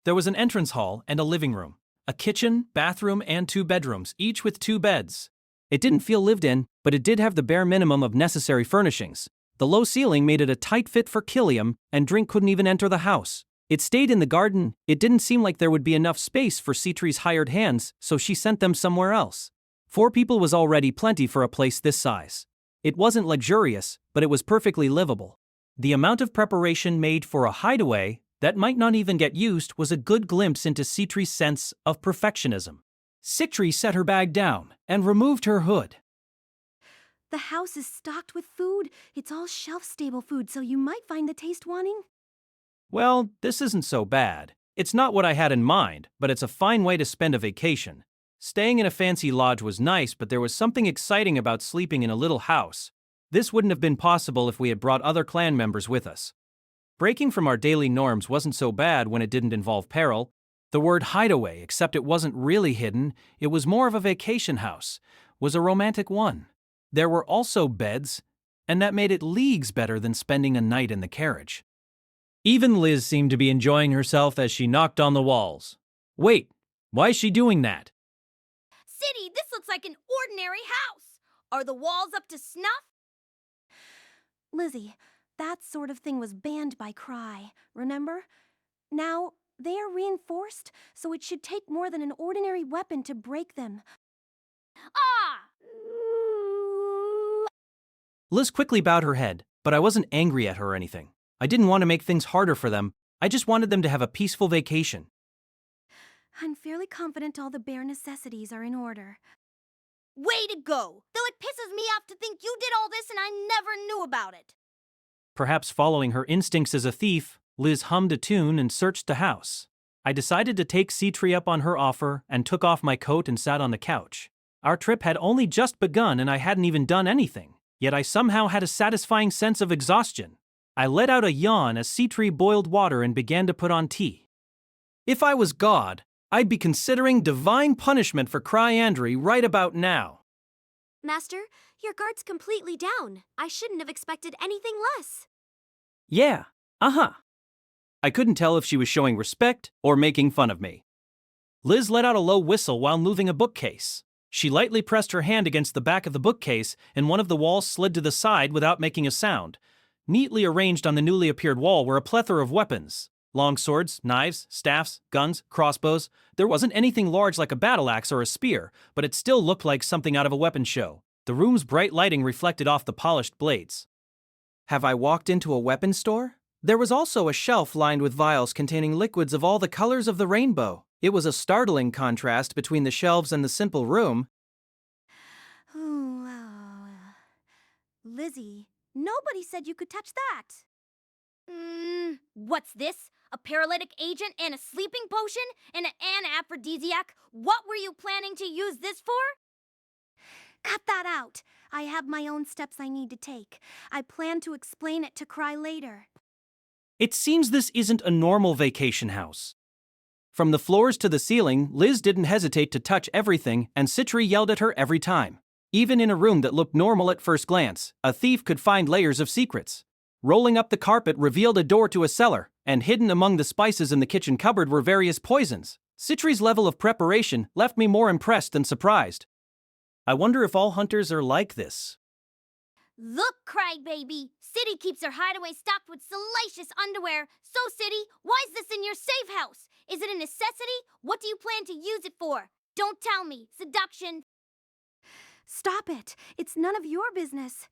[SPEAKER 1] There was an entrance hall and a living room, a kitchen, bathroom, and 2 bedrooms, each with 2 beds. It didn't feel lived in, but it did have the bare minimum of necessary furnishings. The low ceiling made it a tight fit for Killiam, and Drink couldn't even enter the house. It stayed in the garden. It didn't seem like there would be enough space for Citri's hired hands, so she sent them somewhere else. 4 people was already plenty for a place this size. It wasn't luxurious, but it was perfectly livable. The amount of preparation made for a hideaway that might not even get used was a good glimpse into Citri's sense of perfectionism. Citri set her bag down and removed her hood.
[SPEAKER 6] The house is stocked with food. It's all shelf-stable food, so you might find the taste wanting.
[SPEAKER 1] Well, this isn't so bad. It's not what I had in mind, but it's a fine way to spend a vacation. Staying in a fancy lodge was nice, but there was something exciting about sleeping in a little house. This wouldn't have been possible if we had brought other clan members with us. Breaking from our daily norms wasn't so bad when it didn't involve peril. The word hideaway, except it wasn't really hidden, it was more of a vacation house, was a romantic one. There were also beds, and that made it leagues better than spending a night in the carriage. Even Liz seemed to be enjoying herself as she knocked on the walls. Wait, why is she doing that?
[SPEAKER 2] City, this looks like an ordinary house. Are the walls up to snuff?
[SPEAKER 6] Lizzie, that sort of thing was banned by Krai, remember? Now,
[SPEAKER 7] They are reinforced, so it should take more than an ordinary weapon to break them.
[SPEAKER 2] Ah!
[SPEAKER 1] Liz quickly bowed her head, but I wasn't angry at her or anything. I didn't want to make things harder for them. I just wanted them to have a peaceful vacation.
[SPEAKER 7] I'm fairly confident all the bare necessities are in order.
[SPEAKER 2] Way to go! Though it pisses me off to think you did all this and I never knew about it.
[SPEAKER 1] Perhaps following her instincts as a thief, Liz hummed a tune and searched the house. I decided to take Citri up on her offer and took off my coat and sat on the couch. Our trip had only just begun and I hadn't even done anything, yet I somehow had a satisfying sense of exhaustion. I let out a yawn as Citri boiled water and began to put on tea. If I was God, I'd be considering divine punishment for Krai Andrey right about now.
[SPEAKER 3] Master, your guard's completely down. I shouldn't have expected anything less.
[SPEAKER 1] Yeah, I couldn't tell if she was showing respect or making fun of me. Liz let out a low whistle while moving a bookcase. She lightly pressed her hand against the back of the bookcase and one of the walls slid to the side without making a sound. Neatly arranged on the newly appeared wall were a plethora of weapons. Long swords, knives, staffs, guns, crossbows. There wasn't anything large like a battle axe or a spear, but it still looked like something out of a weapon show. The room's bright lighting reflected off the polished blades. Have I walked into a weapon store? There was also a shelf lined with vials containing liquids of all the colors of the rainbow. It was a startling contrast between the shelves and the simple room.
[SPEAKER 7] Lizzie, nobody said you could touch that.
[SPEAKER 2] What's this? A paralytic agent and a sleeping potion? And an aphrodisiac? What were you planning to use this for?
[SPEAKER 7] Cut that out. I have my own steps I need to take. I plan to explain it to Krai later.
[SPEAKER 1] It seems this isn't a normal vacation house. From the floors to the ceiling, Liz didn't hesitate to touch everything, and Citri yelled at her every time. Even in a room that looked normal at first glance, a thief could find layers of secrets. Rolling up the carpet revealed a door to a cellar, and hidden among the spices in the kitchen cupboard were various poisons. Citri's level of preparation left me more impressed than surprised. I wonder if all hunters are like this.
[SPEAKER 2] Look, Krai baby! City keeps her hideaway stocked with salacious underwear. So, City, why is this in your safe house? Is it a necessity? What do you plan to use it for? Don't tell me. Seduction.
[SPEAKER 7] Stop it. It's none of your business.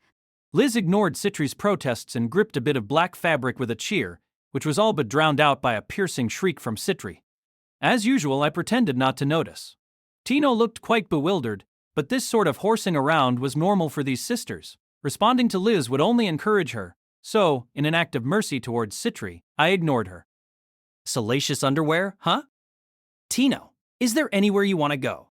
[SPEAKER 1] Liz ignored Citri's protests and gripped a bit of black fabric with a cheer, which was all but drowned out by a piercing shriek from Citri. As usual, I pretended not to notice. Tino looked quite bewildered, but this sort of horsing around was normal for these sisters. Responding to Liz would only encourage her, so, in an act of mercy towards Citri, I ignored her. Salacious underwear, huh? Tino, is there anywhere you want to go?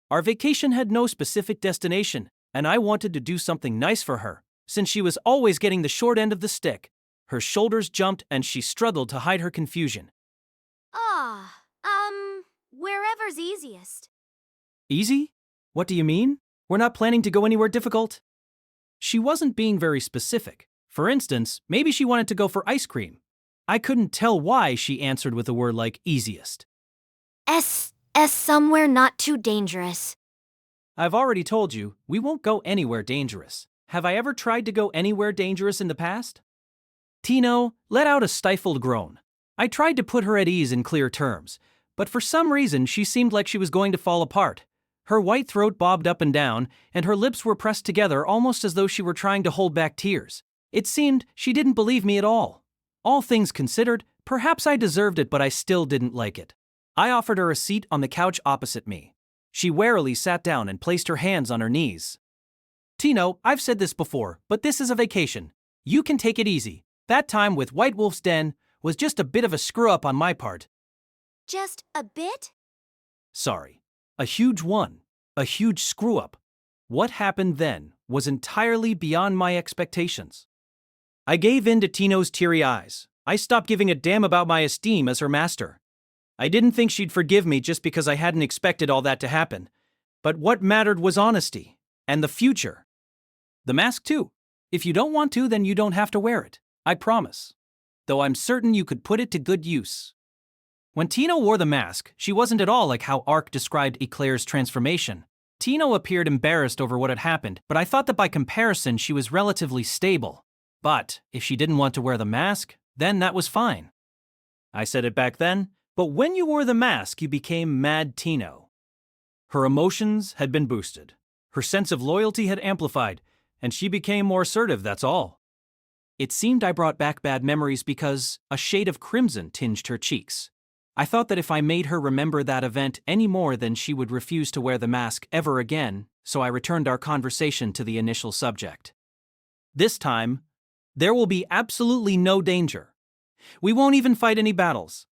[SPEAKER 1] Our vacation had no specific destination, and I wanted to do something nice for her, since she was always getting the short end of the stick. Her shoulders jumped and she struggled to hide her confusion.
[SPEAKER 3] Wherever's easiest.
[SPEAKER 1] Easy? What do you mean? We're not planning to go anywhere difficult? She wasn't being very specific. For instance, maybe she wanted to go for ice cream. I couldn't tell why she answered with a word like easiest.
[SPEAKER 18] Somewhere not too dangerous.
[SPEAKER 1] I've already told you, we won't go anywhere dangerous. Have I ever tried to go anywhere dangerous in the past? Tino let out a stifled groan. I tried to put her at ease in clear terms, but for some reason she seemed like she was going to fall apart. Her white throat bobbed up and down, and her lips were pressed together almost as though she were trying to hold back tears. It seemed she didn't believe me at all. All things considered, perhaps I deserved it, but I still didn't like it. I offered her a seat on the couch opposite me. She warily sat down and placed her hands on her knees. Tino, I've said this before, but this is a vacation. You can take it easy. That time with White Wolf's Den was just a bit of a screw-up on my part.
[SPEAKER 3] Just a bit?
[SPEAKER 1] Sorry. A huge one. A huge screw-up. What happened then was entirely beyond my expectations. I gave in to Tino's teary eyes. I stopped giving a damn about my esteem as her master. I didn't think she'd forgive me just because I hadn't expected all that to happen. But what mattered was honesty. And the future. The mask too. If you don't want to, then you don't have to wear it. I promise. Though I'm certain you could put it to good use. When Tino wore the mask, she wasn't at all like how Ark described Eclair's transformation. Tino appeared embarrassed over what had happened, but I thought that by comparison she was relatively stable. But if she didn't want to wear the mask, then that was fine. I said it back then, But when you wore the mask, you became Mad Tino. Her emotions had been boosted. Her sense of loyalty had amplified, and she became more assertive, that's all. It seemed I brought back bad memories because a shade of crimson tinged her cheeks. I thought that if I made her remember that event any more, then she would refuse to wear the mask ever again, so I returned our conversation to the initial subject. This time, there will be absolutely no danger. We won't even fight any battles.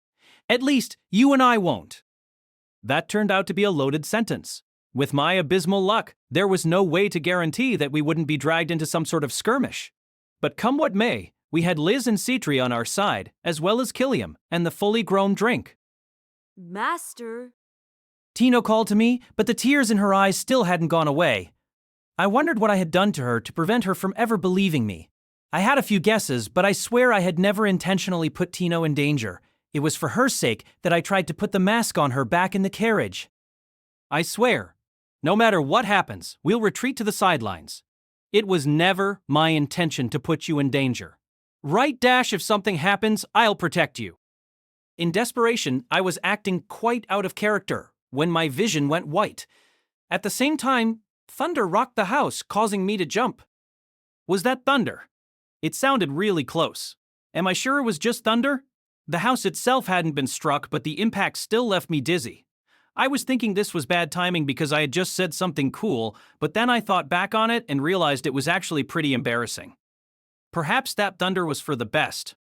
[SPEAKER 1] At least, you and I won't. That turned out to be a loaded sentence. With my abysmal luck, there was no way to guarantee that we wouldn't be dragged into some sort of skirmish. But come what may, we had Liz and Citri on our side, as well as Killiam and the fully grown Drink.
[SPEAKER 16] Master.
[SPEAKER 1] Tino called to me, but the tears in her eyes still hadn't gone away. I wondered what I had done to her to prevent her from ever believing me. I had a few guesses, but I swear I had never intentionally put Tino in danger. It was for her sake that I tried to put the mask on her back in the carriage. I swear, no matter what happens, we'll retreat to the sidelines. It was never my intention to put you in danger. Right, Dash, if something happens, I'll protect you. In desperation, I was acting quite out of character when my vision went white. At the same time, thunder rocked the house, causing me to jump. Was that thunder? It sounded really close. Am I sure it was just thunder? The house itself hadn't been struck, but the impact still left me dizzy. I was thinking this was bad timing because I had just said something cool, but then I thought back on it and realized it was actually pretty embarrassing. Perhaps that thunder was for the best.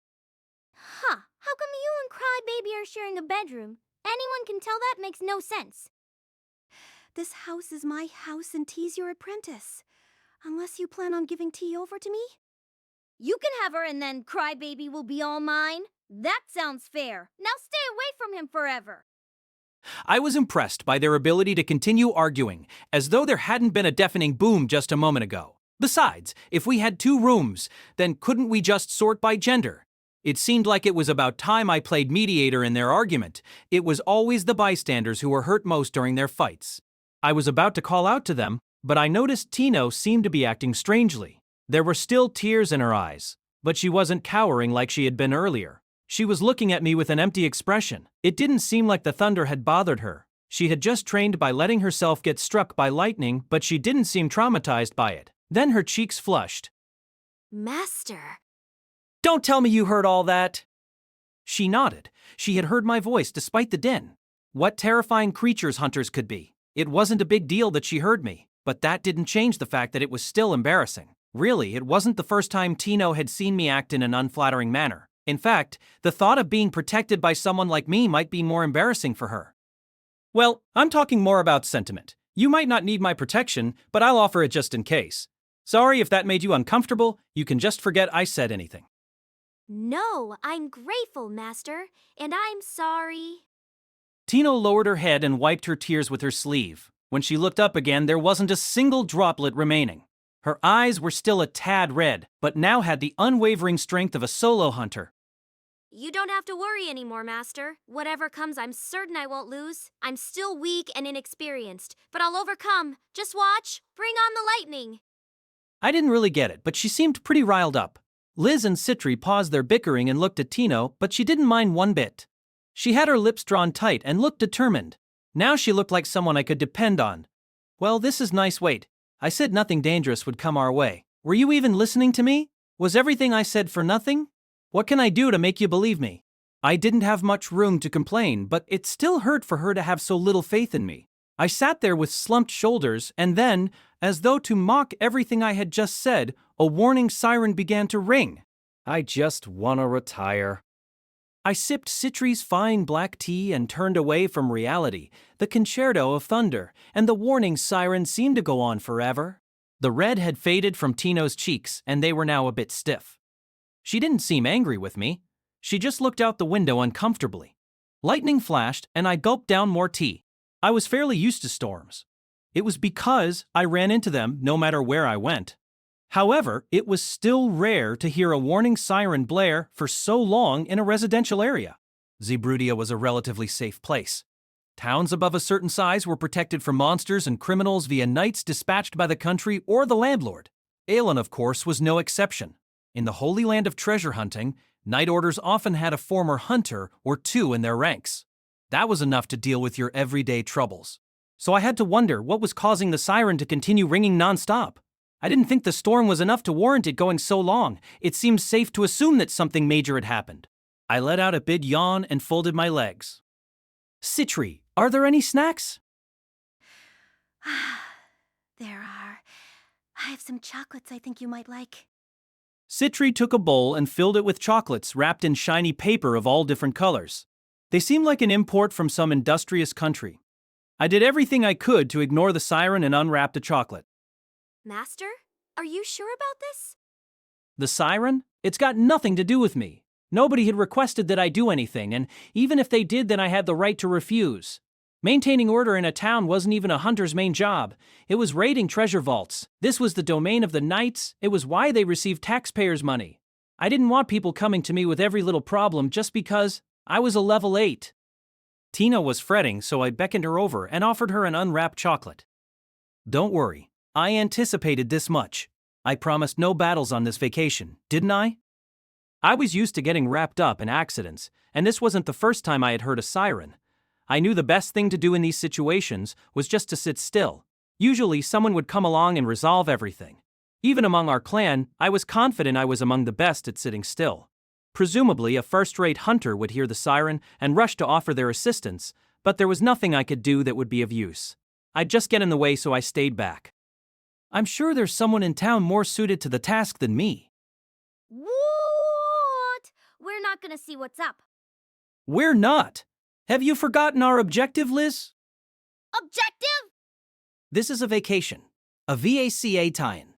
[SPEAKER 2] Huh, how come you and Crybaby are sharing a bedroom? Anyone can tell that makes no sense.
[SPEAKER 7] This house is my house and T's your apprentice. Unless you plan on giving T over to me?
[SPEAKER 2] You can have her and then Crybaby will be all mine. That sounds fair. Now stay away from him forever.
[SPEAKER 1] I was impressed by their ability to continue arguing, as though there hadn't been a deafening boom just a moment ago. Besides, if we had 2 rooms, then couldn't we just sort by gender? It seemed like it was about time I played mediator in their argument. It was always the bystanders who were hurt most during their fights. I was about to call out to them, but I noticed Tino seemed to be acting strangely. There were still tears in her eyes, but she wasn't cowering like she had been earlier. She was looking at me with an empty expression. It didn't seem like the thunder had bothered her. She had just trained by letting herself get struck by lightning, but she didn't seem traumatized by it. Then her cheeks flushed.
[SPEAKER 3] Master.
[SPEAKER 1] Don't tell me you heard all that. She nodded. She had heard my voice despite the din. What terrifying creatures hunters could be. It wasn't a big deal that she heard me, but that didn't change the fact that it was still embarrassing. Really, it wasn't the first time Tino had seen me act in an unflattering manner. In fact, the thought of being protected by someone like me might be more embarrassing for her. Well, I'm talking more about sentiment. You might not need my protection, but I'll offer it just in case. Sorry if that made you uncomfortable. You can just forget I said anything.
[SPEAKER 3] No, I'm grateful, Master, and I'm sorry.
[SPEAKER 1] Tino lowered her head and wiped her tears with her sleeve. When she looked up again, there wasn't a single droplet remaining. Her eyes were still a tad red, but now had the unwavering strength of a solo hunter.
[SPEAKER 3] You don't have to worry anymore, Master. Whatever comes, I'm certain I won't lose. I'm still weak and inexperienced, but I'll overcome. Just watch. Bring on the lightning.
[SPEAKER 1] I didn't really get it, but she seemed pretty riled up. Liz and Citri paused their bickering and looked at Tino, but she didn't mind one bit. She had her lips drawn tight and looked determined. Now she looked like someone I could depend on. Well, this is nice. Wait, I said nothing dangerous would come our way. Were you even listening to me? Was everything I said for nothing? What can I do to make you believe me? I didn't have much room to complain, but it still hurt for her to have so little faith in me. I sat there with slumped shoulders, and then, as though to mock everything I had just said, a warning siren began to ring. I just want to retire. I sipped Citri's fine black tea and turned away from reality, the concerto of thunder, and the warning siren seemed to go on forever. The red had faded from Tino's cheeks, and they were now a bit stiff. She didn't seem angry with me. She just looked out the window uncomfortably. Lightning flashed, and I gulped down more tea. I was fairly used to storms. It was because I ran into them no matter where I went. However, it was still rare to hear a warning siren blare for so long in a residential area. Zerbrudia was a relatively safe place. Towns above a certain size were protected from monsters and criminals via knights dispatched by the country or the landlord. Aelin, of course, was no exception. In the Holy Land of treasure hunting, knight orders often had a former hunter or 2 in their ranks. That was enough to deal with your everyday troubles. So I had to wonder what was causing the siren to continue ringing nonstop. I didn't think the storm was enough to warrant it going so long. It seemed safe to assume that something major had happened. I let out a big yawn and folded my legs. Citri, are there any snacks?
[SPEAKER 7] There are. I have some chocolates I think you might like.
[SPEAKER 1] Citri took a bowl and filled it with chocolates wrapped in shiny paper of all different colors. They seemed like an import from some industrious country. I did everything I could to ignore the siren and unwrap the chocolate.
[SPEAKER 3] Master, are you sure about this?
[SPEAKER 1] The siren? It's got nothing to do with me. Nobody had requested that I do anything, and even if they did, then I had the right to refuse. Maintaining order in a town wasn't even a hunter's main job. It was raiding treasure vaults. This was the domain of the knights. It was why they received taxpayers' money. I didn't want people coming to me with every little problem just because I was a level 8. Tina was fretting, so I beckoned her over and offered her an unwrapped chocolate. Don't worry, I anticipated this much. I promised no battles on this vacation, didn't I? I was used to getting wrapped up in accidents, and this wasn't the first time I had heard a siren. I knew the best thing to do in these situations was just to sit still. Usually someone would come along and resolve everything. Even among our clan, I was confident I was among the best at sitting still. Presumably, a first-rate hunter would hear the siren and rush to offer their assistance, but there was nothing I could do that would be of use. I'd just get in the way, so I stayed back. I'm sure there's someone in town more suited to the task than me.
[SPEAKER 2] What? We're not gonna see what's up.
[SPEAKER 1] We're not. Have you forgotten our objective, Liz?
[SPEAKER 2] Objective?
[SPEAKER 1] This is a vacation. A VACA tie-in.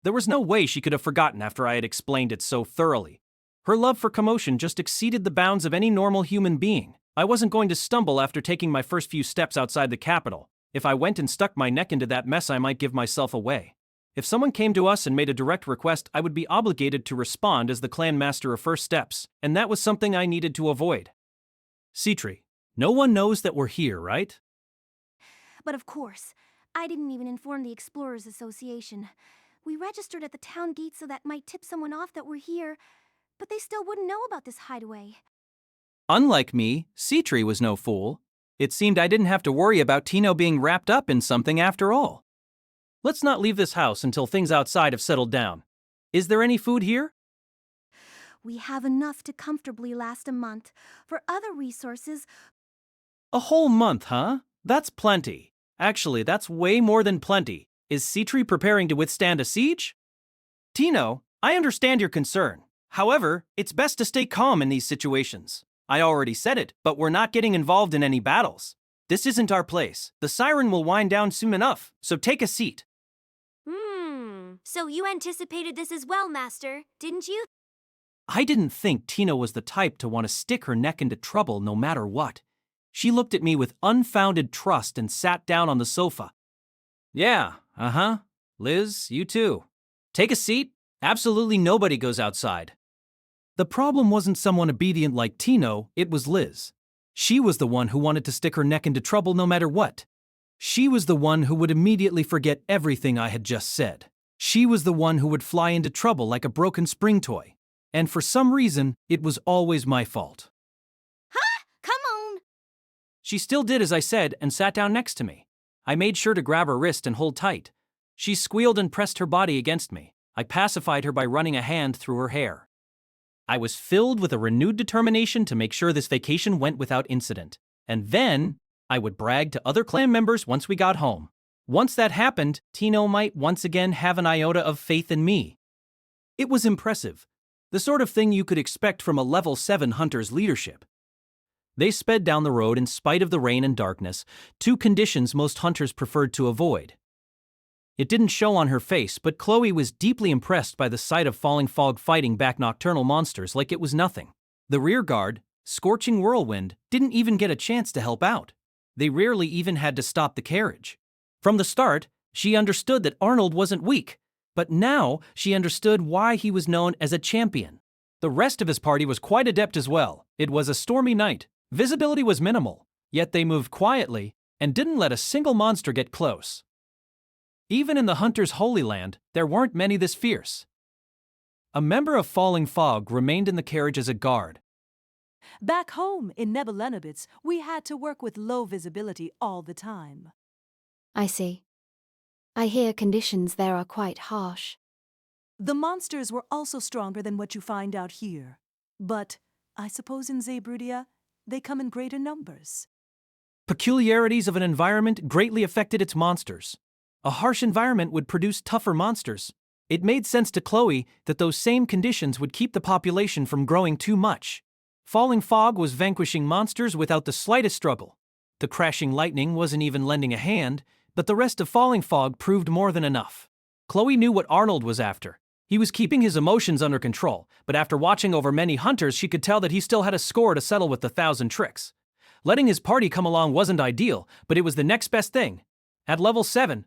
[SPEAKER 1] There was no way she could have forgotten after I had explained it so thoroughly. Her love for commotion just exceeded the bounds of any normal human being. I wasn't going to stumble after taking my first few steps outside the capital. If I went and stuck my neck into that mess, I might give myself away. If someone came to us and made a direct request, I would be obligated to respond as the clan master of First Steps, and that was something I needed to avoid. Citri, no one knows that we're here, right?
[SPEAKER 7] But of course, I didn't even inform the Explorers Association. We registered at the town gate so that might tip someone off that we're here, but they still wouldn't know about this hideaway.
[SPEAKER 1] Unlike me, Citri was no fool. It seemed I didn't have to worry about Tino being wrapped up in something after all. Let's not leave this house until things outside have settled down. Is there any food here?
[SPEAKER 7] We have enough to comfortably last a month. For other resources...
[SPEAKER 1] A whole month, huh? That's plenty. Actually, that's way more than plenty. Is Citri preparing to withstand a siege? Tino, I understand your concern. However, it's best to stay calm in these situations. I already said it, but we're not getting involved in any battles. This isn't our place. The siren will wind down soon enough, so take a seat.
[SPEAKER 3] So you anticipated this as well, Master, didn't you?
[SPEAKER 1] I didn't think Tina was the type to want to stick her neck into trouble no matter what. She looked at me with unfounded trust and sat down on the sofa. Yeah, Liz, you too. Take a seat. Absolutely nobody goes outside. The problem wasn't someone obedient like Tino, it was Liz. She was the one who wanted to stick her neck into trouble no matter what. She was the one who would immediately forget everything I had just said. She was the one who would fly into trouble like a broken spring toy. And for some reason, it was always my fault.
[SPEAKER 2] Huh? Come on!
[SPEAKER 1] She still did as I said and sat down next to me. I made sure to grab her wrist and hold tight. She squealed and pressed her body against me. I pacified her by running a hand through her hair. I was filled with a renewed determination to make sure this vacation went without incident. And then, I would brag to other clan members once we got home. Once that happened, Tino might once again have an iota of faith in me. It was impressive. The sort of thing you could expect from a level 7 hunter's leadership. They sped down the road in spite of the rain and darkness, two conditions most hunters preferred to avoid. It didn't show on her face, but Chloe was deeply impressed by the sight of falling fog fighting back nocturnal monsters like it was nothing. The rear guard, Scorching Whirlwind, didn't even get a chance to help out. They rarely even had to stop the carriage. From the start, she understood that Arnold wasn't weak, but now she understood why he was known as a champion. The rest of his party was quite adept as well. It was a stormy night. Visibility was minimal, yet they moved quietly and didn't let a single monster get close. Even in the Hunter's Holy Land, there weren't many this fierce. A member of Falling Fog remained in the carriage as a guard.
[SPEAKER 12] Back home in Nebulenobits, we had to work with low visibility all the time.
[SPEAKER 17] I see. I hear conditions there are quite harsh.
[SPEAKER 12] The monsters were also stronger than what you find out here. But I suppose in Zeebrüdia, they come in greater numbers.
[SPEAKER 1] Peculiarities of an environment greatly affected its monsters. A harsh environment would produce tougher monsters. It made sense to Chloe that those same conditions would keep the population from growing too much. Falling fog was vanquishing monsters without the slightest struggle. The crashing lightning wasn't even lending a hand, but the rest of falling fog proved more than enough. Chloe knew what Arnold was after. He was keeping his emotions under control, but after watching over many hunters, she could tell that he still had a score to settle with the 1,000 tricks. Letting his party come along wasn't ideal, but it was the next best thing. At level 7,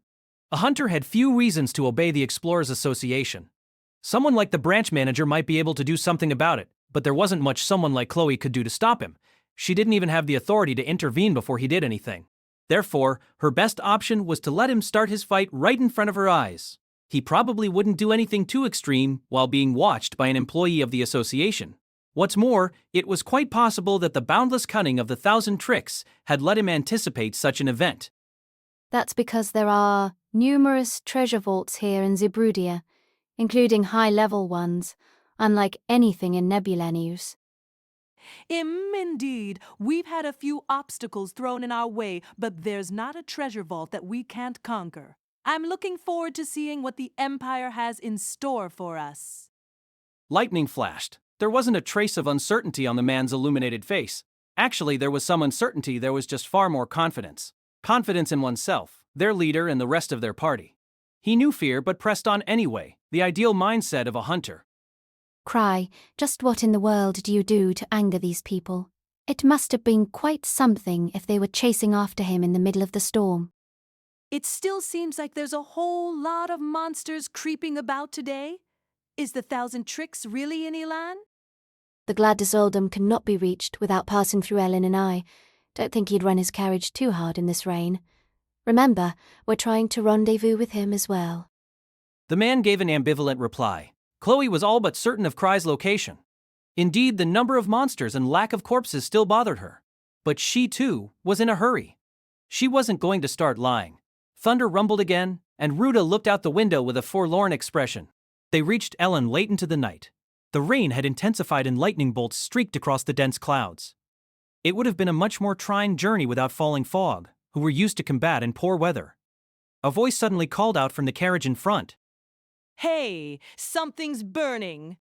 [SPEAKER 1] a hunter had few reasons to obey the Explorers Association. Someone like the branch manager might be able to do something about it, but there wasn't much someone like Chloe could do to stop him. She didn't even have the authority to intervene before he did anything. Therefore, her best option was to let him start his fight right in front of her eyes. He probably wouldn't do anything too extreme while being watched by an employee of the association. What's more, it was quite possible that the boundless cunning of the 1,000 tricks had let him anticipate such an event.
[SPEAKER 17] That's because there are numerous treasure vaults here in Zeebrüdia, including high-level ones, unlike anything in Nebulenius.
[SPEAKER 12] Indeed, we've had a few obstacles thrown in our way, but there's not a treasure vault that we can't conquer. I'm looking forward to seeing what the Empire has in store for us.
[SPEAKER 1] Lightning flashed. There wasn't a trace of uncertainty on the man's illuminated face. Actually, there was some uncertainty, there was just far more confidence. Confidence in oneself, their leader, and the rest of their party. He knew fear but pressed on anyway, the ideal mindset of a hunter.
[SPEAKER 17] Krai, just what in the world do you do to anger these people? It must have been quite something if they were chasing after him in the middle of the storm.
[SPEAKER 12] It still seems like there's a whole lot of monsters creeping about today. Is the 1,000 tricks really in Elan?
[SPEAKER 17] The Gladys Oldham cannot be reached without passing through Ellen and I. Don't think he'd run his carriage too hard in this rain. Remember, we're trying to rendezvous with him as well.
[SPEAKER 1] The man gave an ambivalent reply. Chloe was all but certain of Krai's location. Indeed, the number of monsters and lack of corpses still bothered her. But she, too, was in a hurry. She wasn't going to start lying. Thunder rumbled again, and Ruta looked out the window with a forlorn expression. They reached Ellen late into the night. The rain had intensified and lightning bolts streaked across the dense clouds. It would have been a much more trying journey without falling fog, who were used to combat in poor weather. A voice suddenly called out from the carriage in front.
[SPEAKER 12] Hey, something's burning!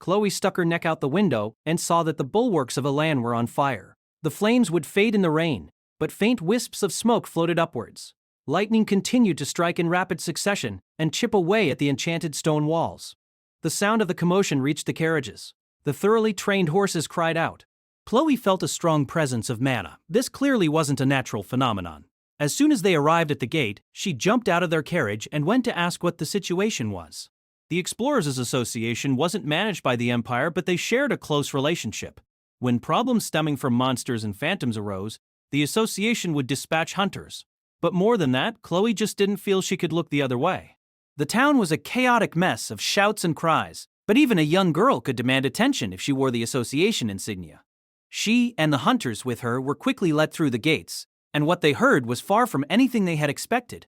[SPEAKER 1] Chloe stuck her neck out the window and saw that the bulwarks of Elan were on fire. The flames would fade in the rain, but faint wisps of smoke floated upwards. Lightning continued to strike in rapid succession and chip away at the enchanted stone walls. The sound of the commotion reached the carriages. The thoroughly trained horses cried out. Chloe felt a strong presence of mana. This clearly wasn't a natural phenomenon. As soon as they arrived at the gate, she jumped out of their carriage and went to ask what the situation was. The Explorers Association wasn't managed by the Empire, but they shared a close relationship. When problems stemming from monsters and phantoms arose, the association would dispatch hunters. But more than that, Chloe just didn't feel she could look the other way. The town was a chaotic mess of shouts and cries, but even a young girl could demand attention if she wore the association insignia. She and the hunters with her were quickly let through the gates, and what they heard was far from anything they had expected.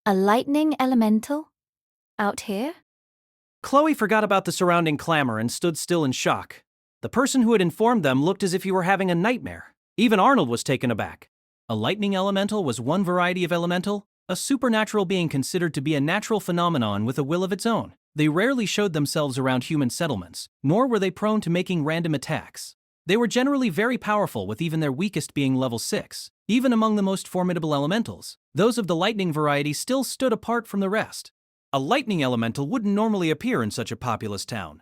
[SPEAKER 17] A lightning elemental? Out here?
[SPEAKER 1] Chloe forgot about the surrounding clamor and stood still in shock. The person who had informed them looked as if he were having a nightmare. Even Arnold was taken aback. A lightning elemental was one variety of elemental, a supernatural being considered to be a natural phenomenon with a will of its own. They rarely showed themselves around human settlements, nor were they prone to making random attacks. They were generally very powerful, with even their weakest being level 6. Even among the most formidable elementals, those of the lightning variety still stood apart from the rest. A lightning elemental wouldn't normally appear in such a populous town.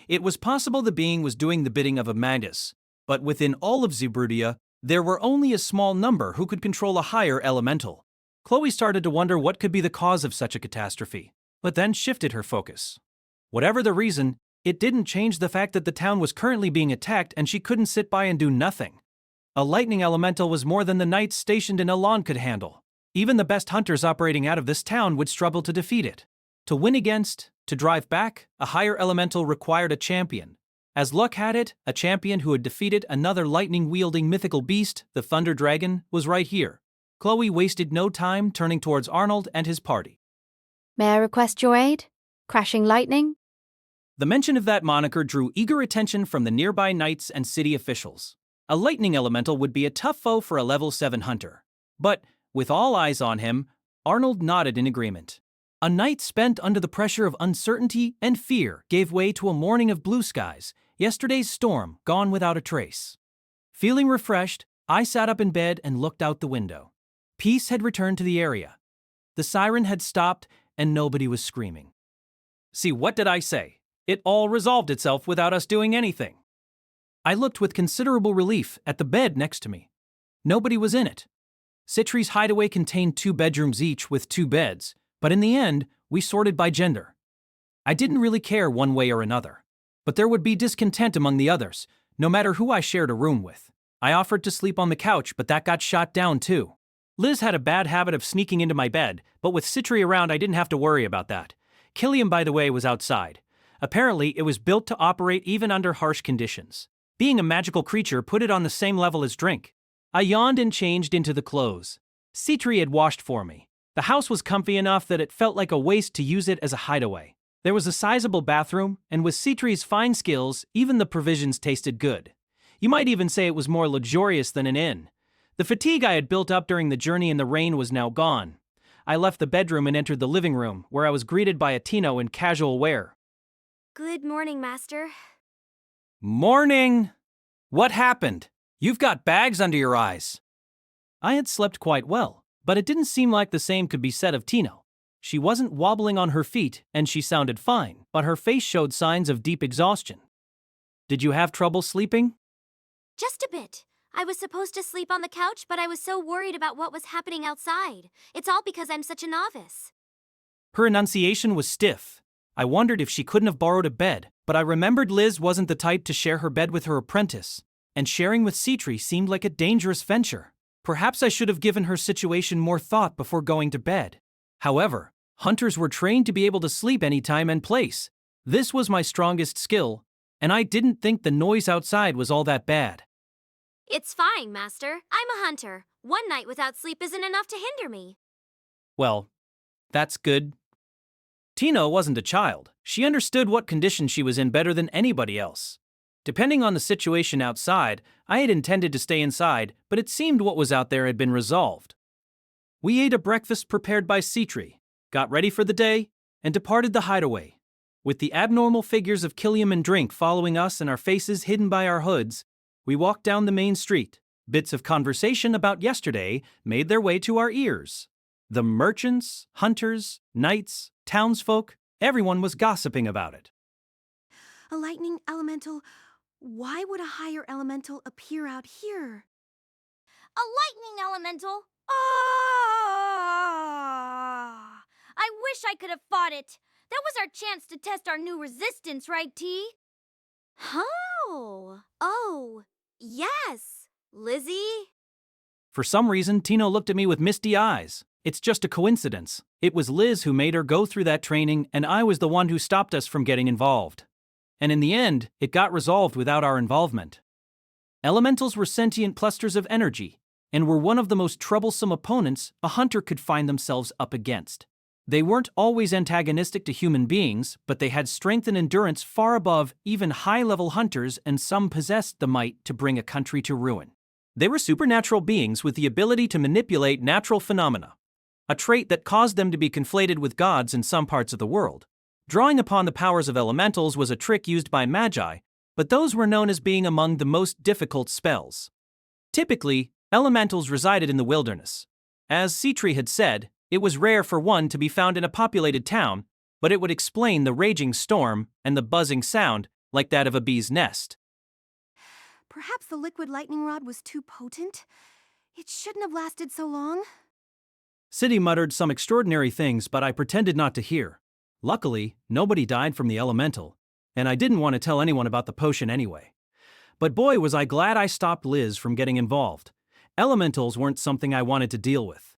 [SPEAKER 1] It was possible the being was doing the bidding of a magus, but within all of Zeebrüdia, there were only a small number who could control a higher elemental. Chloe started to wonder what could be the cause of such a catastrophe, but then shifted her focus. Whatever the reason, it didn't change the fact that the town was currently being attacked and she couldn't sit by and do nothing. A lightning elemental was more than the knights stationed in Elan could handle. Even the best hunters operating out of this town would struggle to defeat it. To win against, to drive back, a higher elemental required a champion. As luck had it, a champion who had defeated another lightning-wielding mythical beast, the Thunder Dragon, was right here. Chloe wasted no time turning towards Arnold and his party.
[SPEAKER 17] May I request your aid? Crashing lightning?
[SPEAKER 1] The mention of that moniker drew eager attention from the nearby knights and city officials. A lightning elemental would be a tough foe for a level 7 hunter. But, with all eyes on him, Arnold nodded in agreement. A night spent under the pressure of uncertainty and fear gave way to a morning of blue skies, yesterday's storm gone without a trace. Feeling refreshed, I sat up in bed and looked out the window. Peace had returned to the area. The siren had stopped and nobody was screaming. See, what did I say? It all resolved itself without us doing anything. I looked with considerable relief at the bed next to me. Nobody was in it. Citri's hideaway contained 2 bedrooms each with 2 beds, but in the end, we sorted by gender. I didn't really care one way or another, but there would be discontent among the others, no matter who I shared a room with. I offered to sleep on the couch, but that got shot down too. Liz had a bad habit of sneaking into my bed, but with Citri around I didn't have to worry about that. Killiam, by the way, was outside. Apparently, it was built to operate even under harsh conditions. Being a magical creature put it on the same level as drink. I yawned and changed into the clothes. Citri had washed for me. The house was comfy enough that it felt like a waste to use it as a hideaway. There was a sizable bathroom, and with Citri's fine skills, even the provisions tasted good. You might even say it was more luxurious than an inn. The fatigue I had built up during the journey in the rain was now gone. I left the bedroom and entered the living room, where I was greeted by a Tino in casual wear.
[SPEAKER 3] Good morning, Master.
[SPEAKER 1] Morning! What happened? You've got bags under your eyes. I had slept quite well, but it didn't seem like the same could be said of Tino. She wasn't wobbling on her feet, and she sounded fine, but her face showed signs of deep exhaustion. Did you have trouble sleeping?
[SPEAKER 3] Just a bit. I was supposed to sleep on the couch, but I was so worried about what was happening outside. It's all because I'm such a novice.
[SPEAKER 1] Her enunciation was stiff. I wondered if she couldn't have borrowed a bed, but I remembered Liz wasn't the type to share her bed with her apprentice, and sharing with Citri seemed like a dangerous venture. Perhaps I should have given her situation more thought before going to bed. However, hunters were trained to be able to sleep any time and place. This was my strongest skill, and I didn't think the noise outside was all that bad.
[SPEAKER 3] It's fine, Master. I'm a hunter. One night without sleep isn't enough to hinder me.
[SPEAKER 1] Well, that's good. Tino wasn't a child. She understood what condition she was in better than anybody else. Depending on the situation outside, I had intended to stay inside, but it seemed what was out there had been resolved. We ate a breakfast prepared by Citri, got ready for the day, and departed the hideaway. With the abnormal figures of Killiam and Drink following us and our faces hidden by our hoods, we walked down the main street. Bits of conversation about yesterday made their way to our ears. The merchants, hunters, knights, townsfolk, everyone was gossiping about it.
[SPEAKER 7] A lightning elemental. Why would a higher elemental appear out here?
[SPEAKER 2] A lightning elemental? Ah! I wish I could have fought it. That was our chance to test our new resistance, right, T?
[SPEAKER 3] Oh, yes. Lizzie?
[SPEAKER 1] For some reason, Tino looked at me with misty eyes. It's just a coincidence. It was Liz who made her go through that training, and I was the one who stopped us from getting involved. And in the end, it got resolved without our involvement. Elementals were sentient clusters of energy, and were one of the most troublesome opponents a hunter could find themselves up against. They weren't always antagonistic to human beings, but they had strength and endurance far above even high-level hunters, and some possessed the might to bring a country to ruin. They were supernatural beings with the ability to manipulate natural phenomena, a trait that caused them to be conflated with gods in some parts of the world. Drawing upon the powers of elementals was a trick used by magi, but those were known as being among the most difficult spells. Typically, elementals resided in the wilderness. As Citri had said, it was rare for one to be found in a populated town, but it would explain the raging storm and the buzzing sound like that of a bee's nest.
[SPEAKER 7] Perhaps the liquid lightning rod was too potent? It shouldn't have lasted so long.
[SPEAKER 1] City muttered some extraordinary things, but I pretended not to hear. Luckily, nobody died from the elemental, and I didn't want to tell anyone about the potion anyway. But boy, was I glad I stopped Liz from getting involved. Elementals weren't something I wanted to deal with.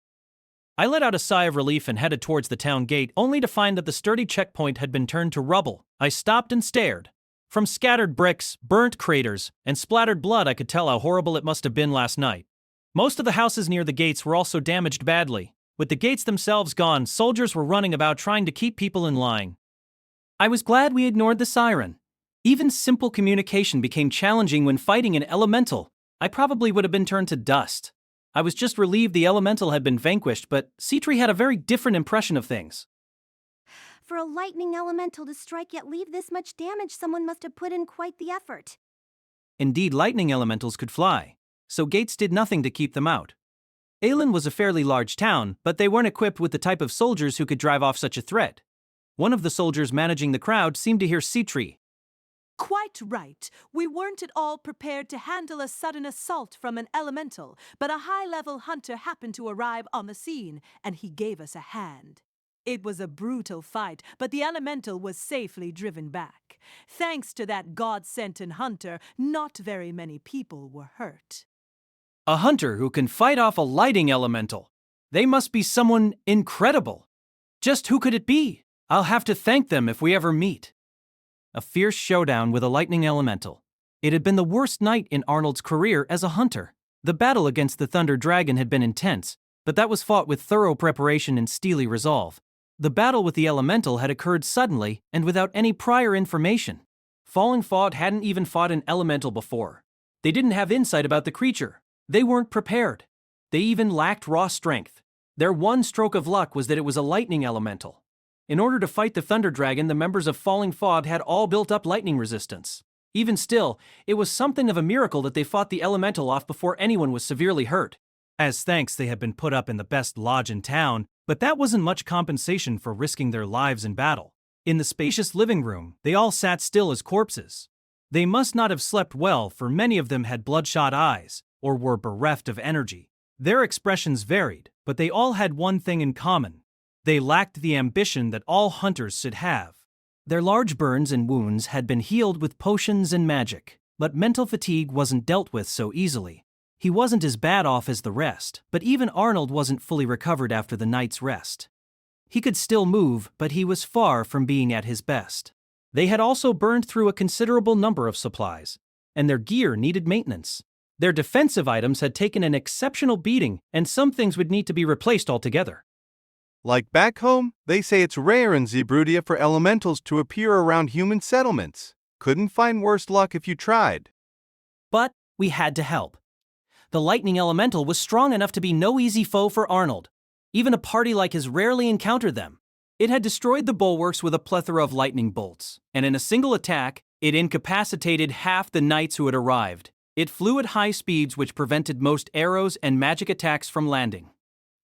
[SPEAKER 1] I let out a sigh of relief and headed towards the town gate, only to find that the sturdy checkpoint had been turned to rubble. I stopped and stared. From scattered bricks, burnt craters, and splattered blood, I could tell how horrible it must have been last night. Most of the houses near the gates were also damaged badly. With the gates themselves gone, soldiers were running about trying to keep people in line. I was glad we ignored the siren. Even simple communication became challenging when fighting an elemental. I probably would have been turned to dust. I was just relieved the elemental had been vanquished, but Citri had a very different impression of things.
[SPEAKER 7] For a lightning elemental to strike yet leave this much damage, someone must have put in quite the effort.
[SPEAKER 1] Indeed, lightning elementals could fly, so gates did nothing to keep them out. Aelin was a fairly large town, but they weren't equipped with the type of soldiers who could drive off such a threat. One of the soldiers managing the crowd seemed to hear Citri.
[SPEAKER 12] Quite right. We weren't at all prepared to handle a sudden assault from an elemental, but a high-level hunter happened to arrive on the scene, and he gave us a hand. It was a brutal fight, but the elemental was safely driven back. Thanks to that God-sent hunter, not very many people were hurt.
[SPEAKER 1] A hunter who can fight off a lightning elemental. They must be someone incredible. Just who could it be? I'll have to thank them if we ever meet. A fierce showdown with a lightning elemental. It had been the worst night in Arnold's career as a hunter. The battle against the Thunder Dragon had been intense, but that was fought with thorough preparation and steely resolve. The battle with the elemental had occurred suddenly and without any prior information. Falling Fog hadn't even fought an elemental before. They didn't have insight about the creature. They weren't prepared. They even lacked raw strength. Their one stroke of luck was that it was a lightning elemental. In order to fight the Thunder Dragon, the members of Falling Fog had all built up lightning resistance. Even still, it was something of a miracle that they fought the elemental off before anyone was severely hurt. As thanks, they had been put up in the best lodge in town, but that wasn't much compensation for risking their lives in battle. In the spacious living room, they all sat still as corpses. They must not have slept well, for many of them had bloodshot eyes, or were bereft of energy. Their expressions varied, but they all had one thing in common. They lacked the ambition that all hunters should have. Their large burns and wounds had been healed with potions and magic, but mental fatigue wasn't dealt with so easily. He wasn't as bad off as the rest, but even Arnold wasn't fully recovered after the night's rest. He could still move, but he was far from being at his best. They had also burned through a considerable number of supplies, and their gear needed maintenance. Their defensive items had taken an exceptional beating, and some things would need to be replaced altogether.
[SPEAKER 14] Like back home, they say it's rare in Zebrudia for elementals to appear around human settlements. Couldn't find worse luck if you tried.
[SPEAKER 1] But we had to help. The lightning elemental was strong enough to be no easy foe for Arnold. Even a party like his rarely encountered them. It had destroyed the bulwarks with a plethora of lightning bolts, and in a single attack, it incapacitated half the knights who had arrived. It flew at high speeds which prevented most arrows and magic attacks from landing.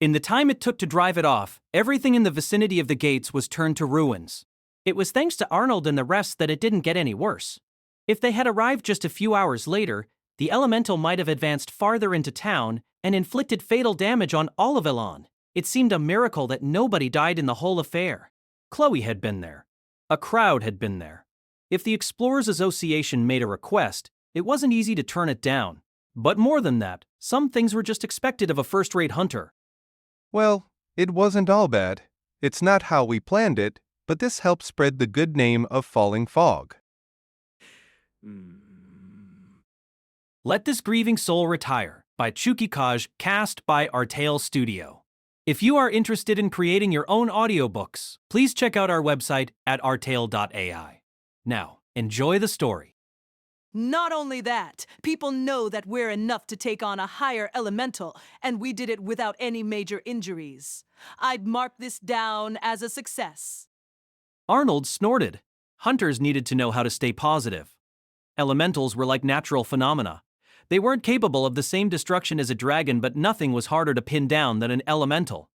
[SPEAKER 1] In the time it took to drive it off, everything in the vicinity of the gates was turned to ruins. It was thanks to Arnold and the rest that it didn't get any worse. If they had arrived just a few hours later, the elemental might have advanced farther into town and inflicted fatal damage on all of Elan. It seemed a miracle that nobody died in the whole affair. Chloe had been there. A crowd had been there. If the Explorers Association made a request, it wasn't easy to turn it down. But more than that, some things were just expected of a first-rate hunter.
[SPEAKER 14] Well, it wasn't all bad. It's not how we planned it, but this helped spread the good name of Falling Fog.
[SPEAKER 1] Let This Grieving Soul Retire by Chukikaj, cast by Artale Studio. If you are interested in creating your own audiobooks, please check out our website at artale.ai. Now, enjoy the story.
[SPEAKER 12] Not only that, people know that we're enough to take on a higher elemental, and we did it without any major injuries. I'd mark this down as a success.
[SPEAKER 1] Arnold snorted. Hunters needed to know how to stay positive. Elementals were like natural phenomena. They weren't capable of the same destruction as a dragon, but nothing was harder to pin down than an elemental.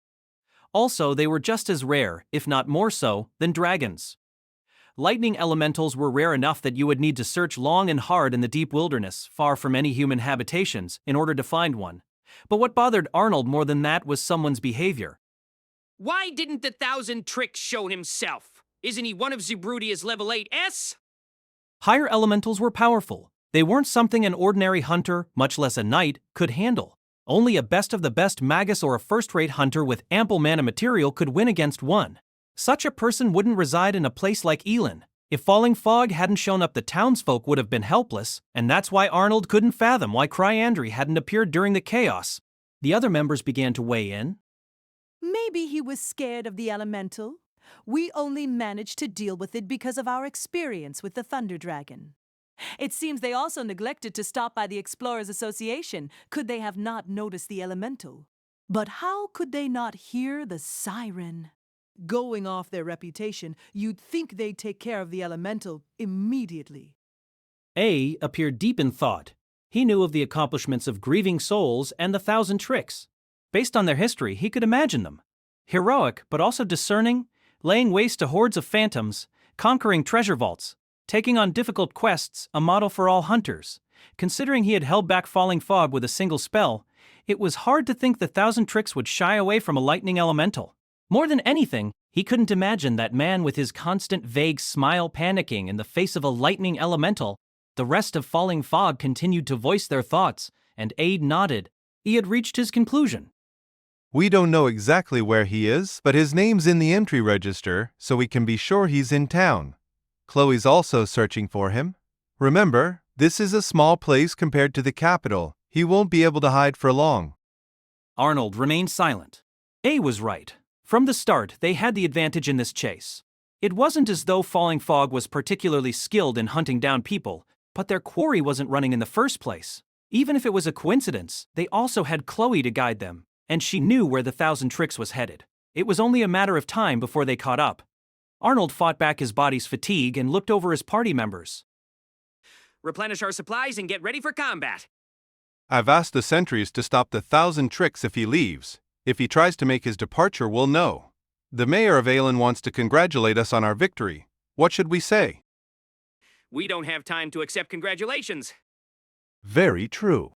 [SPEAKER 1] Also, they were just as rare, if not more so, than dragons. Lightning elementals were rare enough that you would need to search long and hard in the deep wilderness, far from any human habitations, in order to find one. But what bothered Arnold more than that was someone's behavior.
[SPEAKER 15] Why didn't the Thousand Tricks show himself? Isn't he one of Zebrudia's level 8s?
[SPEAKER 1] Higher elementals were powerful. They weren't something an ordinary hunter, much less a knight, could handle. Only a best of the best magus or a first-rate hunter with ample mana material could win against one. Such a person wouldn't reside in a place like Elin. If falling fog hadn't shown up, the townsfolk would have been helpless, and that's why Arnold couldn't fathom why Krai Andrey hadn't appeared during the chaos. The other members began to weigh in.
[SPEAKER 12] Maybe he was scared of the elemental. We only managed to deal with it because of our experience with the Thunder Dragon. It seems they also neglected to stop by the Explorers Association, could they have not noticed the elemental. But how could they not hear the siren? Going off their reputation, you'd think they'd take care of the elemental immediately.
[SPEAKER 1] A appeared deep in thought. He knew of the accomplishments of Grieving Souls and the 1,000 Tricks. Based on their history, he could imagine them. Heroic, but also discerning, laying waste to hordes of phantoms, conquering treasure vaults, taking on difficult quests, a model for all hunters. Considering he had held back falling fog with a single spell, it was hard to think the 1,000 Tricks would shy away from a lightning elemental. More than anything, he couldn't imagine that man with his constant vague smile panicking in the face of a lightning elemental. The rest of Falling Fog continued to voice their thoughts, and Aid nodded. He had reached his conclusion.
[SPEAKER 14] We don't know exactly where he is, but his name's in the entry register, so we can be sure he's in town. Chloe's also searching for him. Remember, this is a small place compared to the capital. He won't be able to hide for long.
[SPEAKER 1] Arnold remained silent. A was right. From the start, they had the advantage in this chase. It wasn't as though Falling Fog was particularly skilled in hunting down people, but their quarry wasn't running in the first place. Even if it was a coincidence, they also had Chloe to guide them, and she knew where the 1,000 Tricks was headed. It was only a matter of time before they caught up. Arnold fought back his body's fatigue and looked over his party members.
[SPEAKER 15] Replenish our supplies and get ready for combat.
[SPEAKER 14] I've asked the sentries to stop the 1,000 Tricks if he leaves. If he tries to make his departure, we'll know. The mayor of Aelin wants to congratulate us on our victory. What should we say?
[SPEAKER 15] We don't have time to accept congratulations.
[SPEAKER 14] Very true.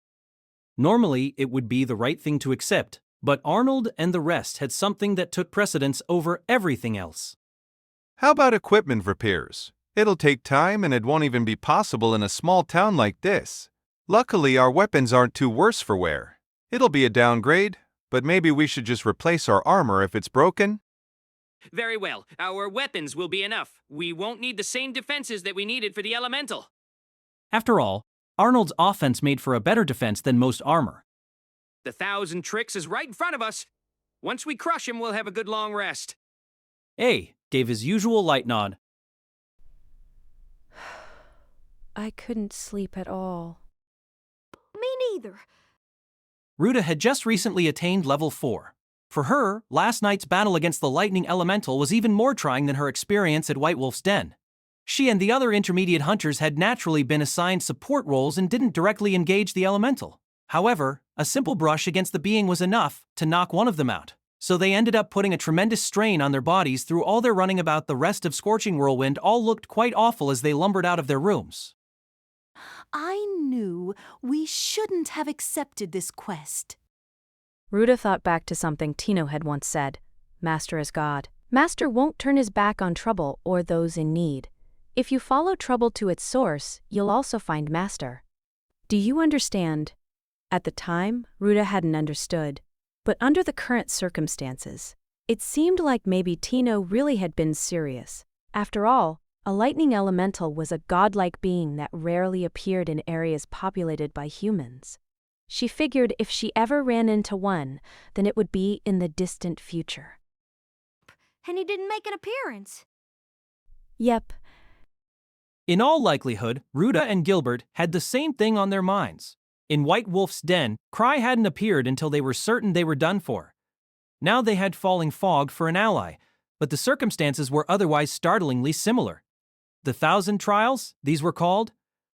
[SPEAKER 1] Normally, it would be the right thing to accept, but Arnold and the rest had something that took precedence over everything else.
[SPEAKER 14] How about equipment repairs? It'll take time and it won't even be possible in a small town like this. Luckily, our weapons aren't too worse for wear. It'll be a downgrade, but maybe we should just replace our armor if it's broken?
[SPEAKER 15] Very well. Our weapons will be enough. We won't need the same defenses that we needed for the elemental.
[SPEAKER 1] After all, Arnold's offense made for a better defense than most armor.
[SPEAKER 15] The 1,000 Tricks is right in front of us. Once we crush him, we'll have a good long rest.
[SPEAKER 1] A gave his usual light nod.
[SPEAKER 4] I couldn't sleep at all.
[SPEAKER 2] Me neither.
[SPEAKER 1] Ruta had just recently attained level 4. For her, last night's battle against the lightning elemental was even more trying than her experience at White Wolf's Den. She and the other intermediate hunters had naturally been assigned support roles and didn't directly engage the elemental. However, a simple brush against the being was enough to knock one of them out, so they ended up putting a tremendous strain on their bodies through all their running about. The rest of Scorching Whirlwind all looked quite awful as they lumbered out of their rooms.
[SPEAKER 12] I knew we shouldn't have accepted this quest.
[SPEAKER 4] Ruta thought back to something Tino had once said. Master is God. Master won't turn his back on trouble or those in need. If you follow trouble to its source, you'll also find Master. Do you understand? At the time, Ruta hadn't understood. But under the current circumstances, it seemed like maybe Tino really had been serious. After all, a lightning elemental was a godlike being that rarely appeared in areas populated by humans. She figured if she ever ran into one, then it would be in the distant future.
[SPEAKER 2] And he didn't make an appearance.
[SPEAKER 4] Yep.
[SPEAKER 1] In all likelihood, Ruta and Gilbert had the same thing on their minds. In White Wolf's Den, Krai hadn't appeared until they were certain they were done for. Now they had Falling Fog for an ally, but the circumstances were otherwise startlingly similar. The 1,000 Trials, these were called.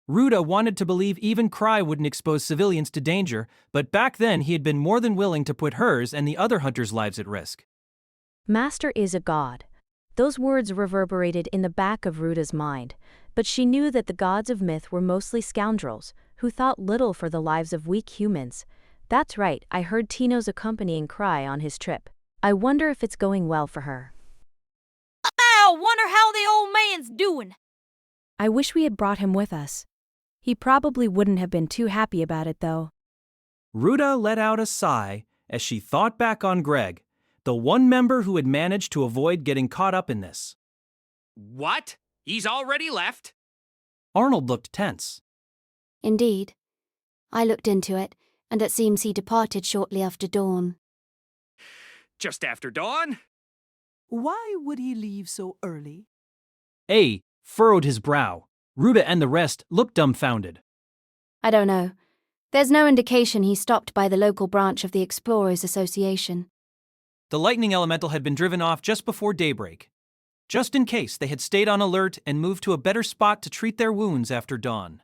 [SPEAKER 1] Ruta wanted to believe even Krai wouldn't expose civilians to danger, but back then he had been more than willing to put hers and the other hunters' lives at risk.
[SPEAKER 4] Master is a god. Those words reverberated in the back of Ruta's mind, but she knew that the gods of myth were mostly scoundrels, who thought little for the lives of weak humans. That's right, I heard Tino's accompanying Krai on his trip. I wonder if it's going well for her.
[SPEAKER 2] Ow, wonder how the old man's doing.
[SPEAKER 4] I wish we had brought him with us. He probably wouldn't have been too happy about it, though.
[SPEAKER 1] Ruta let out a sigh as she thought back on Greg, the one member who had managed to avoid getting caught up in this.
[SPEAKER 15] What? He's already left.
[SPEAKER 1] Arnold looked tense.
[SPEAKER 17] Indeed. I looked into it, and it seems he departed shortly after dawn.
[SPEAKER 15] Just after dawn?
[SPEAKER 12] Why would he leave so early?
[SPEAKER 1] A furrowed his brow. Ruta and the rest looked dumbfounded.
[SPEAKER 17] I don't know. There's no indication he stopped by the local branch of the Explorers Association.
[SPEAKER 1] The lightning elemental had been driven off just before daybreak. Just in case, they had stayed on alert and moved to a better spot to treat their wounds after dawn.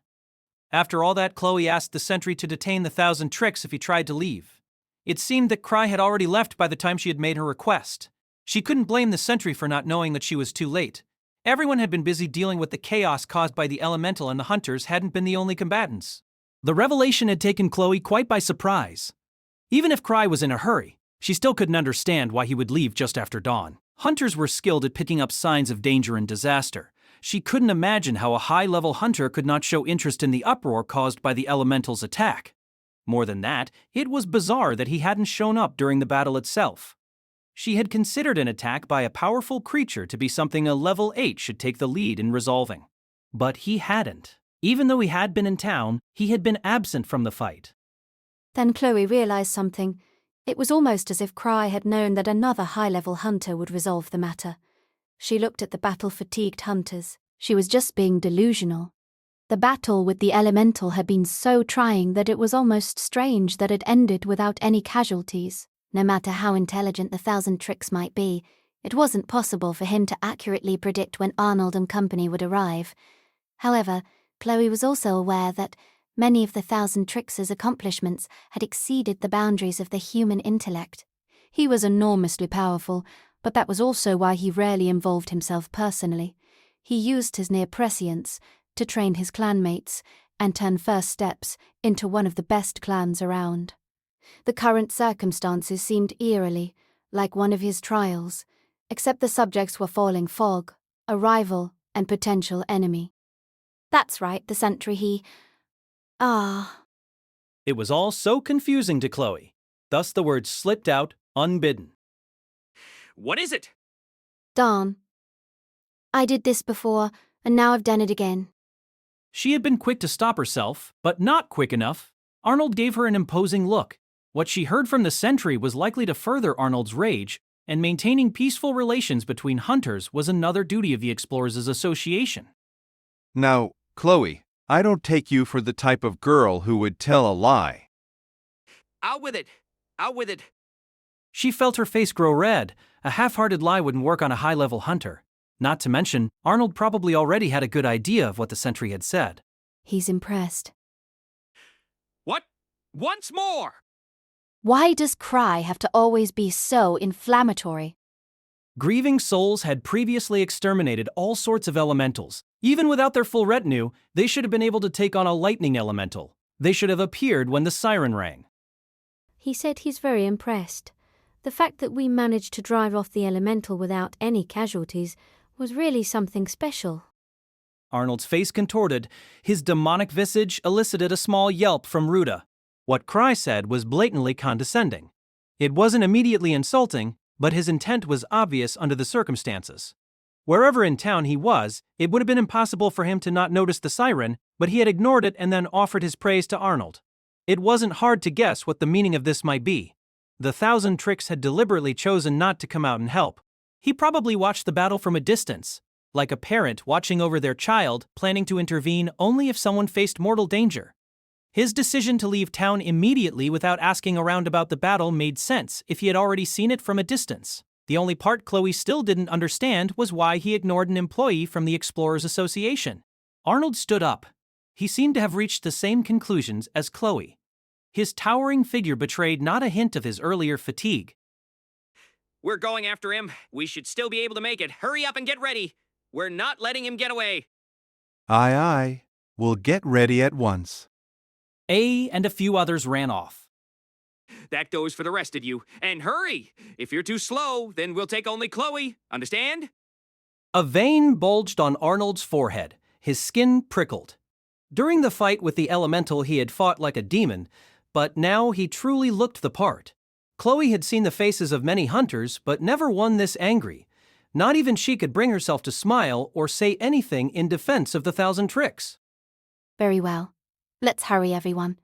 [SPEAKER 1] After all that, Chloe asked the sentry to detain the 1,000 tricks if he tried to leave. It seemed that Krai had already left by the time she had made her request. She couldn't blame the sentry for not knowing that she was too late. Everyone had been busy dealing with the chaos caused by the elemental, and the hunters hadn't been the only combatants. The revelation had taken Chloe quite by surprise. Even if Krai was in a hurry, she still couldn't understand why he would leave just after dawn. Hunters were skilled at picking up signs of danger and disaster. She couldn't imagine how a high-level hunter could not show interest in the uproar caused by the elemental's attack. More than that, it was bizarre that he hadn't shown up during the battle itself. She had considered an attack by a powerful creature to be something a level 8 should take the lead in resolving. But he hadn't. Even though he had been in town, he had been absent from the fight.
[SPEAKER 17] Then Chloe realized something. It was almost as if Krai had known that another high-level hunter would resolve the matter. She looked at the battle-fatigued hunters. She was just being delusional. The battle with the elemental had been so trying that it was almost strange that it ended without any casualties. No matter how intelligent the 1,000 tricks might be, it wasn't possible for him to accurately predict when Arnold and company would arrive. However, Chloe was also aware that many of the 1,000 tricks' accomplishments had exceeded the boundaries of the human intellect. He was enormously powerful, but that was also why he rarely involved himself personally. He used his near prescience to train his clanmates and turn First Steps into one of the best clans around. The current circumstances seemed eerily like one of his trials, except the subjects were falling fog, a rival and potential enemy. That's right, the sentry
[SPEAKER 1] It was all so confusing to Chloe. Thus the words slipped out, unbidden.
[SPEAKER 15] What is it?
[SPEAKER 17] Darn. I did this before, and now I've done it again.
[SPEAKER 1] She had been quick to stop herself, but not quick enough. Arnold gave her an imposing look. What she heard from the sentry was likely to further Arnold's rage, and maintaining peaceful relations between hunters was another duty of the Explorers Association.
[SPEAKER 14] Now, Chloe, I don't take you for the type of girl who would tell a lie.
[SPEAKER 15] Out with it. Out with it.
[SPEAKER 1] She felt her face grow red. A half-hearted lie wouldn't work on a high-level hunter. Not to mention, Arnold probably already had a good idea of what the sentry had said.
[SPEAKER 17] He's impressed.
[SPEAKER 15] What? Once more!
[SPEAKER 17] Why does Krai have to always be so inflammatory?
[SPEAKER 1] Grieving souls had previously exterminated all sorts of elementals. Even without their full retinue, they should have been able to take on a lightning elemental. They should have appeared when the siren rang.
[SPEAKER 4] He said he's very impressed. The fact that we managed to drive off the elemental without any casualties was really something special.
[SPEAKER 1] Arnold's face contorted. His demonic visage elicited a small yelp from Ruta. What Krai said was blatantly condescending. It wasn't immediately insulting, but his intent was obvious under the circumstances. Wherever in town he was, it would have been impossible for him to not notice the siren, but he had ignored it and then offered his praise to Arnold. It wasn't hard to guess what the meaning of this might be. The 1,000 tricks had deliberately chosen not to come out and help. He probably watched the battle from a distance, like a parent watching over their child, planning to intervene only if someone faced mortal danger. His decision to leave town immediately without asking around about the battle made sense if he had already seen it from a distance. The only part Chloe still didn't understand was why he ignored an employee from the Explorers Association. Arnold stood up. He seemed to have reached the same conclusions as Chloe. His towering figure betrayed not a hint of his earlier fatigue.
[SPEAKER 15] We're going after him. We should still be able to make it. Hurry up and get ready. We're not letting him get away.
[SPEAKER 14] Aye, aye. We'll get ready at once.
[SPEAKER 1] A and a few others ran off.
[SPEAKER 15] That goes for the rest of you. And hurry! If you're too slow, then we'll take only Chloe. Understand?
[SPEAKER 1] A vein bulged on Arnold's forehead. His skin prickled. During the fight with the elemental, he had fought like a demon, but now he truly looked the part. Chloe had seen the faces of many hunters, but never one this angry. Not even she could bring herself to smile or say anything in defense of the 1,000 tricks.
[SPEAKER 17] Very well. Let's hurry, everyone.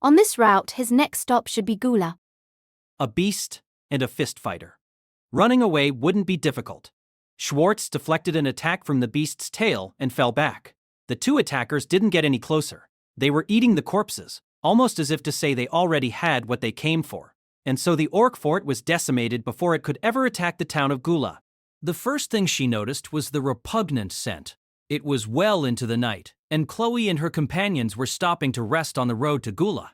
[SPEAKER 17] On this route, his next stop should be Gula.
[SPEAKER 1] A beast and a fist fighter. Running away wouldn't be difficult. Schwartz deflected an attack from the beast's tail and fell back. The two attackers didn't get any closer. They were eating the corpses, almost as if to say they already had what they came for. And so the orc fort was decimated before it could ever attack the town of Gula. The first thing she noticed was the repugnant scent. It was well into the night, and Chloe and her companions were stopping to rest on the road to Gula.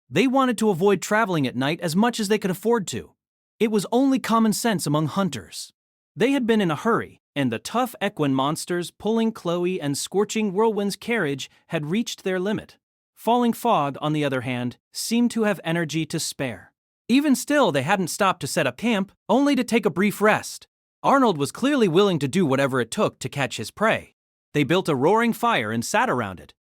[SPEAKER 1] They wanted to avoid traveling at night as much as they could afford to. It was only common sense among hunters. They had been in a hurry, and the tough equine monsters pulling Chloe and Scorching Whirlwind's carriage had reached their limit. Falling Fog, on the other hand, seemed to have energy to spare. Even still, they hadn't stopped to set up camp, only to take a brief rest. Arnold was clearly willing to do whatever it took to catch his prey. They built a roaring fire and sat around it.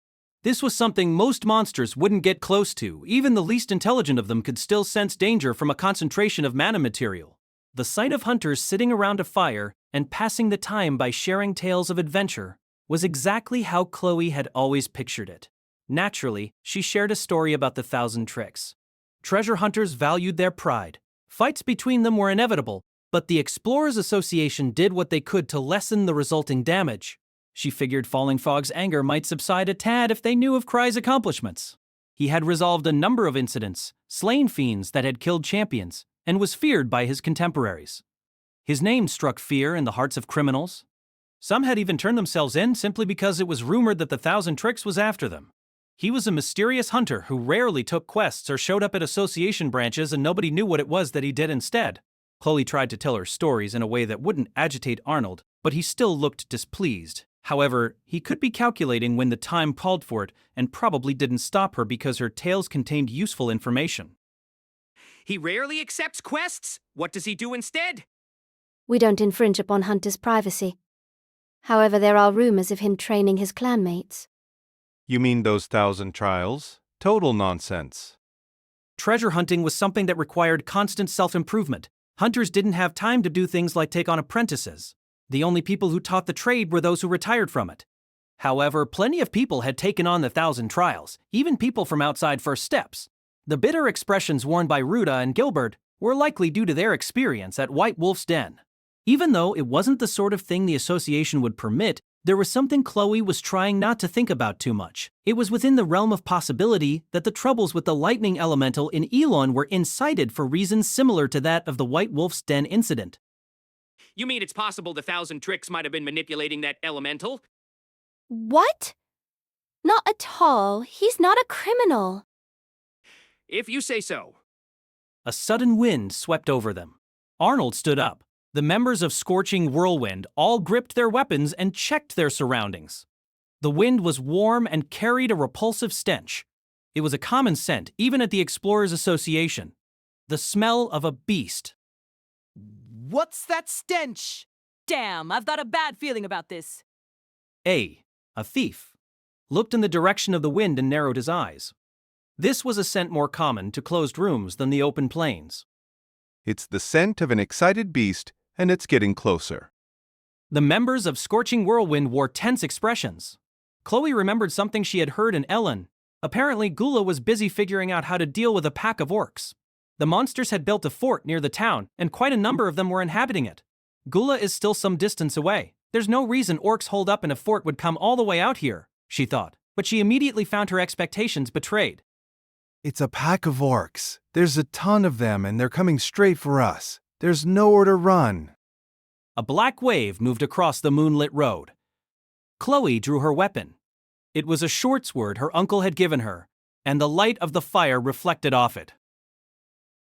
[SPEAKER 1] This was something most monsters wouldn't get close to. Even the least intelligent of them could still sense danger from a concentration of mana material. The sight of hunters sitting around a fire and passing the time by sharing tales of adventure was exactly how Chloe had always pictured it. Naturally, she shared a story about the 1,000 tricks. Treasure hunters valued their pride. Fights between them were inevitable, but the Explorers Association did what they could to lessen the resulting damage. She figured Falling Fog's anger might subside a tad if they knew of Krai's accomplishments. He had resolved a number of incidents, slain fiends that had killed champions, and was feared by his contemporaries. His name struck fear in the hearts of criminals. Some had even turned themselves in simply because it was rumored that the 1,000 tricks was after them. He was a mysterious hunter who rarely took quests or showed up at association branches, and nobody knew what it was that he did instead. Chloe tried to tell her stories in a way that wouldn't agitate Arnold, but he still looked displeased. However, he could be calculating when the time called for it and probably didn't stop her because her tales contained useful information.
[SPEAKER 15] He rarely accepts quests. What does he do instead?
[SPEAKER 17] We don't infringe upon Hunter's privacy. However, there are rumors of him training his clanmates.
[SPEAKER 14] You mean those 1,000 trials? Total nonsense.
[SPEAKER 1] Treasure hunting was something that required constant self-improvement. Hunters didn't have time to do things like take on apprentices. The only people who taught the trade were those who retired from it. However, plenty of people had taken on the 1,000 trials, even people from outside First Steps. The bitter expressions worn by Ruta and Gilbert were likely due to their experience at White Wolf's Den. Even though it wasn't the sort of thing the association would permit, there was something Chloe was trying not to think about too much. It was within the realm of possibility that the troubles with the lightning elemental in Elon were incited for reasons similar to that of the White Wolf's Den incident.
[SPEAKER 15] You mean it's possible the 1,000 tricks might have been manipulating that elemental?
[SPEAKER 17] What? Not at all. He's not a criminal.
[SPEAKER 15] If you say so.
[SPEAKER 1] A sudden wind swept over them. Arnold stood up. The members of Scorching Whirlwind all gripped their weapons and checked their surroundings. The wind was warm and carried a repulsive stench. It was a common scent, even at the Explorers Association. The smell of a beast.
[SPEAKER 12] What's that stench? Damn, I've got a bad feeling about this.
[SPEAKER 1] A thief, looked in the direction of the wind and narrowed his eyes. This was a scent more common to closed rooms than the open plains.
[SPEAKER 14] It's the scent of an excited beast, and it's getting closer.
[SPEAKER 1] The members of Scorching Whirlwind wore tense expressions. Chloe remembered something she had heard in Ellen. Apparently, Gula was busy figuring out how to deal with a pack of orcs. The monsters had built a fort near the town, and quite a number of them were inhabiting it. Gula is still some distance away. There's no reason orcs holed up in a fort would come all the way out here, she thought, but she immediately found her expectations betrayed.
[SPEAKER 19] It's a pack of orcs. There's a ton of them, and they're coming straight for us. There's nowhere to run.
[SPEAKER 1] A black wave moved across the moonlit road. Chloe drew her weapon. It was a short sword her uncle had given her, and the light of the fire reflected off it.